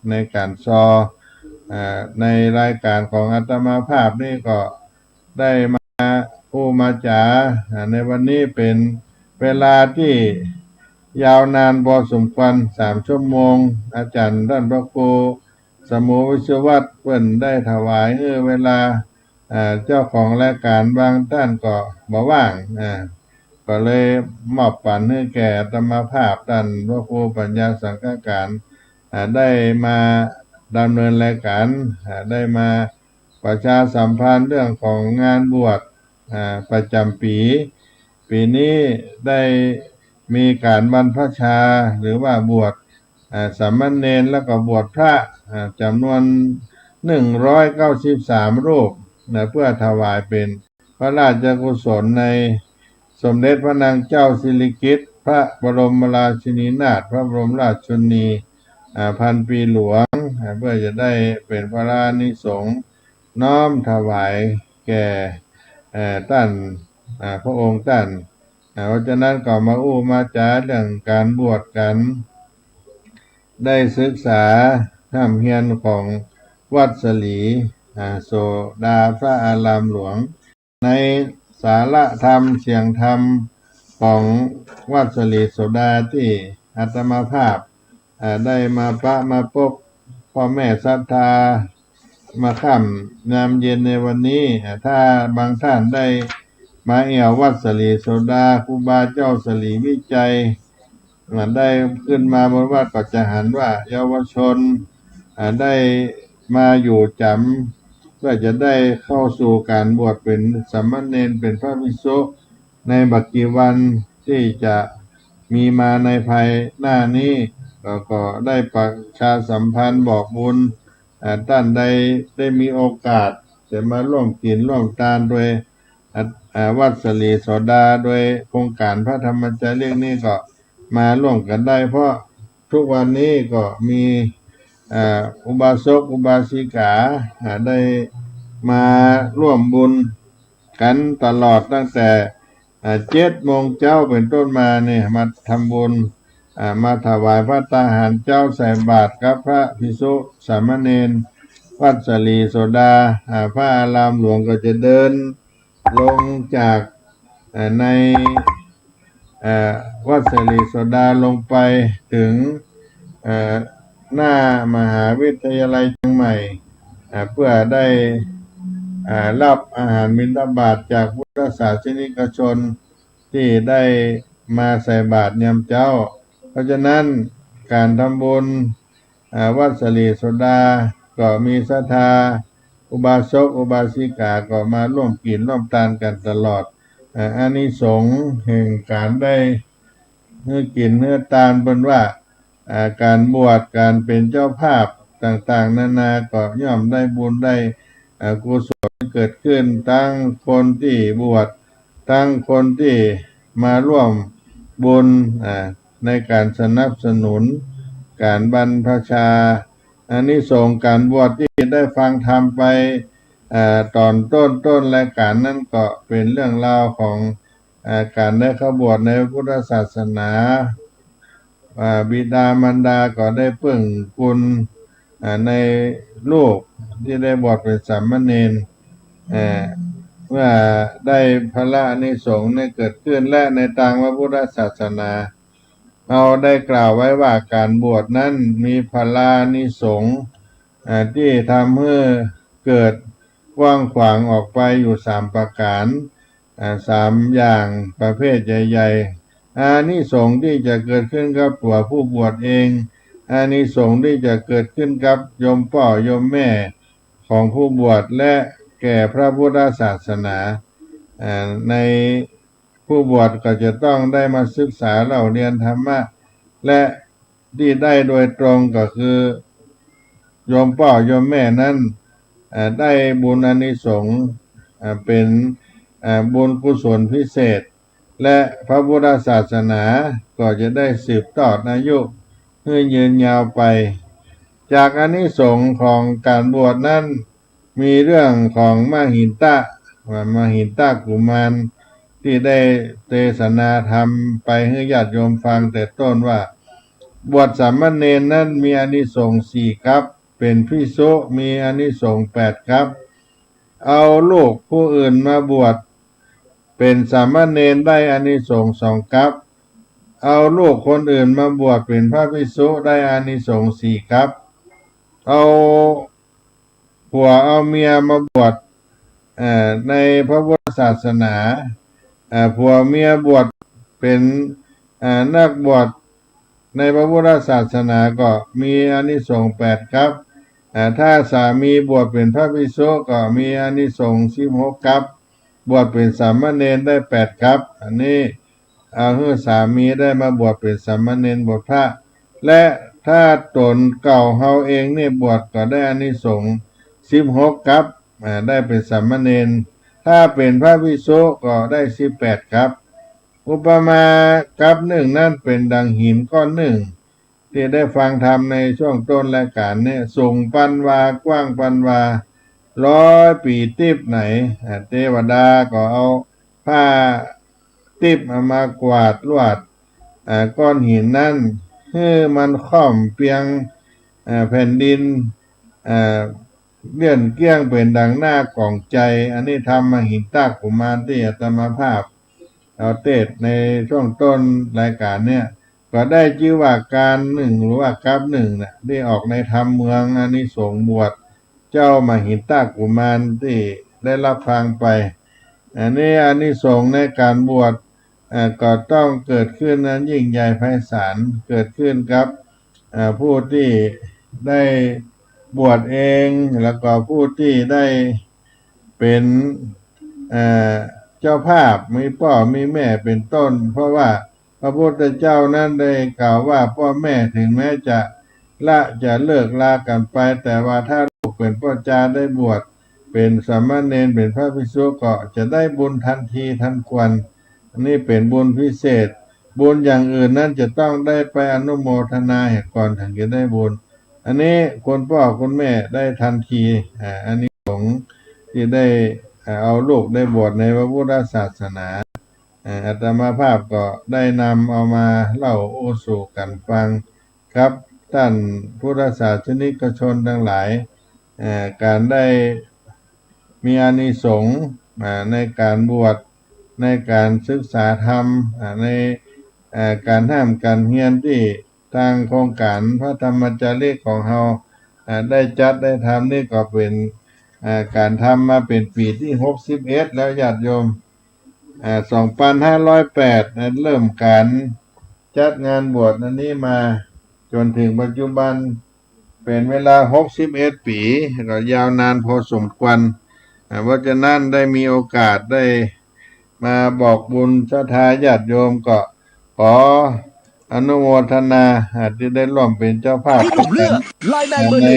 ในการซอในรายการของอาตมาภาพนี่ก็ได้มาพูมาจาในวันนี้เป็นเวลาที่ยาวนานพอสมควร3 ชั่วโมงอาจารย์ท่านพระครูสมุวิศวัตรเพิ่นได้ถวายเวลาเจ้าของรายการบางท่านก็บ่ว่างก็เลยมอบปันให้แก่อาตมาภาพท่านพระครูปัญญาสังฆการได้มาดำเนินรายการได้มาประชาสัมพันธ์เรื่องของงานบวชประจำปีนี้ได้มีการบรรพชาหรือว่าบวชสามเณรแล้วก็บวชพระจำนวน193 รูปเพื่อถวายเป็นพระราชกุศลในสมเด็จพระนางเจ้าสิริกิติ์พระบรมราชินีนาถพระบรมราชชนนีพันปีหลวงเพื่อจะได้เป็นพระรานิสงส์น้อมถวายแก่ท่านพระองค์ท่านเพราะฉะนั้นก็มามาจาเรื่องการบวชกันได้ศึกษาธรรมเฮียนของวัดสลีโสดาพระอารามหลวงในสาระธรรมเสียงธรรมของวัดสลีโสดาที่อาตมาภาพได้มามาพบพ่อแม่ศรัทธามาค่ำยามเย็นในวันนี้ถ้าบางท่านได้มาเอี่ยววัดสลีโสดาครูบาเจ้าสลีวิจัยได้ขึ้นมาบนวัดก็จะหันว่าเยาวชนได้มาอยู่จำเพื่อจะได้เข้าสู่การบวชเป็นสามเณรเป็นพระภิกษุในบัดกี่วันที่จะมีมาในภายหน้านี้ก็ได้ประชาสัมพันธ์บอกบุญท่านใดได้มีโอกาสจะมาร่วมกินร่วมทานโดยวัดสลีโสดาโดยโครงการพระธรรมจารีนี้ก็มาร่วมกันได้เพราะทุกวันนี้ก็มีอุบาสกอุบาสิกาได้มาร่วมบุญกันตลอดตั้งแต่7 โมงเช้าเป็นต้นมาเนี่ยมาทำบุญมาถวายพระตาหารเจ้าใส่บาตรกับพระภิกษุสามเณรวัดสลีโสดาพระอารามหลวงก็จะเดินลงจากในวัดสลีโสดาลงไปถึงหน้ามหาวิทยาลัยเชียงใหม่เพื่อได้รับอาหารบิณฑบาตจากพุทธศาสนิกชนที่ได้มาใส่บาตรยามเช้าเพราะฉะนั้นการทำบุญวัดสลีโสดาก็มีศรัทธาอุบาสกอุบาสิกาก็มาร่วมกินร่วมทานกันตลอดอานิสงส์แห่งการได้กินทานเป็นว่าการบวชการเป็นเจ้าภาพต่างๆนานาก็ย่อมได้บุญได้กุศลเกิดขึ้นทั้งคนที่บวชทั้งคนที่มาร่วมบุญในการสนับสนุนการบรรพชาอานิสงส์การบวชที่ได้ฟังธรรมไปตอนต้นรายการนั้นก็เป็นเรื่องราวของการได้เข้าบวชในพุทธศาสนาบิดามารดาก็ได้เพิ่งคุณในลูกที่ได้บวชเป็นสามเณรเมื่อได้พระอานิสงส์เกิดขึ้นและในทางพระพุทธศาสนาเราได้กล่าวไว้ว่าการบวชนั้นมีพระอานิสงส์ที่ทำให้เกิดกว้างขวางออกไปอยู่3 ประการ 3อย่างประเภทใหญ่ๆอานิสงส์ที่จะเกิดขึ้นกับตัวผู้บวชเองอานิสงส์ที่จะเกิดขึ้นกับโยมพ่อโยมแม่ของผู้บวชและแก่พระพุทธศาสนาในผู้บวชก็จะต้องได้มาศึกษาเล่าเรียนธรรมะและที่ได้โดยตรงก็คือโยมพ่อโยมแม่นั้นได้บุญอานิสงส์เป็นบุญกุศลพิเศษและพระพุทธศาสนาก็จะได้สืบทอดอายุให้ยืนยาวไปจากอานิสงส์ของการบวชนั้นมีเรื่องของมหินตกุมารที่ได้เทศนาธรรมไปให้ญาติโยมฟังแต่ต้นว่าบวชสามเณรนั้นมีอานิสงส์4ครับเป็นภิกษุมีอานิสงส์8ครับเอาลูกผู้อื่นมาบวชเป็นสามเณรได้อานิสงส์2ครับเอาลูกคนอื่นมาบวชเป็นพระภิกษุได้อานิสงส์4ครับเอาผัวเอาเมียมาบวชในพระพุทธศาสนาผัวเมียบวชเป็นนักบวชในพระพุทธศาสนาก็มีอานิสงส์8ครับถ้าสามีบวชเป็นพระภิกษุก็มีอานิสงส์16ครับบวชเป็นสามเณรได้8ครับอันนี้เอาให้สามีได้มาบวชเป็นสามเณรบวชพระและถ้าตนเก่าเฮาเองนี่บวชก็ได้อานิสงส์16ครับได้เป็นสามเณรถ้าเป็นพระภิกษุก็ได้18ครับอุปมากับหนึ่งนั่นเป็นดังหินก้อนหนึ่งที่ได้ฟังธรรมในช่วงต้นรายการเนี่ยสูงปันวากว้างปันวา100 ปีติบไหนเทวดาก็เอาผ้าติบมากวาดลวดก้อนหินนั่นให้มันค่อมเปียงแผ่นดินเลื่อนเกี้ยงเป็นดังหน้ากล่องใจอันนี้ทำมาหินตากกุมารที่อาตมาภาพเอาเทศในช่วงต้นรายการเนี่ยก็ได้ชื่อว่าการหนึ่งหรือว่ากับหนึ่งเนี่ยได้ออกในธรรมเมืองอานิสงส์บวชเจ้ามหินตากกุมารที่ได้รับฟังไปอันนี้อานิสงส์ในการบวชก็ต้องเกิดขึ้นนั้นยิ่งใหญ่ไพศาลเกิดขึ้นครับผู้ที่ได้บวชเองแล้วก็ผู้ที่ได้เป็นเจ้าภาพมีพ่อมีแม่เป็นต้นเพราะว่าพระพุทธเจ้านั้นได้กล่าวว่าพ่อแม่ถึงแม้จะเลิกลากันไปแต่ว่าถ้าลูกเป็นพ่อจาได้บวชเป็นสามเณรเป็นพระภิกษุก็จะได้บุญทันทีทันควันนี่เป็นบุญพิเศษบุญอย่างอื่นนั้นจะต้องได้ไปอนุโมทนาเหตุก่อนถึงจะได้บุญอันนี้คุณพ่อคุณแม่ได้ทันทีอันนี้ของที่ได้เอาลูกได้บวชในพระพุทธศาสนาอาตมาภาพก็ได้นำเอามาเล่าโอสู่กันฟังครับท่านพุทธศาสนิกชนทั้งหลายการได้มีอานิสงส์ในการบวชในการศึกษาธรรมในการห้ามการเฮียนที่ทางโครงการพระธรรมจารีของเราได้จัดได้ทำนี่ก็เป็นการทำมาเป็นปีที่61แล้วญาติโยม2508นั้นเริ่มการจัดงานบวชนั้นนี้มาจนถึงปัจจุบันเป็นเวลา61ปีก็ยาวนานพอสมควรเพราะฉะนั้นได้มีโอกาสได้มาบอกบุญศรัทธาญาติโยมก็ขออนุโมทนาที่ได้ร่วมเป็นเจ้าภาพใน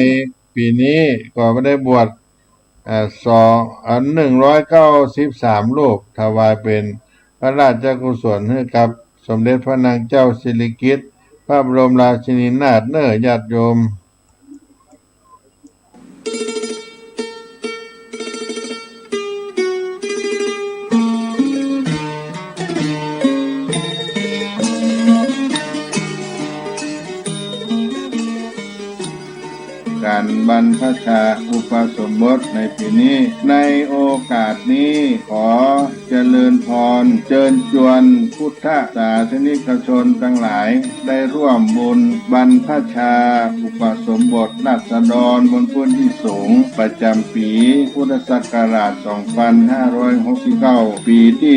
ปีนี้ก็ได้บวช193 รูปถวายเป็นพระราชกุศลให้กับสมเด็จพระนางเจ้าสิริกิติ์พระบรมราชินีนาถเน้อญาติโยม การบรรพชาอุปสมบทในปีนี้ในโอกาสนี้ขอเจริญพรเชิญชวนผู้ พุทธศาสนิกชนทั้งหลายได้ร่วมบุญบรรพชาอุปสมบทราษฎรบนพื้นที่สูงประจำปีพุทธศักราช 2569 ปีที่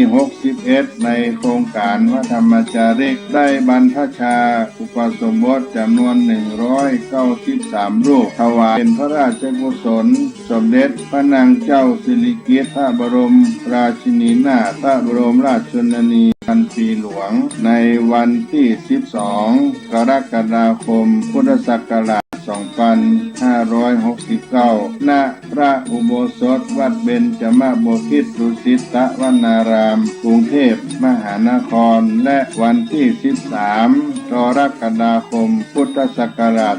61 ในโครงการพระธรรมจาริกได้บรรพชาอุปสมบทจำนวน 193 รูปถวายเป็นพระราชกุศลสมเด็จพระนางเจ้าสิริกิติ์พระบรมราชินีนาถพระบรมราชชนนีพันปีหลวงในวันที่ 12 กรกฎาคม พุทธศักราช 2569 ณ พระอุโบสถวัดเบญจมบพิตรดุสิตวนาราม กรุงเทพมหานคร และวันที่ 13 กรกฎาคม พุทธศักราช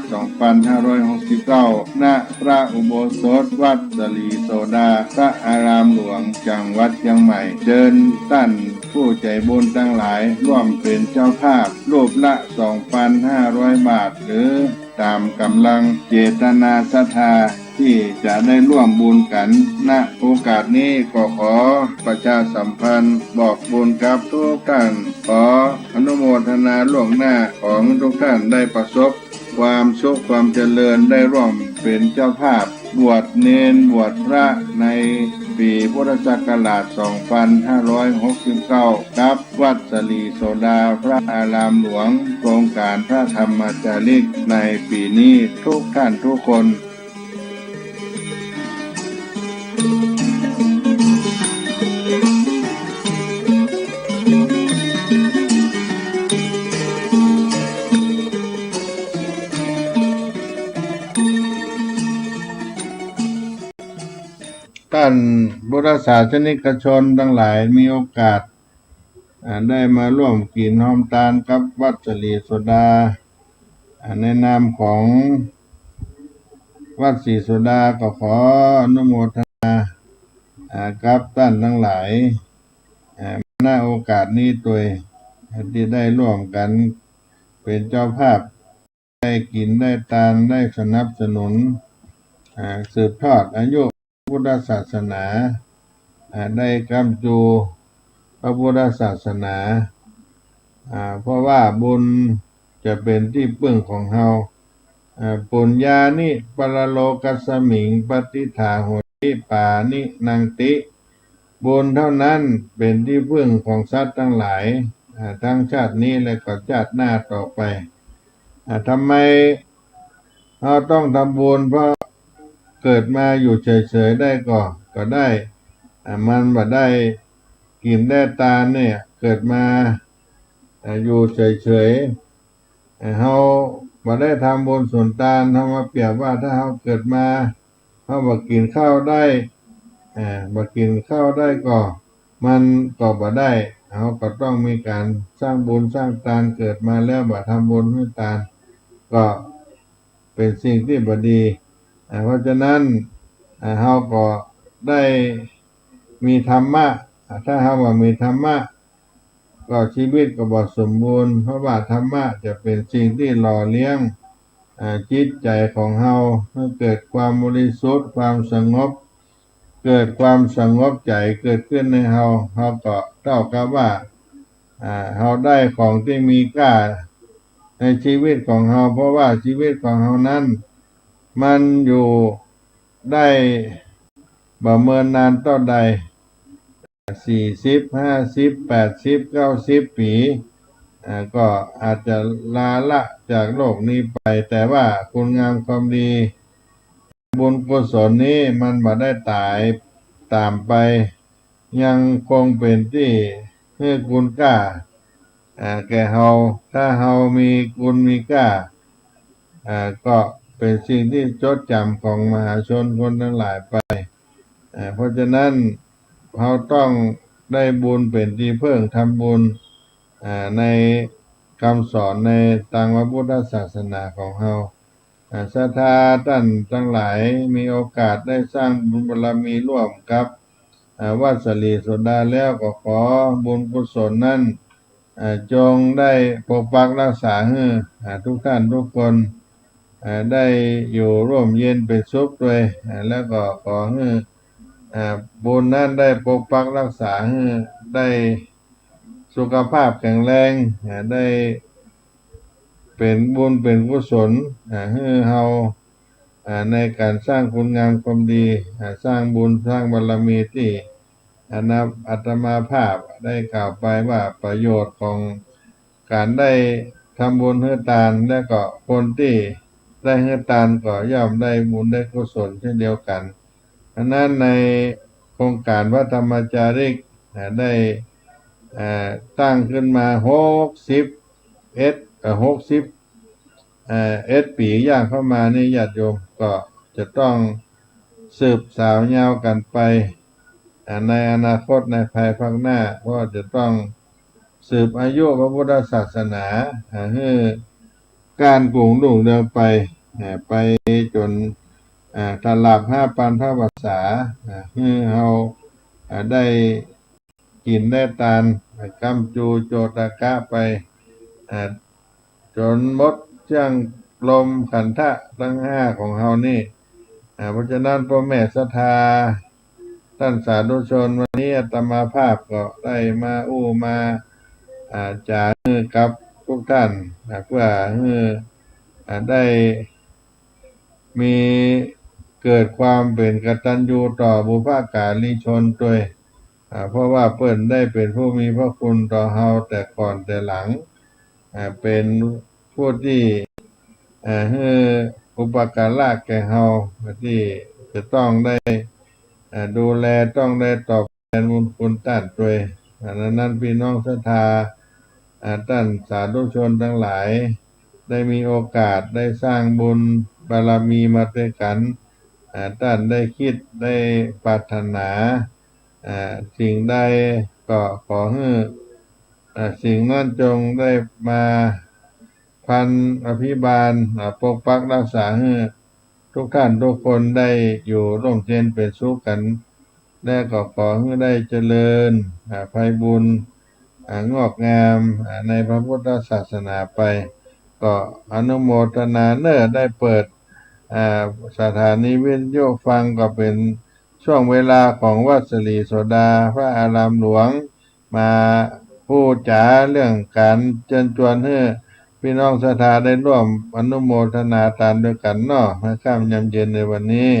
2569 ณ พระอุโบสถวัดสลีโสดา พระอารามหลวง จังหวัดเชียงใหม่ เชิญท่านผู้ใจบุญทั้งหลายร่วมเป็นเจ้าภาพรูปละ 2,500 บาทหรือตามกำลังเจตนาศรัทธาที่จะได้ร่วมบุญกันณโอกาสนี้ก็ขอประชาสัมพันธ์บอกบุญกับทุกท่านขออนุโมทนาล่วงหน้าของทุกท่านได้ประสบความสุขความเจริญได้ร่วมเป็นเจ้าภาพบวชเนนบวชพระในปีพุทธศักราช 2569 กับวัดสลีโสดาพระอารามหลวงโครงการพระธรรมจาริกในปีนี้ทุกท่านทุกคนท่านพุทธศาสนิกชนทั้งหลายมีโอกาสได้มาร่วมกินหอมตาลกับวัดสลีโสดาในนามของวัดศรีโสดาก็ขออนุโมทนากับท่านทั้งหลายณโอกาสนี้ตัวที่ได้ร่วมกันเป็นเจ้าภาพได้กินได้ทานได้สนับสนุนสืบทอดอายุพุทธศาสนาได้กำจูพระพุทธศาสนาเพราะว่าบุญจะเป็นที่พึ่งของเฮาปุญญานิปรโลกัสสมิงปฏิฐาโหติปานินังติบุญเท่านั้นเป็นที่พึ่งของสัตว์ทั้งหลายทั้งชาตินี้และก็ชาติหน้าต่อไปทำไมเราต้องทำบุญเพราะเกิดมาอยู่เฉยๆได้ก็ได้มันบ่ได้กินได้ตาเนี่ยเกิดมาอยู่เฉยๆเฮาบ่ได้ทำบุญส่วนตานเฮามาเปรียบว่าถ้าเฮาเกิดมาเฮาบ่กินข้าวได้บ่กินข้าวได้ก็มันก็บ่ได้เฮาก็ต้องมีการสร้างบุญสร้างทานเกิดมาแล้วบ่ทำบุญให้ทานก็เป็นสิ่งที่บ่ดีเพราะฉะนั้นเฮาก็ได้มีธรรมะถ้าเฮาว่ามีธรรมะก็ชีวิตก็บ่สมบูรณ์เพราะว่าธรรมะจะเป็นสิ่งที่หล่อเลี้ยงจิตใจของเฮาให้เกิดความบริสุทธิ์ความสงบเกิดความสงบใจเกิดขึ้นในเฮาก็เท่ากับว่าเฮาได้ของที่มีค่าในชีวิตของเฮาเพราะว่าชีวิตของเฮานั้นมันอยู่ได้บ่เมินนานต่อใด40 50 80 90 ปีก็อาจจะลาละจากโลกนี้ไปแต่ว่าคุณงามความดีบุญกุศลนี้มันบ่ได้ตายตามไปยังคงเป็นที่ให้คุณค่าแก่เฮาถ้าเฮามีคุณมีค่าก็เป็นสิ่งที่จดจำของมหาชนคนทั้งหลายไปเพราะฉะนั้นเราต้องได้บุญเป็นที่พึ่งทำบุญในคำสอนในทางพระพุทธศาสนาของเราศรัทธาท่านทั้งหลายมีโอกาสได้สร้างบุญบารมีร่วมกับวัดสลีโสดาแล้วก็ขอบุญกุศลนั้นจงได้ปกปักรักษาให้ทุกท่านทุกคนได้อยู่ร่วมเย็นเป็นสุขด้วยแล้วก็ขอให้บุญนั้นได้ปกปักรักษาให้ได้ สุขภาพแข็งแรงได้เป็นบุญเป็นกุศลให้เฮาในการสร้างคุณงามความดีสร้างบุญสร้างบารมีที่อาตมาภาพได้กล่าวไปว่าประโยชน์ของการได้ทำบุญให้ทานและก็คนที่ได้ให้ทานก็ย่อมได้บุญได้กุศลเช่นเดียวกันอันนั้นในโครงการพระธรรมจาริกได้ตั้งขึ้นมา60 ปีย่างเข้ามานี่ญาติโยมก็จะต้องสืบสาวยาวกันไปในอนาคตในภายภาคหน้าเพราะจะต้องสืบอายุพระพุทธศาสนาให้การกุ่งลุ่งเรืองไปจนตลับ5,000 พระวรรษาให้เราได้กินได้ทานกัมจูโจตกะไปจนหมดเชื่องลมขันธะทั้ง5ของเฮานี่เพราะฉะนั้นพ่อแม่ศรัทธาท่านสาธุชนวันนี้อาตมาภาพก็ได้มามาจากับทุกท่านเพื่อให้ได้มีเกิดความเป็นกตัญญูต่อบุพการีชนด้วยเพราะว่าเปิ้นได้เป็นผู้มีพระคุณต่อเฮาแต่ก่อนแต่หลังเป็นผู้ที่ให้อุปการะแก่เฮาที่จะต้องได้ดูแลต้องได้ตอบแทนบุญคุณท่านด้วยนั้นพี่น้องศรัทธาท่านสาธุชนทั้งหลายได้มีโอกาสได้สร้างบุญบารมีมาด้วยกันท่านได้คิดได้ปรารถนาสิ่งใดก็ขอให้สิ่งนั้นจงได้มาพันอภิบาลปกปักรักษาให้ทุกท่านทุกคนได้อยู่ร่มเย็นเป็นสุขกันและก็ขอให้ได้เจริญไพบูลย์งอกงามในพระพุทธศาสนาไปก็อนุโมทนาได้เปิดสถานีวิทยุฟังก็เป็นช่วงเวลาของวัดศรีโสดาพระอารามหลวงมาพูดจาเรื่องการเชิญชวนให้พี่น้องศรัทธาได้ร่วมอนุโมทนาทานด้วยกันเนาะในค่ำยามเย็นในวันนี้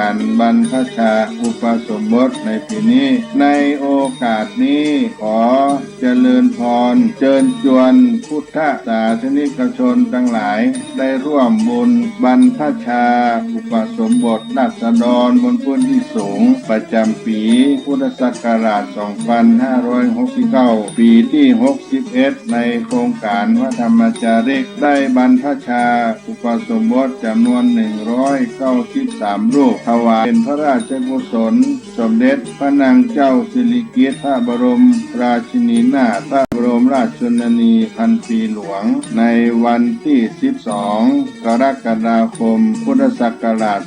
การบรรพชาอุปสมบทในปีนี้ในโอกาสนี้ขอเจริญพรเชิญชวนพุทธศาสนิกชนทั้งหลายได้ร่วมบุญบรรพชาอุปสมบทราษฎรบนพื้นที่สูงประจำปีพุทธศักราช 2569 ปีที่ 61 ในโครงการพระธรรมจาริกได้บรรพชาอุปสมบทจำนวน 193 รูปถวายเป็นพระราชกุศลสมเด็จพระนางเจ้าสิริกิติ์พระบรมราชินีนาถพระบรมราชชนนีพันปีหลวงในวันที่ 12 กรกฎาคม พุทธศักราช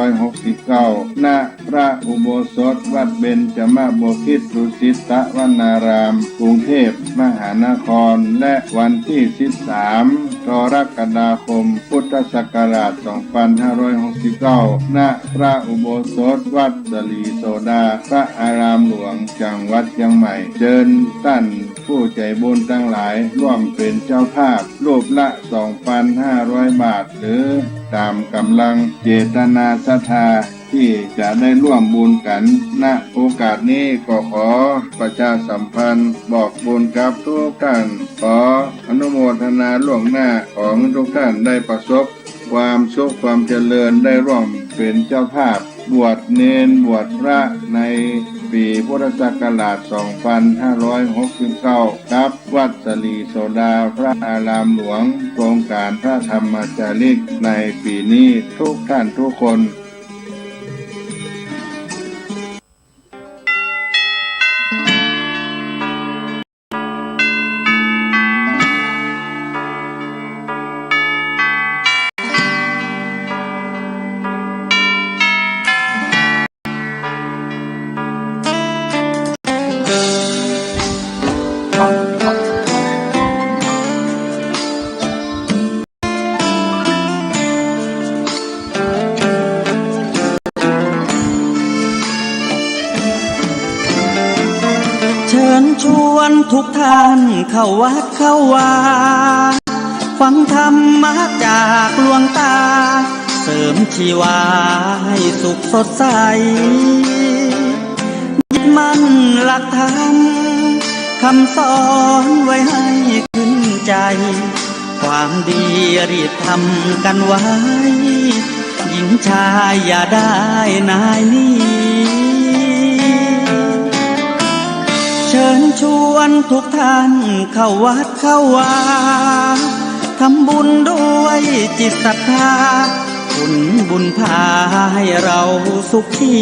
2569 ณ พระอุโบสถวัดเบญจมบพิตรดุสิตวนาราม กรุงเทพมหานคร และวันที่ 13 กรกฎาคม พุทธศักราช 2569 ณ พระอุโบสถวัดศรีโสดาพระอารามหลวงจังหวัดเชียงใหม่เชิญท่านผู้ใจบุญทั้งหลายร่วมเป็นเจ้าภาพรูปละ 2,500 บาทหรือตามกำลังเจตนาศรัทธาที่จะได้ร่วมบุญกันณโอกาสนี้ก็ขอประชาสัมพันธ์บอกบุญกับทุกท่านขออนุโมทนาล่วงหน้าของทุกท่านได้ประสบความสุขความเจริญได้ร่วมเป็นเจ้าภาพบวชเณรบวชพระในปีพุทธศักราช 2569 ครับวัดศรีโสดาพระอารามหลวงโครงการพระธรรมจาริกในปีนี้ทุกท่านทุกคน านเข้าวัดเข้าวาฟังธรรมะจากหลวงตาเสริมชีวาให้สุขสดใสยึดมั่นหลักธรรมคำสอนไว้ให้ขึ้นใจความดีรีบทำกันไว้หญิงชายอย่าได้นายนี้เชิญชวนทุกท่านเข้าวัดเข้าวาทำบุญด้วยจิตศรัทธาผลบุญพาให้เราสุขี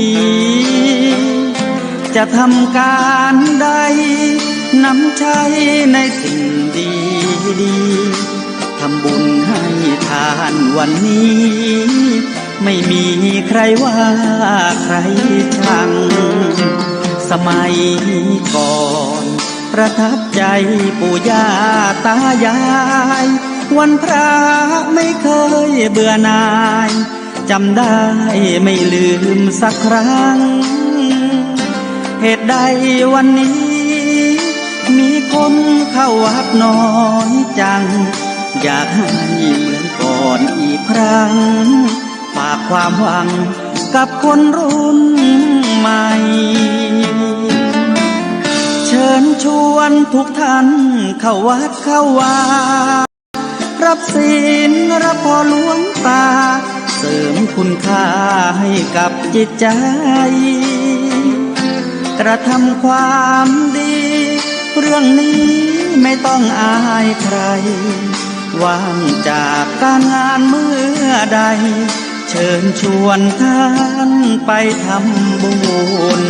จะทำการใดนำใช้ในสิ่งดีๆทำบุญให้ทานวันนี้ไม่มีใครว่าใครชังสมัยก่อนประทับใจปู่ย่าตายายวันพระไม่เคยเบื่อหน่ายจำได้ไม่ลืมสักครั้งเหตุใดวันนี้มีคนเข้าวัดน้อยจังอยากให้เหมือนก่อนอีกครั้งฝากความหวังกับคนรุ่นใหม่เชิญชวนทุกท่านเข้าวัดเข้าวารับศีลรับพรหลวงตาเสริมคุณค่าให้กับจิตใจกระทำความดีเรื่องนี้ไม่ต้องอายใครว่างจากการงานเมื่อใดเชิญชวนท่านไปทำบุญ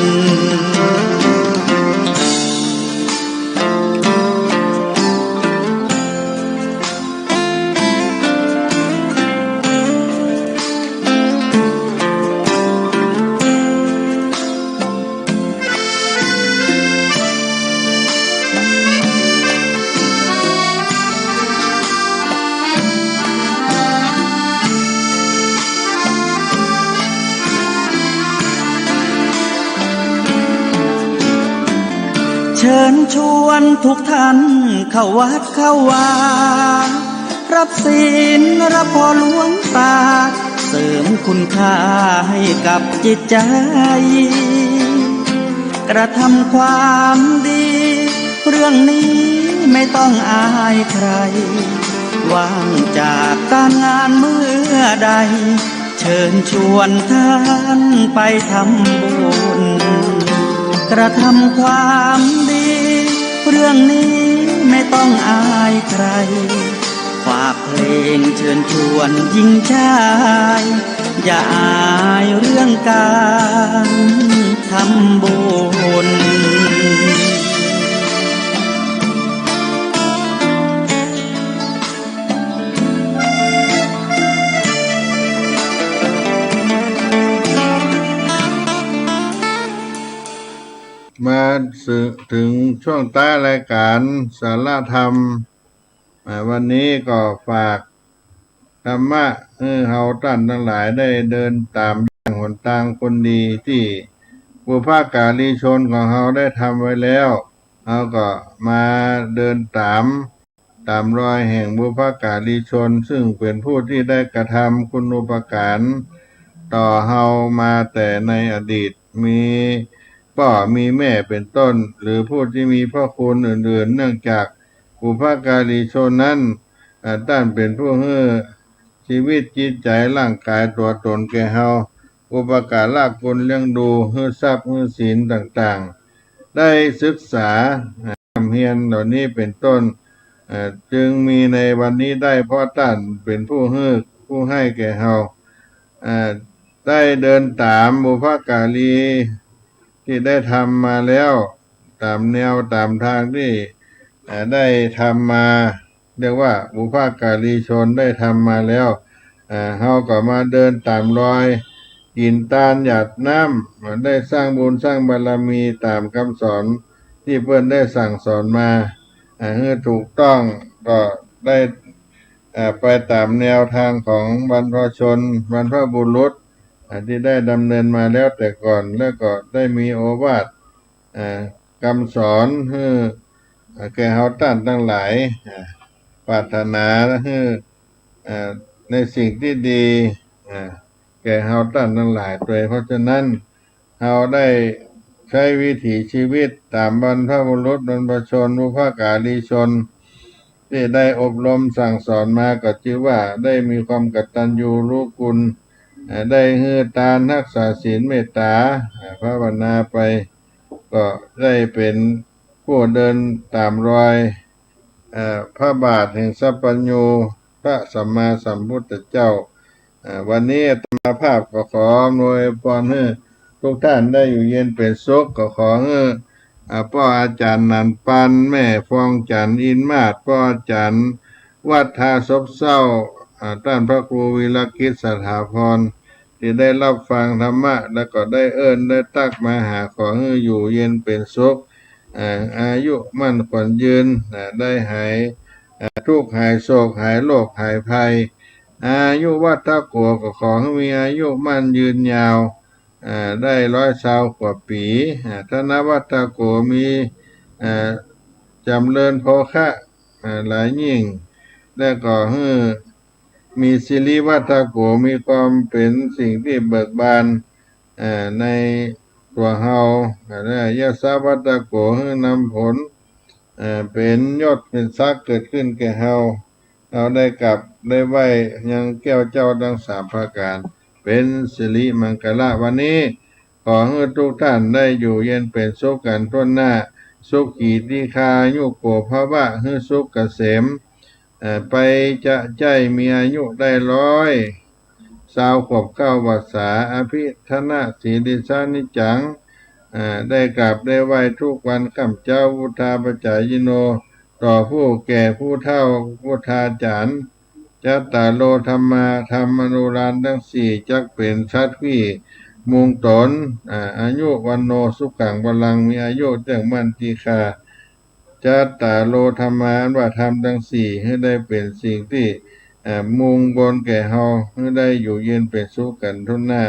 เชิญชวนทุกท่านเข้าวัดเข้าวารับศีลรับพรหลวงตาเสริมคุณค่าให้กับจิตใจกระทำความดีเรื่องนี้ไม่ต้องอายใครว่างจากการงานเมื่อใดเชิญชวนท่านไปทำบุญกระทำความดีเรื่องนี้ไม่ต้องอายใครฝากเพลงเชิญชวนหญิงชายอย่าอายเรื่องการทำบุญมาถึงช่วงท้ายรายการสาระธรรมวันนี้ก็ฝากธรรมะเฮาท่านทั้งหลายได้เดินตามอย่างหนทางคนดีที่บุพการีชนของเฮาได้ทำไว้แล้วเฮาก็มาเดินตามรอยแห่งบุพการีชนซึ่งเป็นผู้ที่ได้กระทำคุณูปการต่อเฮามาแต่ในอดีตมีพ่อมีแม่เป็นต้นหรือผู้ที่มีพระคุณอื่นๆเนื่องจากบุพการีชนนั้นท่านเป็นผู้ให้ชีวิตจิตใจร่างกายตัวตนแก่เฮาอุปการะคุณเลี้ยงดูให้ทรัพย์ให้ศีลต่างๆได้ศึกษาทำเพียรเหล่านี้เป็นต้นจึงมีในวันนี้ได้เพราะท่านเป็นผู้ให้แก่เฮาได้เดินตามบุพการีที่ได้ทำมาแล้วตามแนวตามทางที่ได้ทำมาเรียกว่าบุพการีชนได้ทำมาแล้วเฮาก็มาเดินตามรอยกินตาลหยาดน้ำได้สร้างบุญสร้างบารมีตามคำสอนที่เพิ่นได้สั่งสอนมาให้ถูกต้องก็ได้ไปตามแนวทางของบรรพชนบรรพบุรุษที่ได้ดำเนินมาแล้วแต่ก่อนแล้วก็ได้มีโอวาทคำสอนให้ แก่เฮาท่านทั้งหลายปรารถนาให้ในสิ่งที่ดีแก่เฮาท่านทั้งหลายโดยเพราะฉะนั้นเฮาได้ใช้วิถีชีวิตตามบรรพบุรุษบรรพชนบุพการีชนที่ได้อบรมสั่งสอนมาก็ชื่อว่าได้มีความกตัญญูรู้คุณได้ให้ทานรักษาศีลเมตตาภาวนาไปก็ได้เป็นผู้เดินตามรอยพระบาทแห่งสัพพัญญูพระสัมมาสัมพุทธเจ้าวันนี้อาตมาภาพก็ขออำนวยพรให้ทุกท่านได้อยู่เย็นเป็นสุขก็ขอให้พ่ออาจารย์นันปันแม่ฟองจันทร์อินมาศพ่ออาจารย์วัดทาศพเศร้าท่านพระครูวิรกิจสถาพรที่ได้รับฟังธรรมะแล้วก็ได้ได้ตักมาหาขอให้อยู่เย็นเป็นสุขอายุมั่นขวัญยืนได้หายทุกข์หายโศกหายโรคหายภัยอายุวัฏโกก็ขอให้มีอายุมั่นยืนยาวได้120 กว่าปีธนวัฏโกมีจำเริญโภคะหลายยิ่งและก็ให้มีสิริวัฏโกมีความเป็นสิ่งที่เบิกบานในตัวเฮาและยะสาวัฏโกให้นำผลเป็นยศเป็นศักดิ์เกิดขึ้นแก่เฮาเราได้กลับได้ไหวยังแก้วเจ้าดัง3 ประการเป็นสิริมังคละวันนี้ขอให้ทุกท่านได้อยู่เย็นเป็นสุขกันทั่วหน้าสุขีติคายุโกภวะให้สุขเกษมไปจะใจมีอายุได้120 ขวบ9 พรรษาอภิธนาสีดิสานิจังได้กราบได้ไหวทุกวันข้ามเจ้าพุทธาปจายโนต่อผู้แก่ผู้เฒ่าพุทธาจารย์จัตตาโลธรรมาธรรมอนุรานทั้ง4จักเป็นชัดพี่มุงตนอายุวันโนสุขังบาลังมีอายุเตื่องมั่นตีคาจัตตาโลธรรมาว่าธรรมทั้ง4ให้ได้เป็นสิ่งที่มุงบนแก่เฮาให้ได้อยู่เย็นเป็นสุขกันทุกหน้า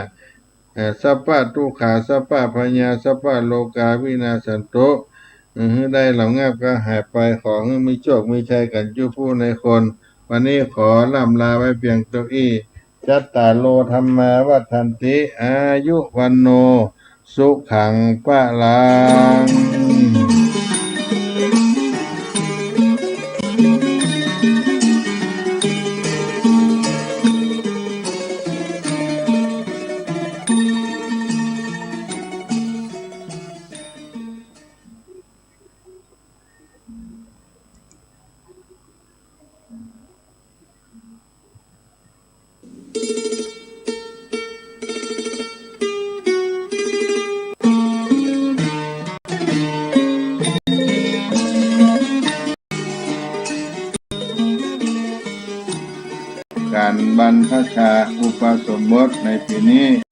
สัพพะทุกขาสัพพะพญาสัพพะโลกาวินาสันโตให้ได้เหล่างาบก็หายไปขอให้มีโชคมีชัยกันจุผู้ในคนวันนี้ขอล่ำลาไว้เพียงตัวอี้จัตตาโลธรรมาวัฏันติอายุวันโนสุขังปะลังการบรรพชาอุปสมบทในปีนี้